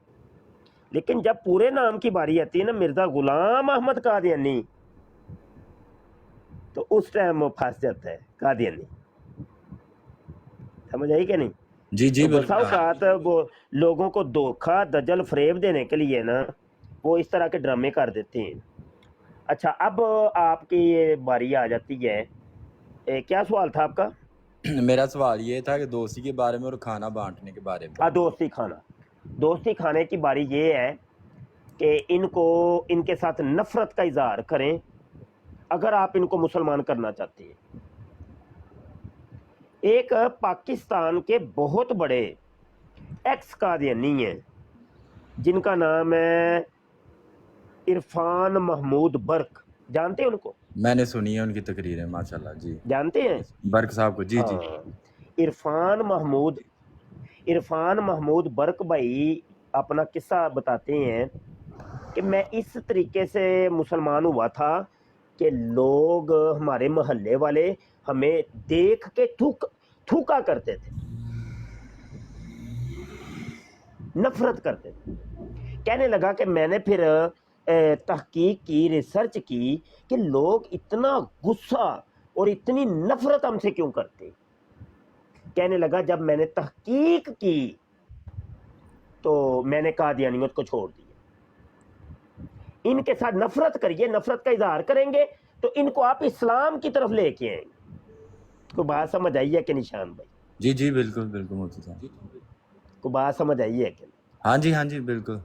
लेकिन जब पूरे नाम की बारी आती है ना, मिर्ज़ा गुलाम अहमद कादियानी, तो उस टाइम वो फंस जाता है कादियानी। समझ आई कि नहीं?
जी
बसाओकात वो लोगों को धोखा दजल फरेब देने के लिए ना वो इस तरह के ड्रामे कर देते हैं। अच्छा, अब आपकी ये बारी आ जाती है। क्या सवाल था आपका?
मेरा सवाल ये था कि दोस्ती के बारे में और खाना बांटने के बारे में।
दोस्ती खाने की बारी ये है कि इनके साथ नफरत का इजहार करें अगर आप इनको मुसलमान करना चाहते हैं। एक पाकिस्तान के बहुत बड़े एक्स कादियानी हैं जिनका नाम है इरफान महमूद बर्क। जानते हैं उनको?
मैंने सुनी है उनकी तकरीरें, माशाल्लाह। जी
जानते हैं
बर्क साहब को? जी
इरफान महमूद बर्क भाई अपना किस्सा बताते हैं कि मैं इस तरीके से मुसलमान हुआ था कि लोग हमारे मोहल्ले वाले हमें देख के थूका करते थे, नफरत करते थे। कहने लगा कि मैंने फिर तहकीक की, रिसर्च की कि लोग इतना गुस्सा और इतनी नफरत हमसे क्यों करते। कहने लगा जब मैंने तहकीक की तो मैंने कादियानियत को छोड़ दिया। इनके साथ नफरत करिए, नफरत का इजहार करेंगे तो इनको आप इस्लाम की तरफ लेके आएंगे। को बात समझ आई है कि निशान भाई?
जी बिल्कुल मुफ्ती साहब
को बात समझ आई है कि?
हाँ जी बिल्कुल।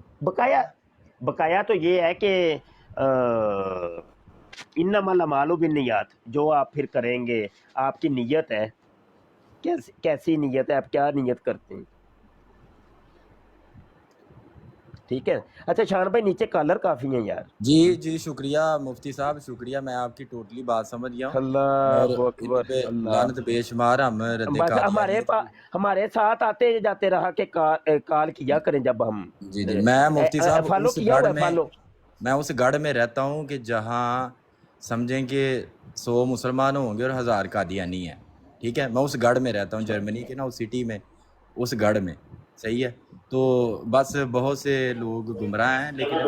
बकाया तो ये है कि इन्नमल अमालु बिन्नियात, जो आप फिर करेंगे आपकी नीयत है, कैसी नीयत है, आप क्या नीयत करते हैं। ठीक है। अच्छा शान भाई, नीचे कॉलर काफी हैं यार।
जी शुक्रिया मुफ्ती साहब, शुक्रिया। मैं आपकी टोटली बात समझ गया हूँ। लानत बेशुमार। हम
हमारे साथ आते जाते रहा कि कॉल किया करें जब हम।
जी मैं मुफ्ती साहब मैं उस गढ़ में रहता हूँ कि जहाँ समझें कि 100 मुसलमान होंगे और 1000 कादियानी हैं। ठीक है, मैं उस गढ़ में रहता हूँ, जर्मनी के ना उस सिटी में, उस गढ़ में। सही है। तो बस बहुत से लोग गुमराह हैं, लेकिन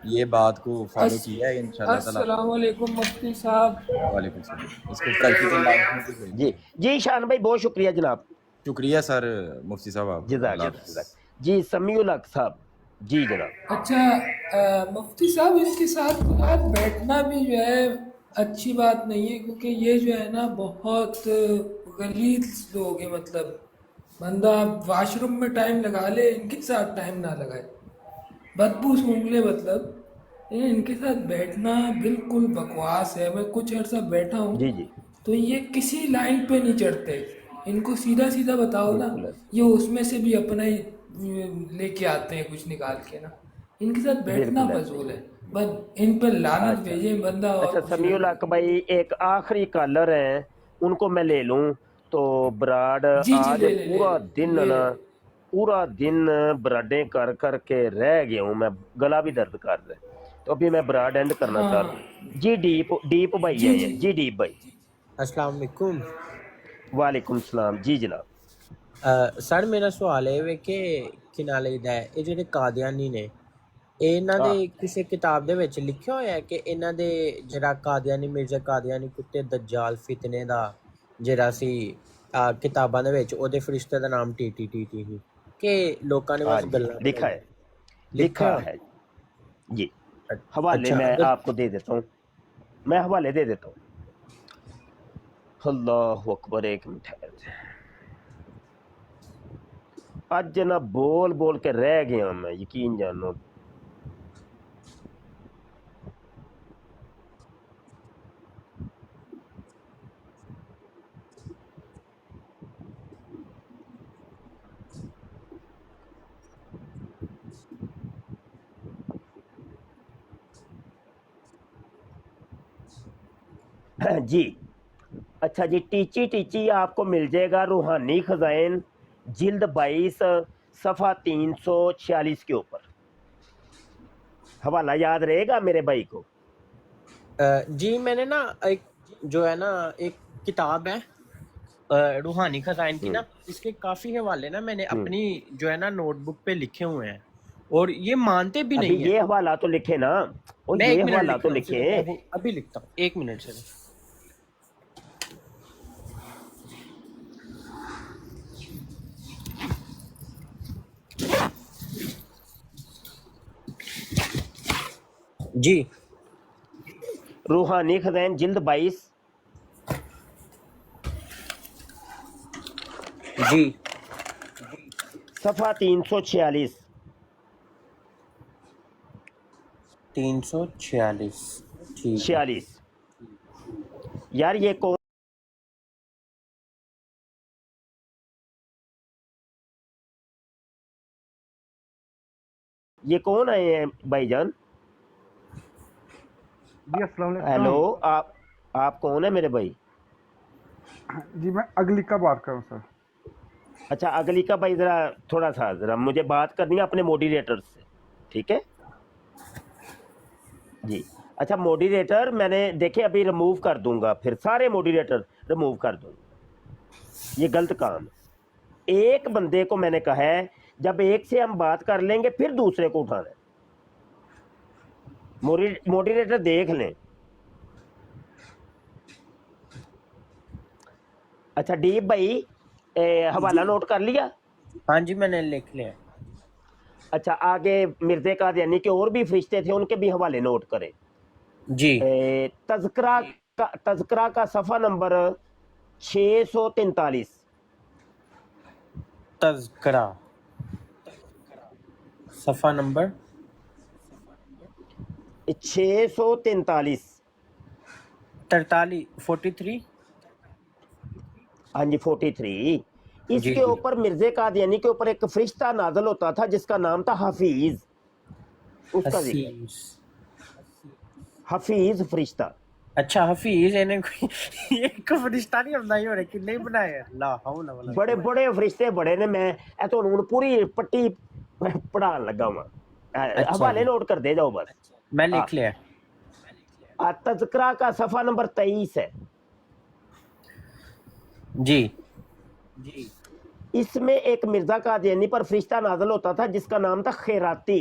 ये बात को फॉलो किया है इंशाल्लाह ताला।
अस्सलाम वालेकुम मुफ्ती साहब।
वालेकुम सलाम। इसको प्रैक्टिकल लाइफ में
जी शान भाई बहुत शुक्रिया जनाब।
शुक्रिया सर मुफ्ती साहब आप।
जज़ाक जी। समीउल हक साहब। जी जनाब।
अच्छा मुफ्ती साहब, इसके साथ बैठना भी जो है अच्छी बात नहीं है, क्योंकि ये जो है ना बहुत गलीज लोग हैं, मतलब बंदा वॉशरूम में टाइम लगा ले, इनके साथ टाइम ना लगाए, बदबू सूंघ ले, मतलब इनके साथ बैठना बिल्कुल बकवास है। मैं कुछ अर्सा बैठा हूँ
जी जी
तो ये किसी लाइन पे नहीं चढ़ते, इनको सीधा सीधा बताओ ना,
बिल्कुल
ये उसमें से भी अपना ही लेके आते हैं कुछ निकाल के ना। इनके साथ बैठना
बिल्कुल
फजूल है, बस इन पर लानत
अच्छा
भेजे बंदा और
अच्छा
कुछ ना
समीउल हक
करे।
भाई, एक आखिरी कॉलर है, उनको मैं ले लूं तो ब्राड
जी जी
आज
ले ले ले
पूरा दिन
ले
ना,
ले।
पूरा दिन ब्राडें कर कर के रह गया हूँ मैं, गला भी दर्द कर रहा है, तो अभी मैं ब्राड एंड करना
हाँ
चाह रहा
हाँ
हूँ। जी डीप डीप भाई
जी
है
जी
ये, जी डीप भाई।
अस्सलाम वालेकुम।
वालेकुम सलाम जी जनाब।
ਸਰ ਮੇਰਾ ਸਵਾਲ ਇਹ ਵੇ ਕਿ ਕੀ ਨਾਂ ਲਈਦਾ ਹੈ, ਇਹ ਜਿਹੜੇ ਕਾਦੀਆਨੀ ਨੇ, ਇਹ ਇਹਨਾਂ
हाँ
ਦੇ ਕਿਸੇ ਕਿਤਾਬ ਦੇ ਵਿੱਚ ਲਿਖਿਆ ਹੋਇਆ ਹੈ ਕਿ ਇਹਨਾਂ ਦੇ ਜਿਹੜਾ ਕਾਦੀਆਨੀ ਮਿਰਜ਼ਾ ਕਾਦੀਆਨੀ ਕੁੱਤੇ ਦਜਜਾਲ ਫਿਤਨੇ ਦਾ ਜਿਹੜਾ ਸੀ ਕਿਤਾਬਾਂ ਦੇ ਵਿੱਚ ਉਹਦੇ ਫਰਿਸ਼ਤੇ ਦਾ ਨਾਮ ਟੀ ਸੀ, ਕਿ ਲੋਕਾਂ ਨੇ
हाँ
ਬਸ
जी
ਗੱਲਾਂ
लिखा
ਬਣਾਈਆਂ?
है,
ਲਿਖਿਆ
लिखा
ਹੋਇਆ?
है जी। हवाले
अच्छा
मैं
अगर
आपको दे देता हूँ, मैं हवाले दे देता हूँ। अल्लाह अकबर, एक मिनट ठहर जा। अज ना बोल बोल के रह गया मैं, यकीन जानो। जी अच्छा जी, टीची टीची आपको मिल जाएगा रूहानी खजाइन जिल्द 22 सफ़ा 346 के ऊपर। हवाला याद रहेगा मेरे भाई को?
जी मैंने ना एक जो है ना एक किताब है रूहानी खजाइन की ना, इसके काफ़ी हवाले ना मैंने अपनी जो है ना नोटबुक पे लिखे हुए हैं, और ये मानते भी
अभी
नहीं है।
ये हवाला तो लिखे ना, और
मैं
ये
एक मिनट
हवाला
लिख
तो
रहा हूँ,
लिखे।
सिर्फ अभी लिखता हूँ, एक मिनट से। जी
रूहानी खजाइन जिल्द 22
जी
सफ़ा 346।
346 ठीक है।
46 यार ये कौन आए हैं भाईजान?
जी अस्सलाम वालेकुम।
हेलो, आप कौन है मेरे भाई?
जी मैं अगली का बात कर रहा हूँ सर।
अच्छा अगली का भाई, ज़रा मुझे बात करनी है अपने मॉडरेटर से, ठीक है जी। अच्छा मॉडरेटर मैंने देखे अभी रिमूव कर दूंगा, फिर सारे मॉडरेटर रिमूव कर दूंगा, ये गलत काम है। एक बंदे को मैंने कहा है जब एक से हम बात कर लेंगे फिर दूसरे को उठाना है। मॉडरेटर देख लें। अच्छा डीप भाई, हवाला नोट कर लिया?
हाँ जी मैंने लिख लिया।
अच्छा आगे मिर्ज़े कादियानी के और भी फरिश्ते थे, उनके भी हवाले नोट करें
जी।
तज़किरा का सफ़ा नंबर 643।
तज़किरा सफ़ा नंबर
643
43।
हाँ जी 43।
जी
इसके
जी
ऊपर मिर्ज़े कादियानी के ऊपर एक फरिश्ता नाज़िल होता था जिसका नाम था हफीज, उसका जिक्र है।
हफीज।
हफीज फरिश्ता।
अच्छा हफीज इन्हें कोई एक फरिश्ता नहीं ਹੁੰਦਾ ਹੀ ਹੋਰੇ ਕਿੰਨੇ ਹੀ ਬਣਾਏ ਲਾ ਹੌਲਾ ਵਾਲਾ
बड़े बड़े फरिश्ते बड़े ने, मैं तो ਹੁਣ पूरी पट्टी पढ़ान लगा हुआ।
अच्छा
हवाले
जी
नोट कर दे जाओ बस।
मैं लिख लिया।
तज़किरा का सफ़ा नंबर 23 है
जी।
इसमें एक मिर्ज़ा कादियानी पर फरिश्ता नाज़िल होता था जिसका नाम था खैराती।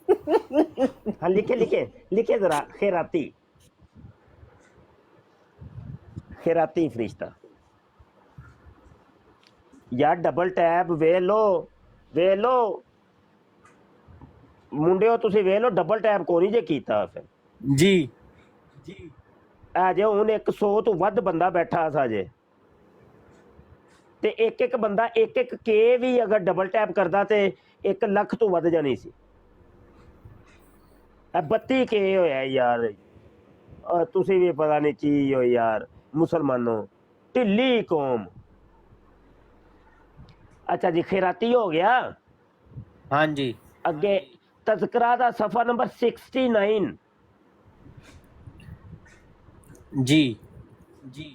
हाँ लिखे लिखे लिखे जरा, खैराती, खैराती फरिश्ता। यार डबल टैब वे लो मुंडे हो तुसी, वे लो डबल टैब को नहीं जे कीता फिर
जी
ਜੇ ਹੁਣ 100 ਤੋਂ ਵੱਧ ਬੰਦਾ ਬੈਠਾ ਸਾ ਜੇ ਤੇ ਇੱਕ ਬੰਦਾ ਇੱਕ ਕੇ ਵੀ ਅਗਰ ਡਬਲ ਟੈਪ ਕਰਦਾ ਤੇ 1 ਲੱਖ ਤੋਂ ਵੱਧ ਜਾਣੀ ਸੀ। 32 ਕੇ ਹੋਇਆ ਯਾਰ, ਤੁਸੀਂ ਵੀ ਪਤਾ ਨਹੀਂ ਕੀ ਹੋ ਯਾਰ ਮੁਸਲਮਾਨों, ਢਿੱਲੀ ਕੌਮ। अच्छा जी खैराती हो गया।
हाँ जी।
अगे तज़किरा दा सफ़ा नंबर 69
जी
जी।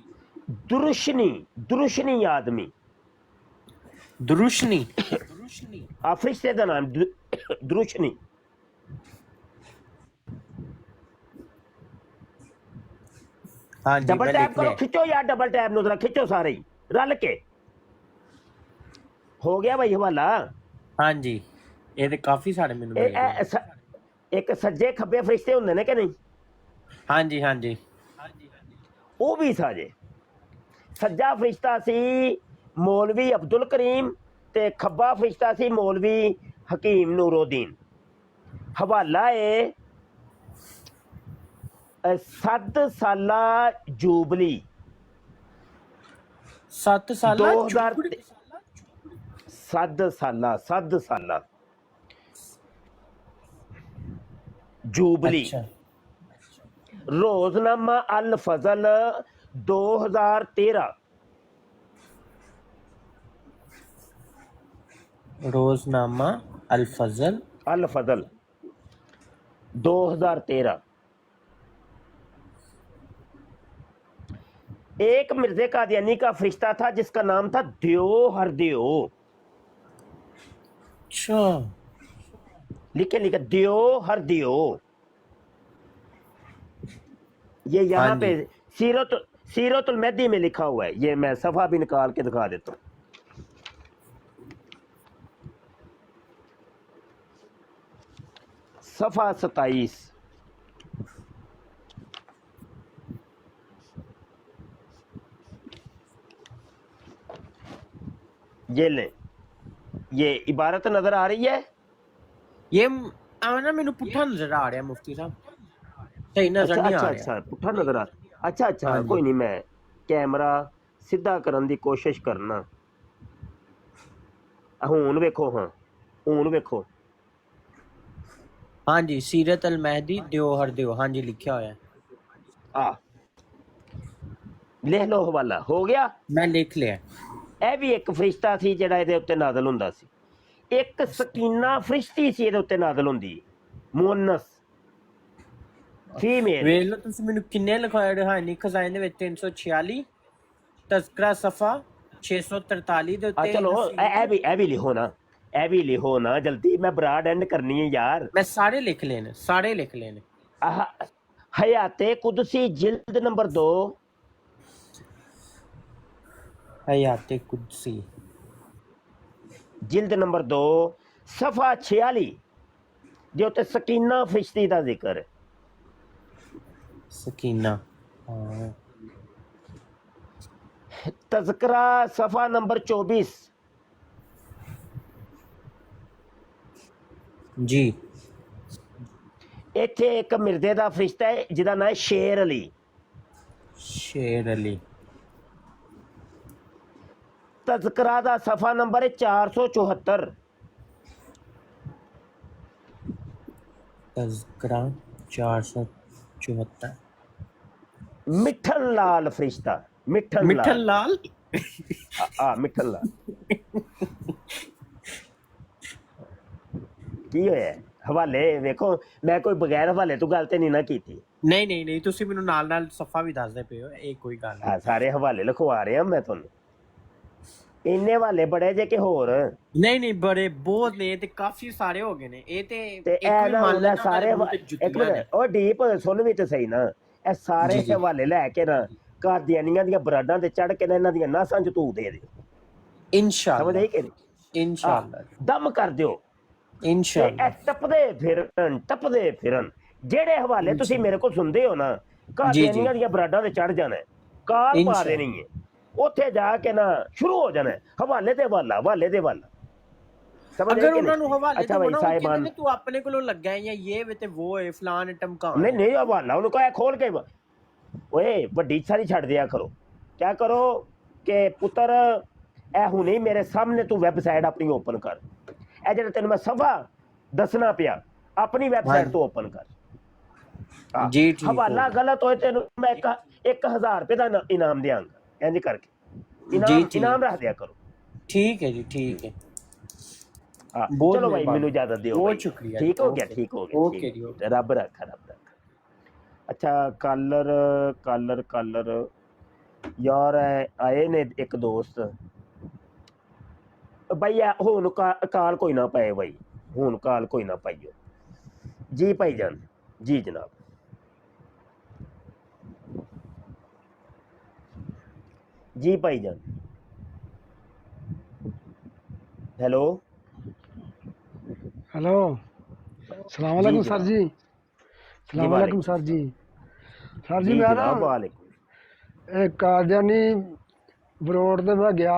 दुरुशनी आदमी,
दुरुशनी
फरिश्ते का नाम दुरुशनी।
हाँ जी,
डबल टैप करो, खिंचो यार डबल टैप नु जरा खिंचो सारे ही रल के। हो गया भाई हवाला।
हाँ जी, ये तो काफी सारे मैनू मिल गए।
एक सज्जे खब्बे फरिश्ते होंदे ने कि नहीं?
हाँ जी हाँ जी।
वो भी साजे। सज्जा फरिश्ता सी मौलवी अब्दुल करीम ते खब्बा फरिश्ता सी मौलवी हकीम नूरुद्दीन। हवाला है 7 साला जुबली
7 साला
7 साला जुबली।
अच्छा।
रोजनामा अल फजल 2013।
रोजनामा अल फजल
2013। एक मिर्जे कादियानी का फरिश्ता था जिसका नाम था दियो हरदियो।
अच्छा,
लिखे दियो हरदियो। ये यहाँ
हाँ
पे
जी।
सीरतुल मेहदी में लिखा हुआ है। ये मैं सफा भी निकाल के दिखा देता हूँ। सफा 27। ये ले, ये इबारत नजर आ रही है।
ये ना मैनू पुट्ठा नजर आ रहा मुफ्ती साहब, सही नजर नहीं आ रहा।
अच्छा पुट्ठा नजर आ रहा। अच्छा
हाँ जी।
कोई नहीं, मैं कैमरा सीधा करने की कोशिश करना। हुन वेखो, हाँ हुन वेखो।
हाँ जी, सीरत अल मेहदी दियो हर दियो। हाँ जी, लिखा हुआ है।
लिख लो हवाला। हो गया,
मैं लिख लिया।
ਇਹ ਵੀ ਇੱਕ ਫਰਿਸ਼ਤਾ ਸੀ ਜਿਹੜਾ ਇਹਦੇ ਉੱਤੇ ਨਾਜ਼ਲ ਹੁੰਦਾ ਸੀ। ਇੱਕ ਸਕੀਨਾ ਫਰਿਸ਼ਤੀ ਸੀ ਇਹਦੇ ਉੱਤੇ ਨਾਜ਼ਲ ਹੁੰਦੀ, ਮੁਅੰਨਸ ਫੀਮੇਲ।
ਵੇਖ ਲਓ ਤੁਸੀਂ ਮੈਨੂੰ ਕਿੰਨੇ ਲਿਖਾਏ ਰੂਹਾਨੀ ਖਜ਼ਾਨੇ ਦੇ ਵਿੱਚ 346, ਤਜ਼ਕਰਾ ਸਫਾ 643 ਦੇ ਉੱਤੇ।
ਚਲੋ ਇਹ ਵੀ ਲਿਖੋ ਨਾ, ਇਹ ਵੀ ਲਿਖੋ ਨਾ ਜਲਦੀ, ਮੈਂ ਬਰਾਡ ਐਂਡ ਕਰਨੀ ਹੈ ਯਾਰ।
ਮੈਂ ਸਾਰੇ ਲਿਖ ਲਏ ਨੇ, ਸਾਰੇ ਲਿਖ ਲਏ ਨੇ।
हयाते कुदसी जिल्द नंबर 2।
हयाते कुदसी
जिल्द नंबर 2 सफ़ा 46 जो ते सकीना फरिश्ती का जिक्र है।
सकीना। हाँ।
तज़किरा सफ़ा नंबर 24।
जी।
इत्थे एक मिर्जे का फरिश्ता है जिहदा नाम है शेर अली।
शेर अली।
तज़किरा का सफ़ा नंबर है 474।
तज़किरा 474।
मिठन लाल फरिश्ता।
मिठन लाल।
मिठन लाल की होया? हवाले वेखो, मैं कोई बगैर हवाले तो गल ते नहीं ना कीती।
नहीं ਤੁਸੀਂ ਮੈਨੂੰ ਨਾਲ ਸਫਾ ਵੀ ਦੱਸਦੇ ਪਏ ਹੋ, ਇਹ ਕੋਈ ਗੱਲ ਨਹੀਂ।
ਸਾਰੇ ਹਵਾਲੇ ਲਿਖਵਾ ਰਿਹਾ ਮੈਂ ਤੁਹਾਨੂੰ। ਇੰਨੇ ਹਵਾਲੇ ਬੜੇ ਜੇ ਕਿ ਹੋਰ?
ਨਹੀਂ ਬੜੇ ਬਹੁਤ ਨੇ ਤੇ ਕਾਫੀ ਸਾਰੇ ਹੋ ਗਏ ਨੇ। ਇਹ ਤੇ
ਇਹ ਨਾ ਸਾਰੇ ਇੱਕ ਮਿੰਟ, ਉਹ ਡੀਪ ਸੁਣ ਵੀ ਤੇ ਸਹੀ ਨਾ। ਇਹ ਸਾਰੇ ਹਵਾਲੇ ਲੈ ਕੇ ਨਾ ਕਾਦੀਆਨੀਆਂ ਦੀਆਂ ਬਰਾਡਾਂ ਤੇ ਚੜ ਕੇ ਨਾ ਇਹਨਾਂ ਦੀਆਂ ਨਾਸਾਂ ਚ ਧੂ ਦੇ ਦਿਓ ਇਨਸ਼ਾਅੱਲਾ। ਸਮਝ ਆਈ ਕਿ ਨਹੀਂ?
ਇਨਸ਼ਾਅੱਲਾ
ਦਮ ਕਰ ਦਿਓ
ਇਨਸ਼ਾਅੱਲਾ।
ਟੱਪਦੇ ਫਿਰਨ ਜਿਹੜੇ ਹਵਾਲੇ ਤੁਸੀਂ ਮੇਰੇ ਕੋਲ ਸੁਣਦੇ ਹੋ ਨਾ, ਕਾਦੀਆਨੀਆਂ ਦੀਆਂ ਬਰਾਡਾਂ ਤੇ ਚੜ ਜਾਣਾ, ਕਾਰ ਪਾ ਦੇਣੀ ਹੈ, ਉੱਥੇ ਜਾ ਕੇ ਨਾ ਸ਼ੁਰੂ ਹੋ ਜਾਣਾ ਹਵਾਲੇ ਤੇ ਹਵਾਲਾ।
ਅਗਰ ਉਹਨਾਂ ਨੂੰ ਹਵਾਲੇ ਤੇ ਬਣਾ ਕੇ ਕਹਿੰਦੇ ਤੂੰ ਆਪਣੇ ਕੋਲੋਂ ਲੱਗਾ ਹੈ ਜਾਂ ਇਹ ਵੇ ਤੇ ਉਹ ਹੈ ਫਲਾਨ ਟਮਕਾ।
ਨਹੀਂ ਹਵਾਲਾ ਉਹਨੂੰ ਕਹੇ ਖੋਲ ਕੇ ਓਏ ਵੱਡੀ ਸਾਰੀ ਛੱਡ ਦਿਆ ਕਰੋ। ਕਿਆ ਕਰੋ ਕਿ ਪੁੱਤਰ ਇਹ ਹੁਣੇ ਮੇਰੇ ਸਾਹਮਣੇ ਤੂੰ ਵੈਬਸਾਈਟ ਆਪਣੀ ਓਪਨ ਕਰ। ਇਹ ਜਿਹੜਾ ਤੈਨੂੰ ਮੈਂ ਸਫਾ ਦੱਸਣਾ ਪਿਆ ਆਪਣੀ ਵੈਬਸਾਈਟ ਤੋਂ ਓਪਨ ਕਰ।
जी ठीक
ਹਵਾਲਾ
होगा
ਗਲਤ ਹੋਏ ਤੈਨੂੰ ਮੈਂ 1000 ਰੁਪਏ ਦਾ ਇਨਾਮ ਦਿਆਂਗਾ। ਇੰਝ ਕਰਕੇ
जी
ਇਨਾਮ
ठीक
ਇਨਾਮ ਰੱਖ ਦਿਆ ਕਰੋ।
ठीक है जी ठीक है
हाँ
बहुत
चलो भाई
मेहरबानी।
मैनू इजाजत दिओ
बहुत
भाई।
शुक्रिया
ठीक
जी,
हो गया
ओके।
ठीक हो गया
ओके
ठीक
जी,
हो
ओके।
गया। रब रखा रब रखा। अच्छा कलर कलर कलर यार आए ने एक दोस्त भाई हुन काल कोई ना पाए भाई हुन काल कोई ना पाइयो जी भाईजान जी जनाब। जी भाईजान हेलो
हेलो सलाम
जी
अलैकुम सर
जनाब
जी
जी
सलाम अलैकुम
वालेकुम
सर जी सर जी
जी
मैं ना
जनाब वालेकुम
एक कादियानी बरोड ਤੇ ਮੈਂ ਗਿਆ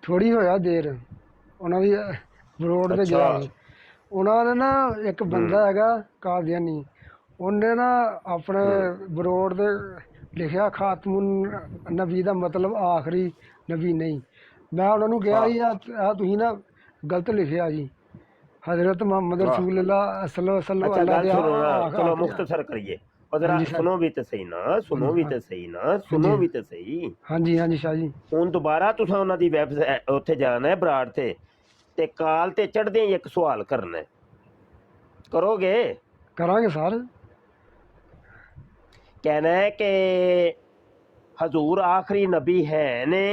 ਥੋੜੀ ਹੋਇਆ ਦੇਰ ਉਹਨਾਂ ਦੀ ਬਰੋਡ ਤੇ ਗਿਆ
अच्छा
ਸੀ। ਉਹਨਾਂ ਨੇ ਨਾ ਇੱਕ ਬੰਦਾ ਹੈਗਾ ਕਾਦੀਆਨੀ ਉਹਨੇ ਨਾ ਆਪਣੇ ਬਰੋਡ ਤੇ ਲਿਖਿਆ ਖਾਤਮੁਨ ਨਬੀ ਦਾ ਮਤਲਬ ਆਖਰੀ ਨਬੀ ਨਹੀਂ। ਮੈਂ ਉਹਨਾਂ ਨੂੰ ਕਿਹਾ
वाह
ਜੀ ਆ ਤੁਸੀਂ ਨਾ ਗਲਤ ਲਿਖਿਆ ਜੀ हजरत मोहम्मद
वाह
रसूलुल्लाह सल्लल्लाहु अलैहि
अच्छा
अल्लाह
गल
दे
सुनो ना चलो
आखिरी
मुख्तसर करिए और जरा
हाँ जी सर
सुनो भी तो सही ना सुनो भी तो सही ना
हाँ
सुनो
जी
भी तो सही।
हाँ जी शाह जी
ਹੁਣ ਦੁਬਾਰਾ ਤੁਸੀਂ ਉਹਨਾਂ ਦੀ ਵੈਬਸਾਈਟ ਉੱਥੇ ਜਾਣਾ ਹੈ ਬਰਾੜ ਤੇ ਕਾਲ ਤੇ ਚੜ੍ਹਦੇ ਹੀ ਇੱਕ ਸਵਾਲ ਕਰਨਾ ਹੈ। ਕਰੋਗੇ?
करांगे सर
कहना है कि हजूर आखिरी नबी है ने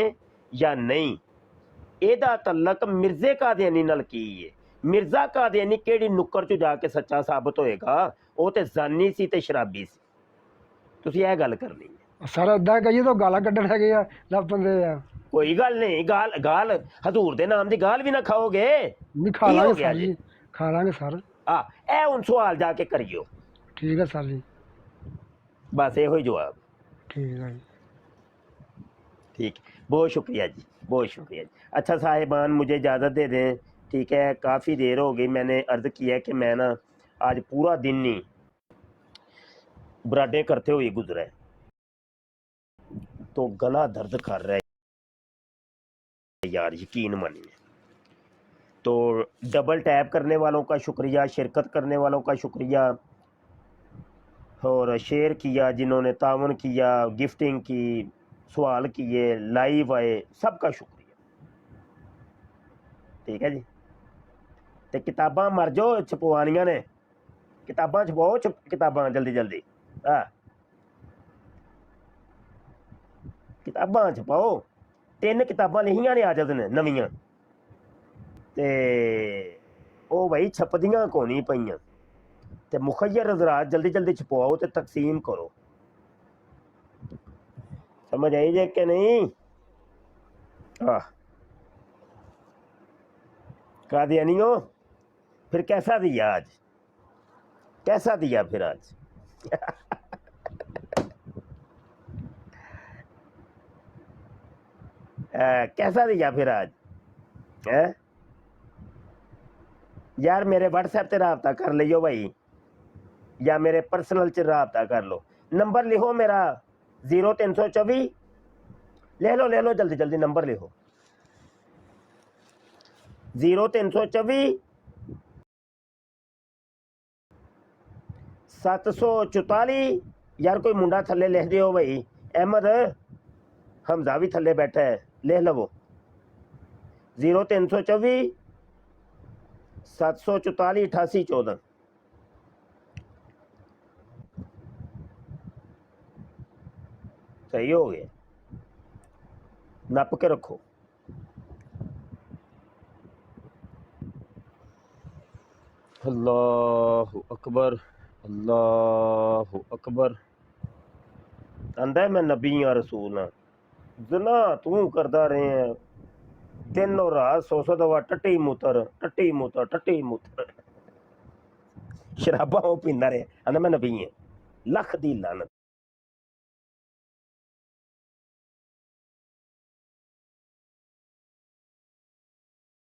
या नहीं। ਇਹਦਾ ਤਲਕ ਮਿਰਜ਼ੇ ਕਾਦੀਆਨੀ ਨਾਲ ਕੀ ਹੈ। ਮਿਰਜ਼ਾ ਕਾਦੀਆਨੀ ਕਿਹੜੀ ਨੁੱਕਰ 'ਚ ਜਾ ਕੇ ਸੱਚਾ ਸਾਬਤ ਹੋਏਗਾ। ਉਹ ਤੇ ਜ਼ਾਨੀ ਸੀ ਤੇ ਸ਼ਰਾਬੀ ਸੀ। ਤੁਸੀਂ ਇਹ ਗੱਲ ਕਰਨੀ ਹੈ।
सर इदा कहिए तो गाला कड्ढन है गया लग बंदे आ
ਕੋਈ ਗੱਲ ਨਹੀਂ ਗਾਲ ਗਾਲ ਹਜ਼ੂਰ ਦੇ ਨਾਮ ਦੀ ਗਾਲ ਵੀ ਨਾ ਖਾਓਗੇ।
नहीं खा
ਕੀ ਹੋ
लांगे
ਗਿਆ
सर
ਜੀ?
जी खा लांगे सर
ਆ ਇਹ ਹੁਣ ਸਵਾਲ ਜਾ ਕੇ ਕਰਿਓ।
ठीक है सर जी
बस ਇਹੋ ਹੀ ਜਵਾਬ।
ठीक है जी
ठीक बहुत शुक्रिया जी बहुत शुक्रिया जी। अच्छा साहिबान मुझे इजाज़त दे दें। ठीक है काफ़ी देर हो गई मैंने अर्ज़ किया कि मैं ना आज पूरा दिन ही बराडे करते हुए गुजरा है तो गला दर्द कर रहा है यार यकीन मानिए। तो डबल टैप करने वालों का शुक्रिया शिरकत करने वालों का शुक्रिया और शेयर किया जिन्होंने तावन किया गिफ्टिंग की सवाल किए लाइव आए सबका शुक्रिया। ठीक है जी तो किताबां मर जाओ छपवानियां ने किताबां छपाओ किताबां जल्दी जल्दी हाँ किताबां छपाओ। 3 किताबां लिखियां ने आजद ने नवियां ते ओ भाई छपदियां कोनी पईयां ते मुखय्यर हज़रात जल्दी जल्दी छपवाओ ते तकसीम करो। समझ आई जे कि नहीं। हाँ कादियानियों फिर कैसा दिया आज कैसा दिया फिर आज कैसा दिया फिर आज है यार मेरे व्हाट्सएप से रबता कर लियो भाई या मेरे पर्सनल च रबता कर लो। नंबर लिखो मेरा 0324 ले लो जल्दी जल्दी नंबर लिखो 0324 744 यार कोई मुंडा थले लिख दियो भाई अहमद हमजा भी थले बैठा है लिख लवो 0324 744 88 14 सही हो गया नप के रखो। अल्लाहु अकबर अल्लाहु अकबर आंदा मैं नबी हाँ रसूल हाँ जना तू करदा रहे हैं दिन और रात 100 दफा टट्टी मूतर शराबा वो पींदा रहे आंदा मैं नबी हाँ लख दी लानत।